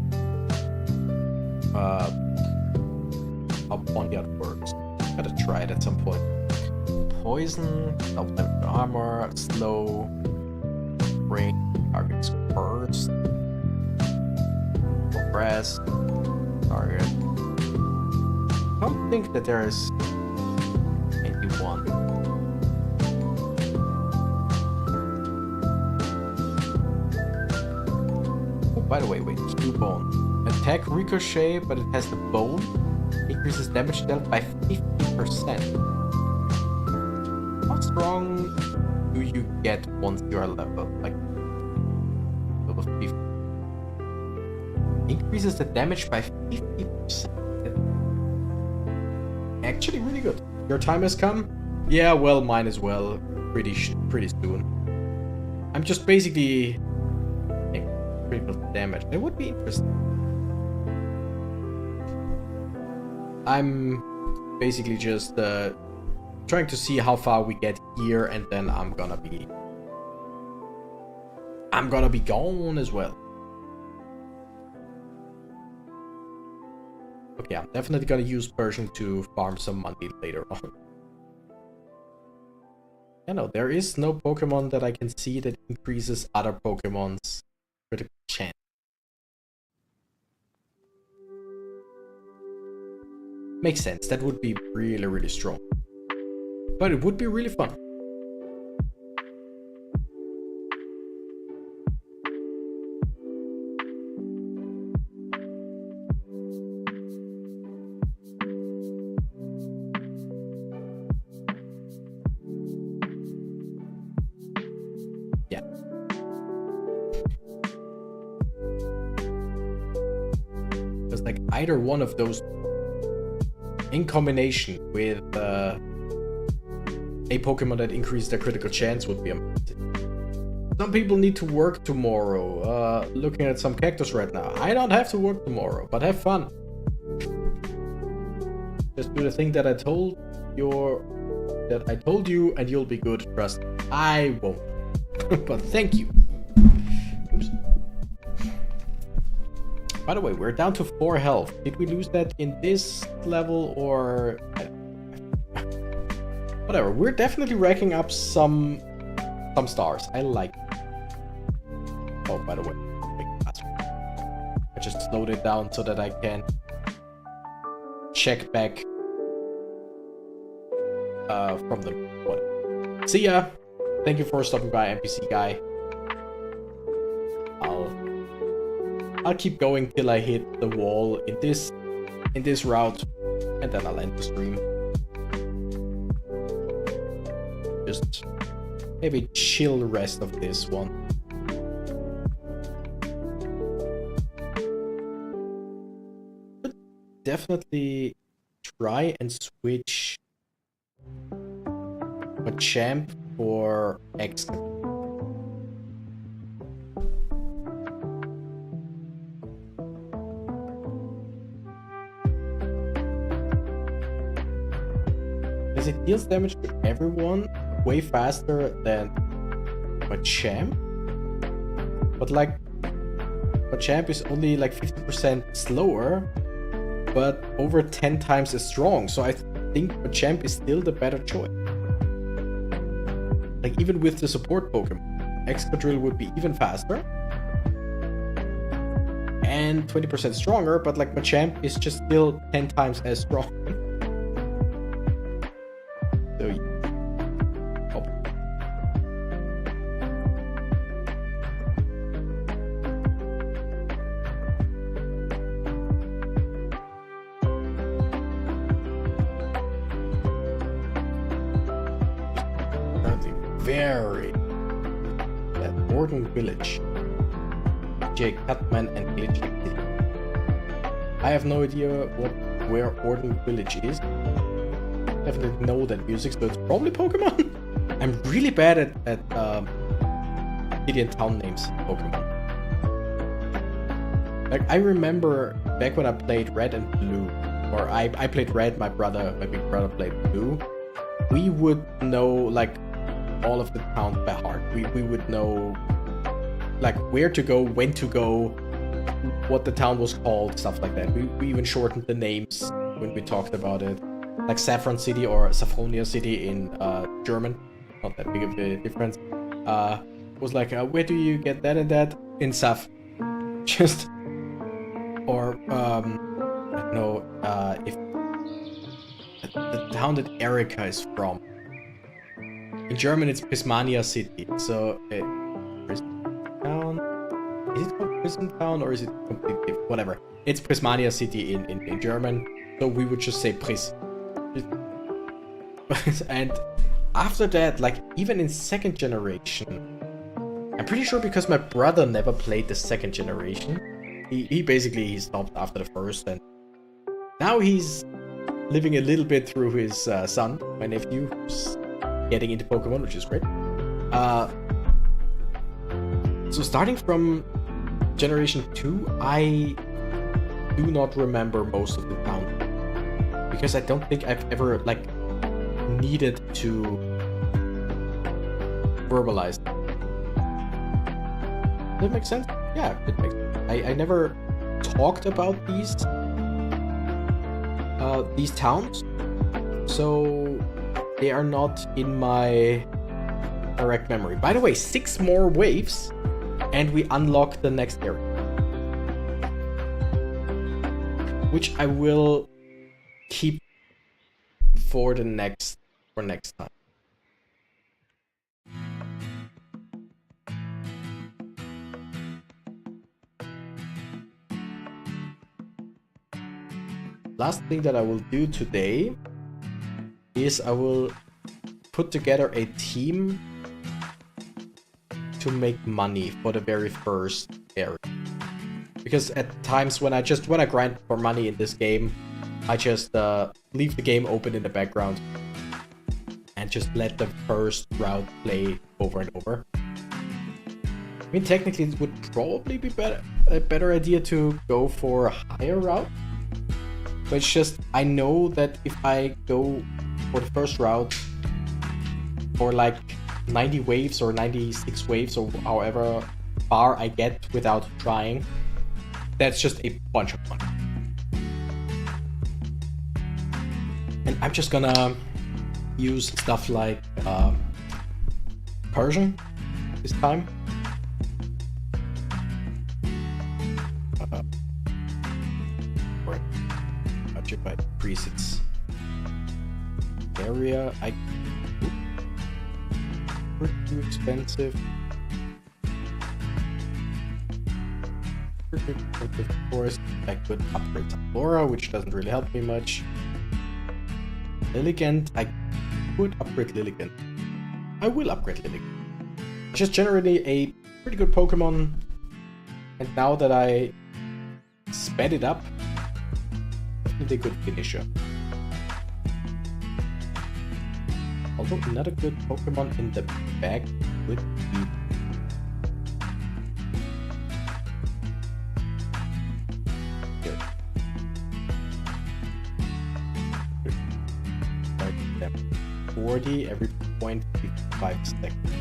Ponyard works. Gotta try it at some point. Poison, double damage to armor, slow, break targets first. Press target. I don't think that there is anyone. Oh, by the way, wait, there's 2 bone. Attack ricochet, but it has the bone. Increases damage dealt by 50%. How strong do you get once you are level? Like, level 50. Increases the damage by 50%. Actually really good. Your time has come? Yeah, well, mine as well. Pretty soon. I'm just basically critical damage. It would be interesting. I'm basically just trying to see how far we get here, and then I'm gonna be gone as well. Okay, I'm definitely gonna use Persian to farm some money later on. You know, there is no Pokemon that I can see that increases other Pokemon's critical chance. Makes sense, that would be really strong. But it would be really fun. Yeah. Because like either one of those in combination with a Pokemon that increases their critical chance would be amazing. Some people need to work tomorrow. Looking at some Cactus right now. I don't have to work tomorrow, but have fun. Just do the thing that I told you, and you'll be good. Trust me. I won't. But thank you. Oops. By the way, we're down to 4 health. Did we lose that in this level or... Whatever, we're definitely racking up some stars. I like it. Oh, by the way, I just slowed it down so that I can check back from the... What? See ya! Thank you for stopping by, NPC guy. I'll keep going till I hit the wall in this route, and then I'll end the stream. Just maybe chill the rest of this one. But definitely try and switch a champ for X. Because it deals damage to everyone way faster than Machamp. But like, Machamp is only like 50% slower, but over 10 times as strong. So I think Machamp is still the better choice. Like, even with the support Pokemon, Excadrill would be even faster and 20% stronger, but like Machamp is just still 10 times as strong. So yeah. Very at Orton Village, Jake Cutman and Glitch City. I have no idea where Orton Village is. Definitely know that music, so it's probably Pokemon. I'm really bad at city and town names Pokemon. Like, I remember back when I played Red and Blue, or I played Red, my big brother played Blue. We would know like all of the towns by heart. We would know like where to go, when to go, what the town was called, stuff like that. We even shortened the names when we talked about it. Like Saffron City or Saffronia City in German. Not that big of a difference. Was like, where do you get that and that? In Saf. Just... Or, I don't know, if... The town that Erika is from. In German, it's Prismania City. So, Prison Town? Is it called Prison Town or is it completely... Whatever. It's Prismania City in German. So we would just say Pris. And after that, like, even in second generation, I'm pretty sure because my brother never played the second generation, he basically stopped after the first, and now he's living a little bit through his son, my nephew, who's getting into Pokemon, which is great. So starting from generation 2, I do not remember most of the town, because I don't think I've ever, like, needed to verbalize. Does that make sense? Yeah, it makes sense. I never talked about these towns, so they are not in my direct memory. By the way, 6 more waves, and we unlock the next area, which I will keep for next time. Last thing that I will do today is I will put together a team to make money for the very first area. Because at times when I grind for money in this game, I just leave the game open in the background and just let the first route play over and over. I mean, technically it would probably be a better idea to go for a higher route. But it's just, I know that if I go for the first route for like 90 waves or 96 waves or however far I get without trying, that's just a bunch of money. And I'm just gonna use stuff like Persian this time. Budget by presets. Area, too expensive. Of course, I could upgrade Flora, which doesn't really help me much. Lilligant, I could upgrade Lilligant. I will upgrade Lilligant. Just generally a pretty good Pokemon. And now that I sped it up, definitely a good finisher. Although another good Pokemon in the back would be... Here. 40 every 0.55 seconds.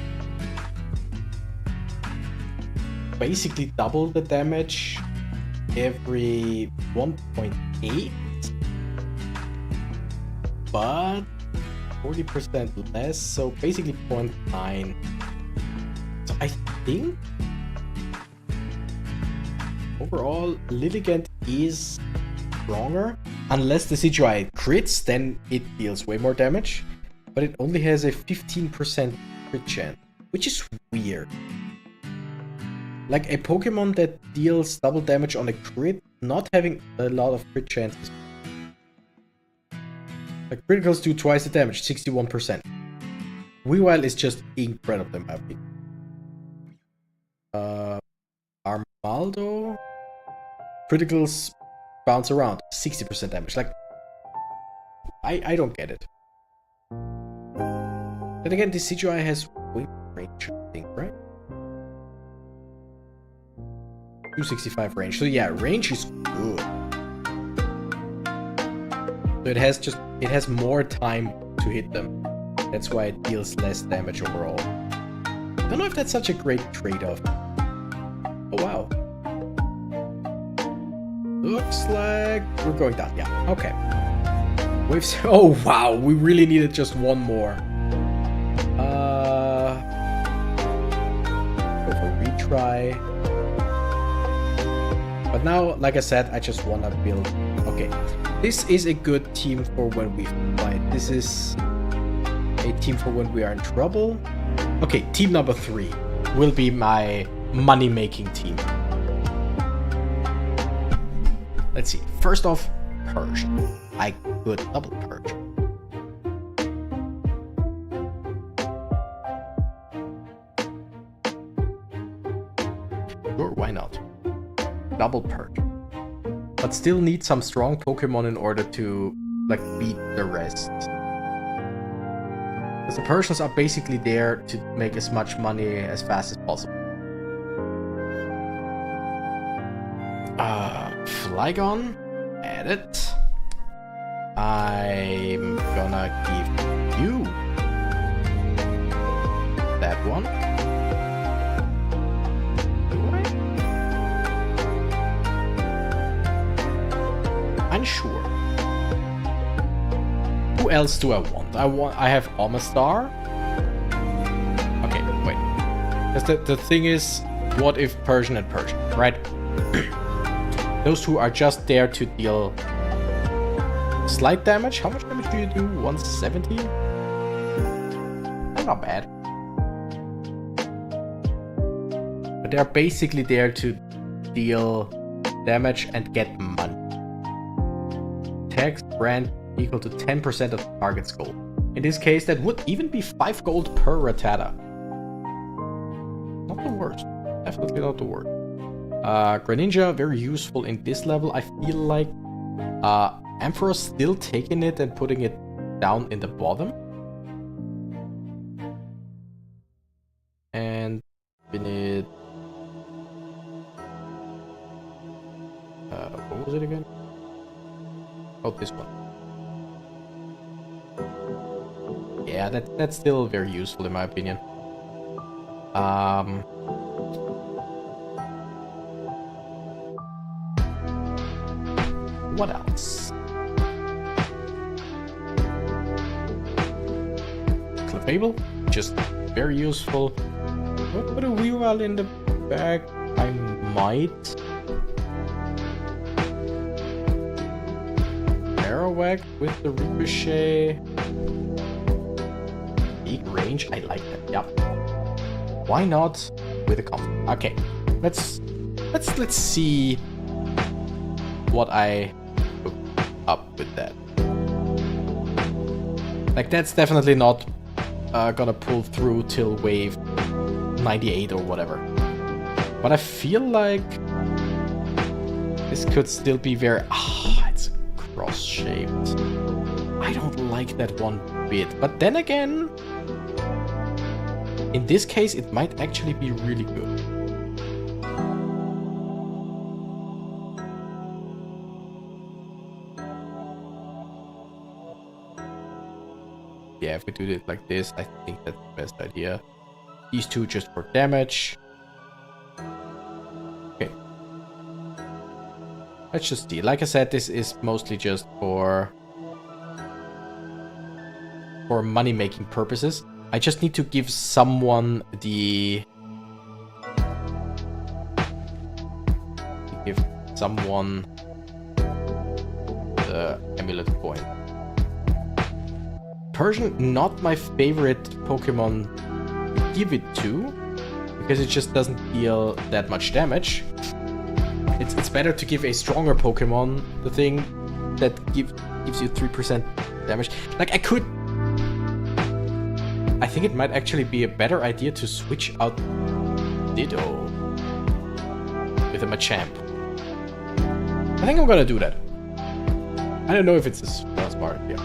Basically double the damage every 1.8, but 40% less, so basically 0.9. So I think overall Lilligant is stronger. Unless the CGI crits, then it deals way more damage, but it only has a 15% crit chance, which is weird. Like a Pokemon that deals double damage on a crit, not having a lot of crit chances. Like criticals do twice the damage, 61%. Weavile is just incredible in my opinion. Armaldo, criticals bounce around, 60% damage. Like, I don't get it. Then again, this CGI has wing range, I think, right? 265 range. So yeah, range is good. So it has more time to hit them. That's why it deals less damage overall. I don't know if that's such a great trade-off. Oh wow. Looks like we're going down. Yeah, okay. Waves. Oh wow, we really needed just one more. Go for retry. But now, like I said, I just wanna build. Okay, this is a good team for when we fight. This is a team for when we are in trouble. Okay, team number 3 will be my money-making team. Let's see. First off, Persian. I could double Persian. Sure, why not? Double Persian. But still need some strong Pokemon in order to, like, beat the rest. Because the Persians are basically there to make as much money as fast as possible. Flygon, add it. I'm gonna give you that one. Do I? Unsure. Who else do I want? I have Omastar. Okay, wait. Because the thing is, what if Persian and Persian, right? Those two are just there to deal slight damage. How much damage do you do? 170? That's not bad. But they're basically there to deal damage and get money. Tax brand equal to 10% of the target's gold. In this case, that would even be 5 gold per Rattata. Not the worst. Definitely not the worst. Greninja, very useful in this level. I feel like Ampharos still taking it and putting it down in the bottom. And we need... what was it again? Oh, this one. Yeah, that's still very useful in my opinion. What else? Clefable, just very useful. Put a Weavile in the bag. I might. Marowak with the Ricochet. Big range, I like that. Yep. Why not with a combo? Okay, let's let's see what I hook up with that. Like, that's definitely not gonna pull through till wave 98 or whatever. But I feel like this could still be very... it's cross-shaped. I don't like that one bit. But then again, in this case, it might actually be really good. Yeah, if we do it like this, I think that's the best idea. These two just for damage. Okay. Let's just see. Like I said, this is mostly just for money-making purposes. I just need to give someone the... Give someone the amulet coin. Persian, not my favorite Pokemon to give it to, because it just doesn't deal that much damage. It's better to give a stronger Pokemon the thing that gives you 3% damage. Like, I think it might actually be a better idea to switch out Ditto with a Machamp. I think I'm gonna do that. I don't know if it's a smart idea.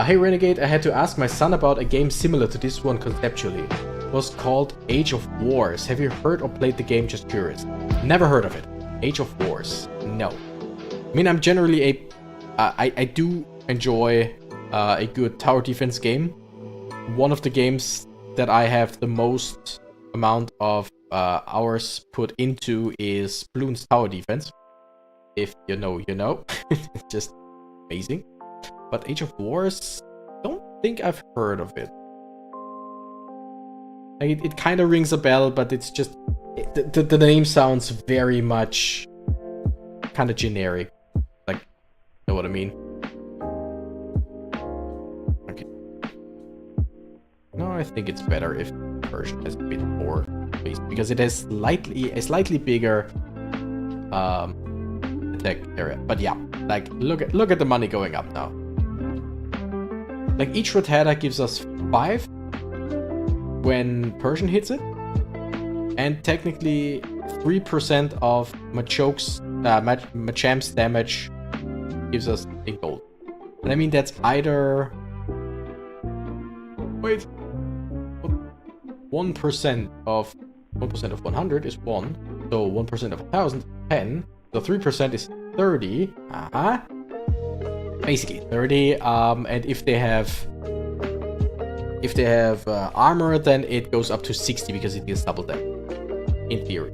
Hey Renegade, I had to ask my son about a game similar to this one conceptually. It was called Age of Wars. Have you heard or played the game? Just curious. Never heard of it. Age of Wars. No. I mean, I'm generally I do enjoy a good tower defense game. One of the games that I have the most amount of hours put into is Bloons Tower Defense. If you know, you know. It's just amazing. But Age of Wars, don't think I've heard of it. Like, it kind of rings a bell, but it's just... The name sounds very much kind of generic. Like, know what I mean? Okay. No, I think it's better if the version has a bit more space, because it has a slightly bigger attack area. But yeah, like, look at the money going up now. Like, each Rattata gives us 5 when Persian hits it, and technically 3% of Machamp's damage gives us a gold. And I mean, that's either... Wait. 1% of 100 is 1, so 1% of 1,000 is 10, so 3% is 30. Basically 30, and if they have armor, then it goes up to 60 because it is double that, in theory.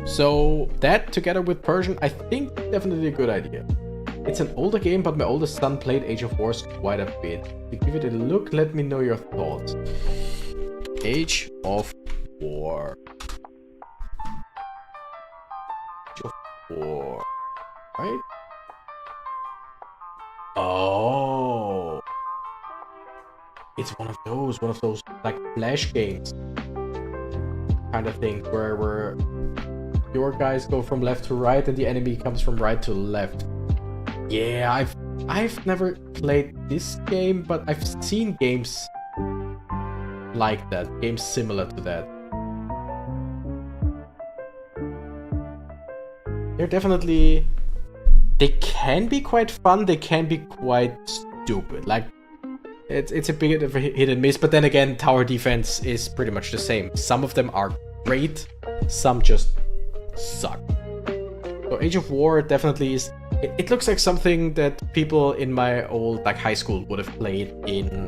So that, together with Persian, I think definitely a good idea. It's an older game, but my oldest son played Age of Wars quite a bit. To give it a look, let me know your thoughts. Age of War. Age of War. Right? Oh, it's one of those like flash games kind of thing where your guys go from left to right and the enemy comes from right to left. Yeah, I've never played this game, but I've seen games like that, games similar to that. They're definitely... They can be quite fun, they can be quite stupid. Like, it's a bit of a hit and miss, but then again, tower defense is pretty much the same. Some of them are great, some just suck. So Age of War definitely is... It looks like something that people in my old, like, high school would have played in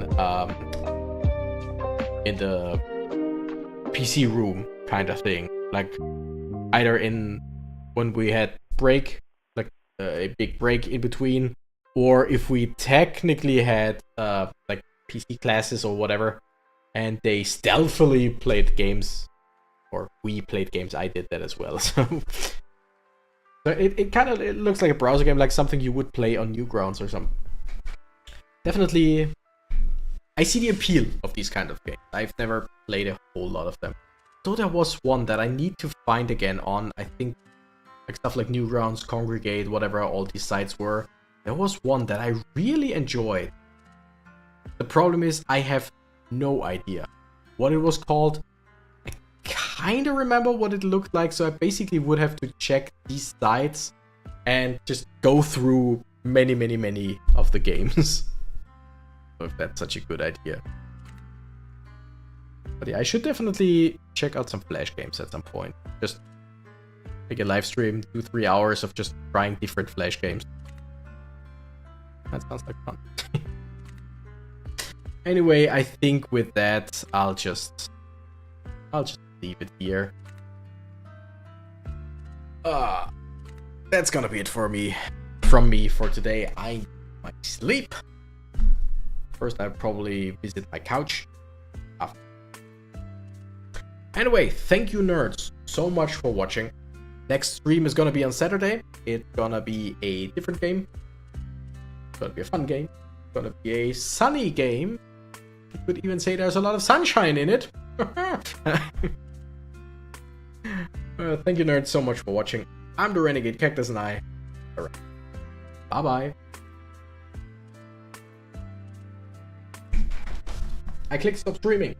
the PC room kind of thing. Like, either in when we had break, a big break in between, or if we technically had like PC classes or whatever, and they stealthily played games, or we played games. I did that as well. So it kind of looks like a browser game, like something you would play on Newgrounds or something. Definitely, I see the appeal of these kind of games. I've never played a whole lot of them. Though there was one that I need to find again on, I think, like stuff like Newgrounds, Congregate, whatever all these sites were, there was one that I really enjoyed. The problem is I have no idea what it was called. I kind of remember what it looked like, so I basically would have to check these sites and just go through many of the games. If that's such a good idea. But yeah, I should definitely check out some Flash games at some point. Just make a live stream, 2-3 hours of just trying different Flash games. That sounds like fun. Anyway, I think with that, I'll just leave it here. That's gonna be it from me for today. I might sleep. First, I'll probably visit my couch. Anyway, thank you nerds so much for watching. Next stream is gonna be on Saturday. It's gonna be a different game. It's gonna be a fun game. It's gonna be a sunny game. You could even say there's a lot of sunshine in it. Thank you nerds so much for watching. I'm the Renegade Cactus and I. Bye-bye. I clicked stop streaming.